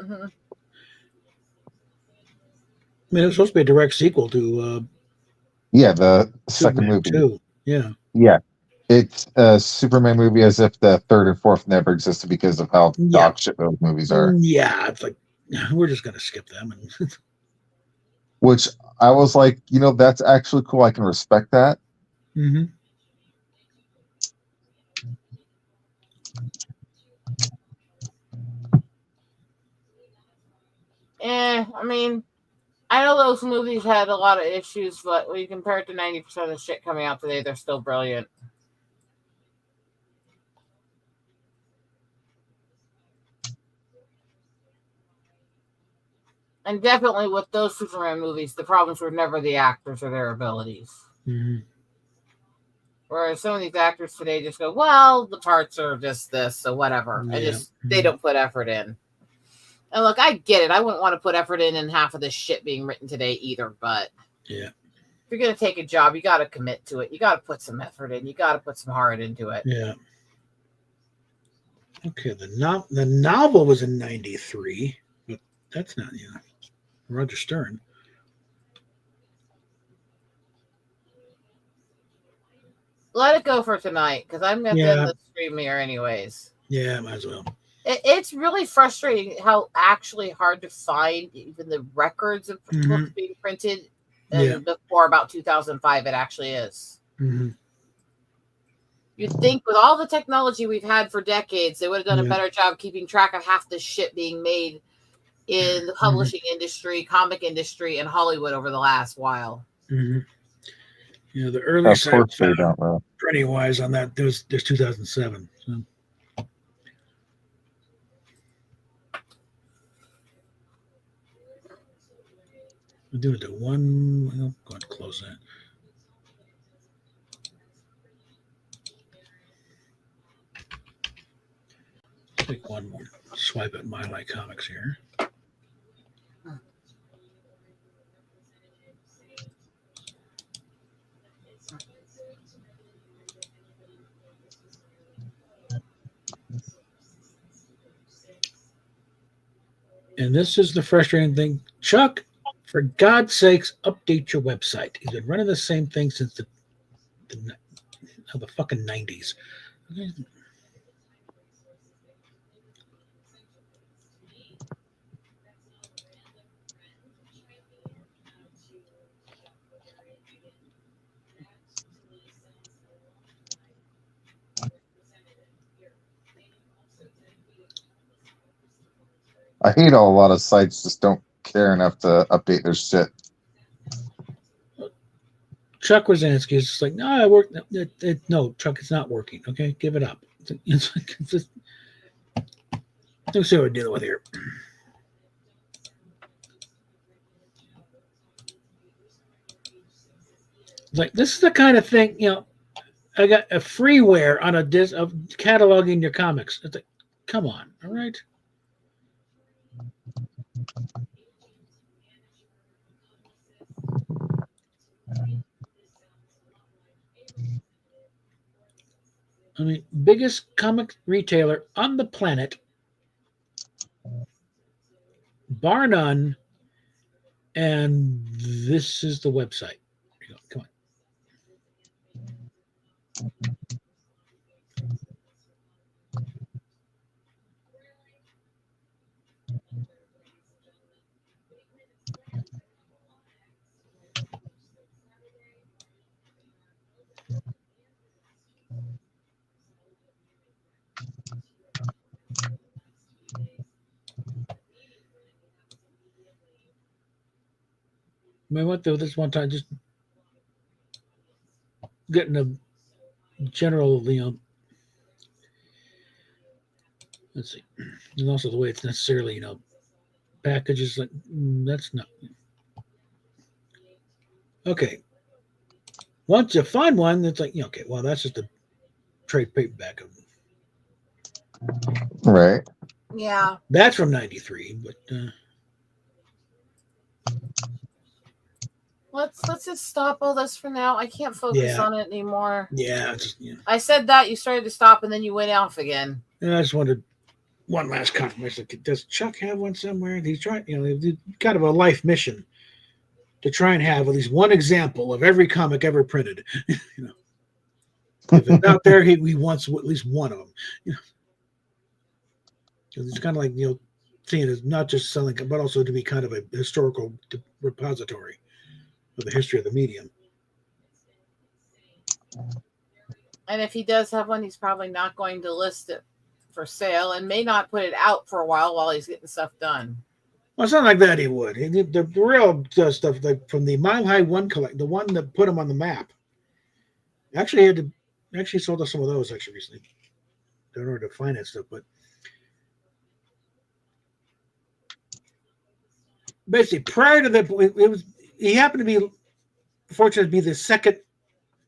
mean, it was supposed to be a direct sequel to the second movie. 2. Yeah. It's a Superman movie as if the 3rd and 4th never existed because of how dog shit those movies are. Yeah, it's like we're just gonna skip them. Which I was like, that's actually cool. I can respect that. I mean, I know those movies had a lot of issues, but when you compare it to 90% of the shit coming out today, they're still brilliant. And definitely with those Superman movies, the problems were never the actors or their abilities. Whereas some of these actors today just go, well, the parts are just this, so whatever. Yeah. And they don't put effort in. And look, I get it. I wouldn't want to put effort in half of this shit being written today either. But yeah, if you're gonna take a job, you got to commit to it. You got to put some effort in. You got to put some heart into it. yeah. Okay, the novel was in '93, but that's not Roger Stern. Let it go for tonight because I'm gonna end the stream here anyways. Yeah, might as well. It's really frustrating how actually hard to find even the records of books being printed. And before about 2005, it actually is. Mm-hmm. You'd think with all the technology we've had for decades, they would have done a better job keeping track of half the shit being made in the publishing industry, comic industry, and Hollywood over the last while. Mm-hmm. The early site Pennywise on that, there's 2007. So. We'll do it to one. I'll go ahead and close that. Take one more swipe at My Like Comics here. And this is the frustrating thing. Chuck, for God's sakes, update your website. He's been running the same thing since the fucking 90s. I hate how a lot of sites just don't care enough to update their shit. Chuck Rosansky is just like, no, I work. No, Chuck, it's not working. Okay, give it up. It's just, let's see what we're dealing with here. Like, this is the kind of thing, I got a freeware on a disc of cataloging your comics. It's like, come on, all right. I mean, biggest comic retailer on the planet, bar none, and this is the website. Here you go. Come on. I went through this one time, just getting a general, let's see, and also the way it's necessarily, packages, like, that's not. Okay. Once you find one, it's like, okay, well, that's just a trade paperback of them. Right. Yeah. That's from '93, but let's just stop all this for now. I can't focus on it anymore. Yeah, I said that, you started to stop, and then you went off again. And I just wanted one last confirmation. Does Chuck have one somewhere? He's trying, kind of a life mission to try and have at least one example of every comic ever printed. If it's out there, he wants at least one of them. It's kind of like, seeing it as not just selling, but also to be kind of a historical repository of the history of the medium. And if he does have one, he's probably not going to list it for sale and may not put it out for a while he's getting stuff done. Well, it's not like that he would. The real stuff, like from the Mile High One collect, the one that put him on the map, actually sold us some of those actually recently in order to finance stuff. But basically, prior to that, he happened to be fortunate to be the second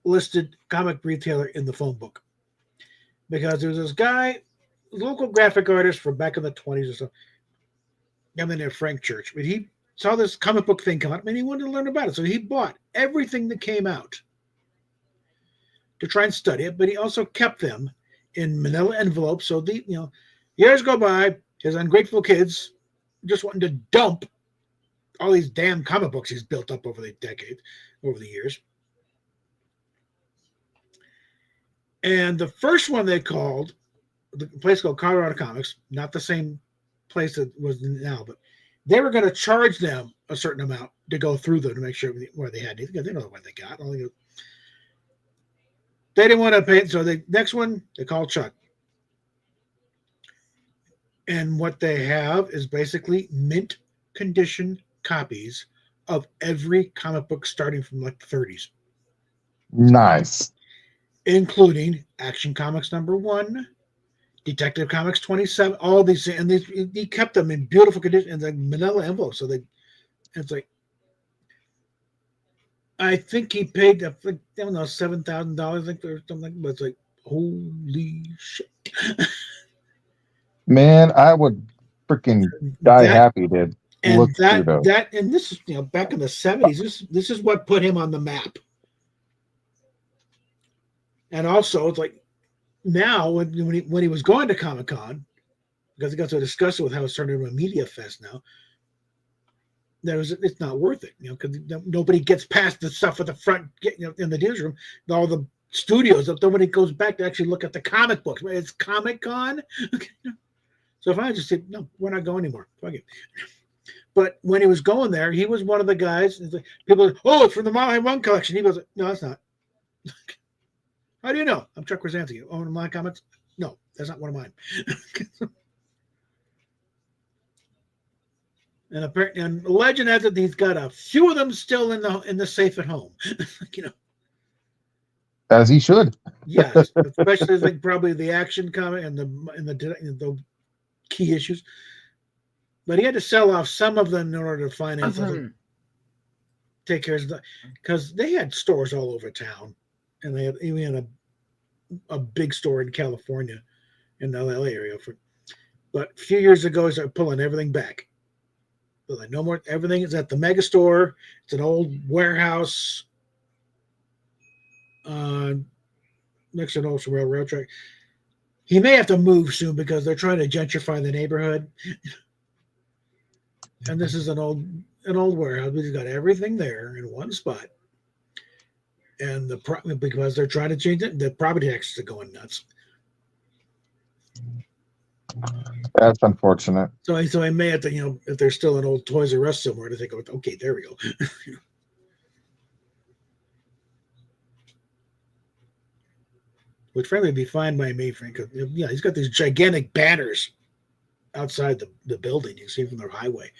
listed comic retailer in the phone book because there was this guy, local graphic artist from back in the 20s or so. I'm in there, Frank Church, but he saw this comic book thing come out and he wanted to learn about it. So he bought everything that came out to try and study it, but he also kept them in manila envelopes. So years go by, his ungrateful kids just wanting to dump all these damn comic books he's built up over the decades, over the years. And the first one they called, the place called Colorado Comics, not the same place that was now, but they were going to charge them a certain amount to go through them to make sure where they had anything. They know what they got. They didn't want to pay it, so the next one they called Chuck. And what they have is basically mint condition copies of every comic book starting from like the 30s. Nice. Including Action Comics #1, Detective Comics 27, all these, and he kept them in beautiful condition in the manila envelope. So it's like, I think he paid, I don't know, $7,000, I think, or something. But it's like, holy shit! Man, I would freaking die happy to look through those. And this is back in the 70s. This is what put him on the map. And also, it's like now when he was going to Comic-Con, because he got to discuss it with how it's turned into a media fest now. It's not worth it, because nobody gets past the stuff at the front, in the dealer's room, all the studios. Nobody goes back to actually look at the comic books. It's Comic-Con. So if I just said, no, we're not going anymore. Fuck it. But when he was going there, he was one of the guys. People are, oh, it's from the Mile High Run collection. He goes, no, it's not. How do you know? I'm Chuck Krasinski. You own my comics? No, that's not one of mine. And legend has it he's got a few of them still in the safe at home. As he should. Yes, especially probably the Action comic and the key issues. But he had to sell off some of them in order to finance take care of, because they had stores all over town, and they had even a big store in California, in the LA area. But a few years ago, he started pulling everything back. So like, no more. Everything is at the mega store. It's an old warehouse next to an old railroad track. He may have to move soon because they're trying to gentrify the neighborhood. And this is an old warehouse. We've got everything there in one spot. And because they're trying to change it, the property taxes are going nuts. That's unfortunate. So I may have to, if there's still an old Toys R Us somewhere, to think, okay, there we go. Which frankly would be fine by me, Frank. He's got these gigantic banners outside the building. You can see from the highway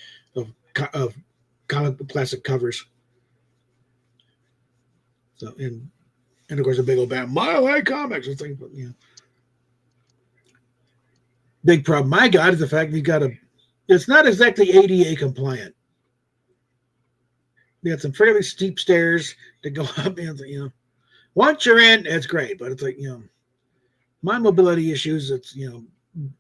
of comic book classic covers. So and of course a big old banner, Mile High Comics. It's like, big problem I got is the fact that it's not exactly ADA compliant. You got some fairly steep stairs to go up, and once you're in, it's great, but it's like, my mobility issues, it's,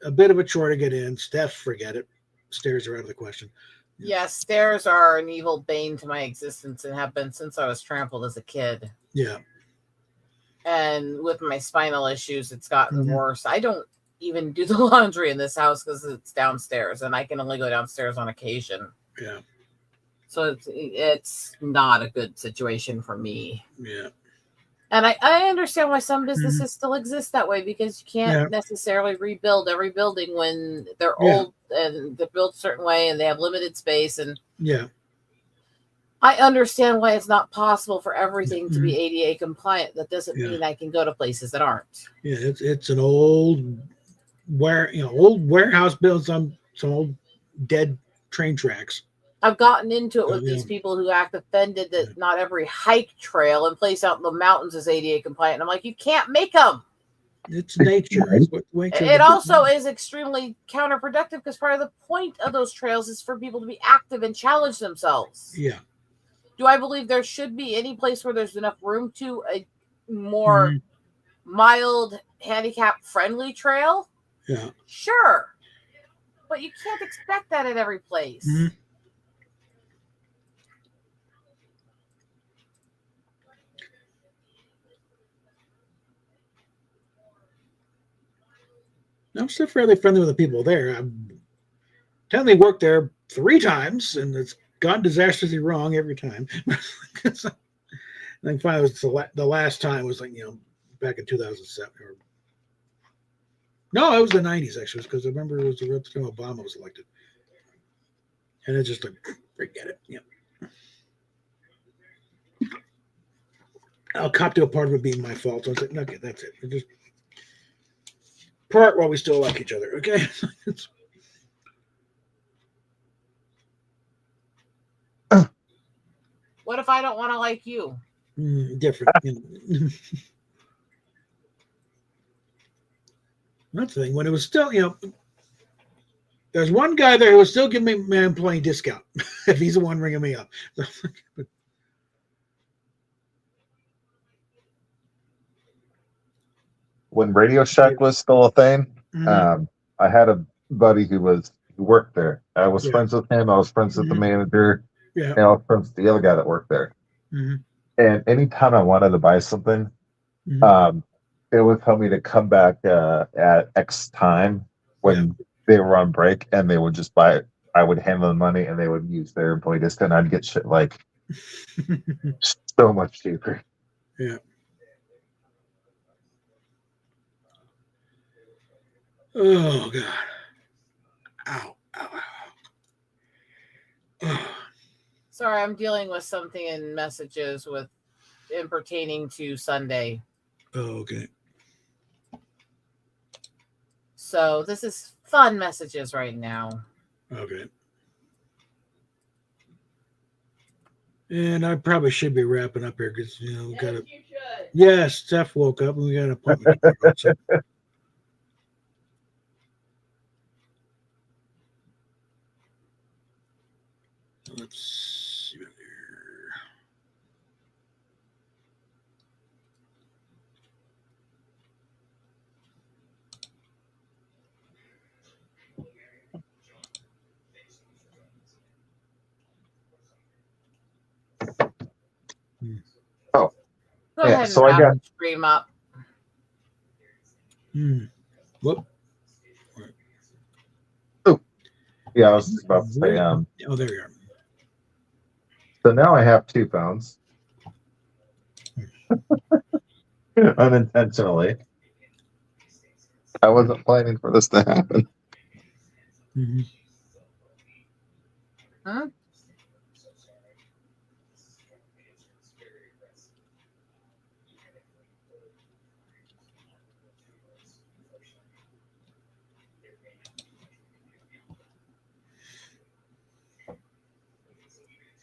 a bit of a chore to get in. Steph, forget it. Stairs are out of the question. Yes, stairs are an evil bane to my existence and have been since I was trampled as a kid. Yeah. And with my spinal issues, it's gotten worse. I don't even do the laundry in this house because it's downstairs, and I can only go downstairs on occasion. Yeah. So it's not a good situation for me. Yeah. And I understand why some businesses still exist that way, because you can't necessarily rebuild every building when they're old and they're built a certain way and they have limited space. And I understand why it's not possible for everything to be ADA compliant. That doesn't mean I can go to places that aren't. Yeah, it's an old warehouse built on some old dead train tracks. I've gotten into it with these people who act offended that not every hike trail and place out in the mountains is ADA compliant. And I'm like, you can't make them. It's nature. It also is extremely counterproductive because part of the point of those trails is for people to be active and challenge themselves. Yeah. Do I believe there should be any place where there's enough room to more mild handicap friendly trail, Yeah. sure. But you can't expect that at every place. I'm still fairly friendly with the people there. I've technically worked there 3 times, and it's gone disastrously wrong every time. I think finally it was the last time was like, back in 2007. No, it was the 90s, actually, because I remember it was the time Obama was elected. And it's just like, forget it. Yeah. I'll cop to a part of it being my fault. So I was like, okay, that's it. Just part while we still like each other, okay? What if I don't want to like you? Different. That's the thing. When it was still, there's one guy there who was still giving me my employee discount if he's the one ringing me up. When Radio Shack was still a thing, I had a buddy who worked there. I was friends with him. I was friends with the manager. Yeah. And I was friends with the other guy that worked there. And anytime I wanted to buy something, it would tell me to come back at X time when they were on break, and they would just buy it. I would hand them the money, and they would use their employee discount. I'd get shit like so much cheaper. Yeah. Oh God. Ow. Ow. Ow. Oh. Sorry, I'm dealing with something in messages in pertaining to Sunday. Oh, okay. So this is fun messages right now. Okay. And I probably should be wrapping up here because we got to. Yes, Steph woke up and we got an appointment. So. Let's see here. Oh, go ahead and so I got stream up. Whoop. Oh, yeah, I was just about to say. Oh, there we are. So now I have 2 phones, unintentionally. I wasn't planning for this to happen. Huh?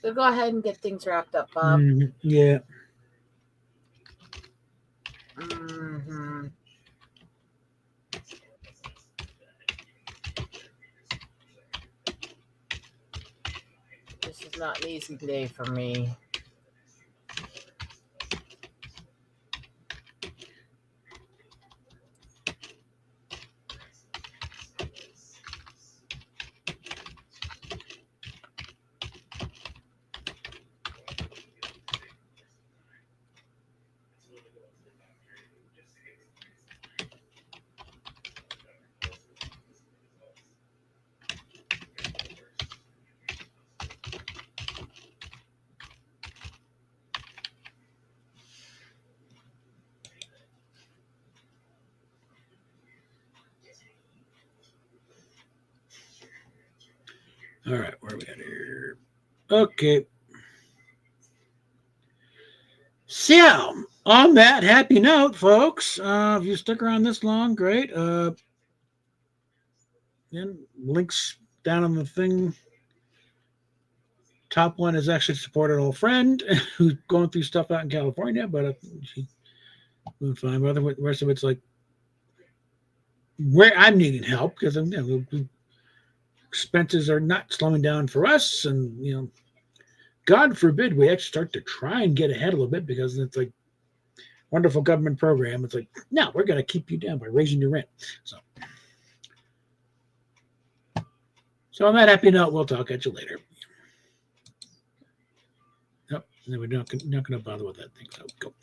So go ahead and get things wrapped up, Bob. Yeah. This is not an easy day for me. All right, where are we at here? Okay. So, on that happy note, folks, if you stuck around this long, great. Then links down on the thing. Top one is actually supported an old friend who's going through stuff out in California, but she doing fine. But the rest of it's like where I'm needing help because expenses are not slowing down for us, and God forbid we actually start to try and get ahead a little bit because it's like wonderful government program. It's like, no, we're going to keep you down by raising your rent. So on that happy note, we'll talk at you later. Nope, we're not going to bother with that thing. So go.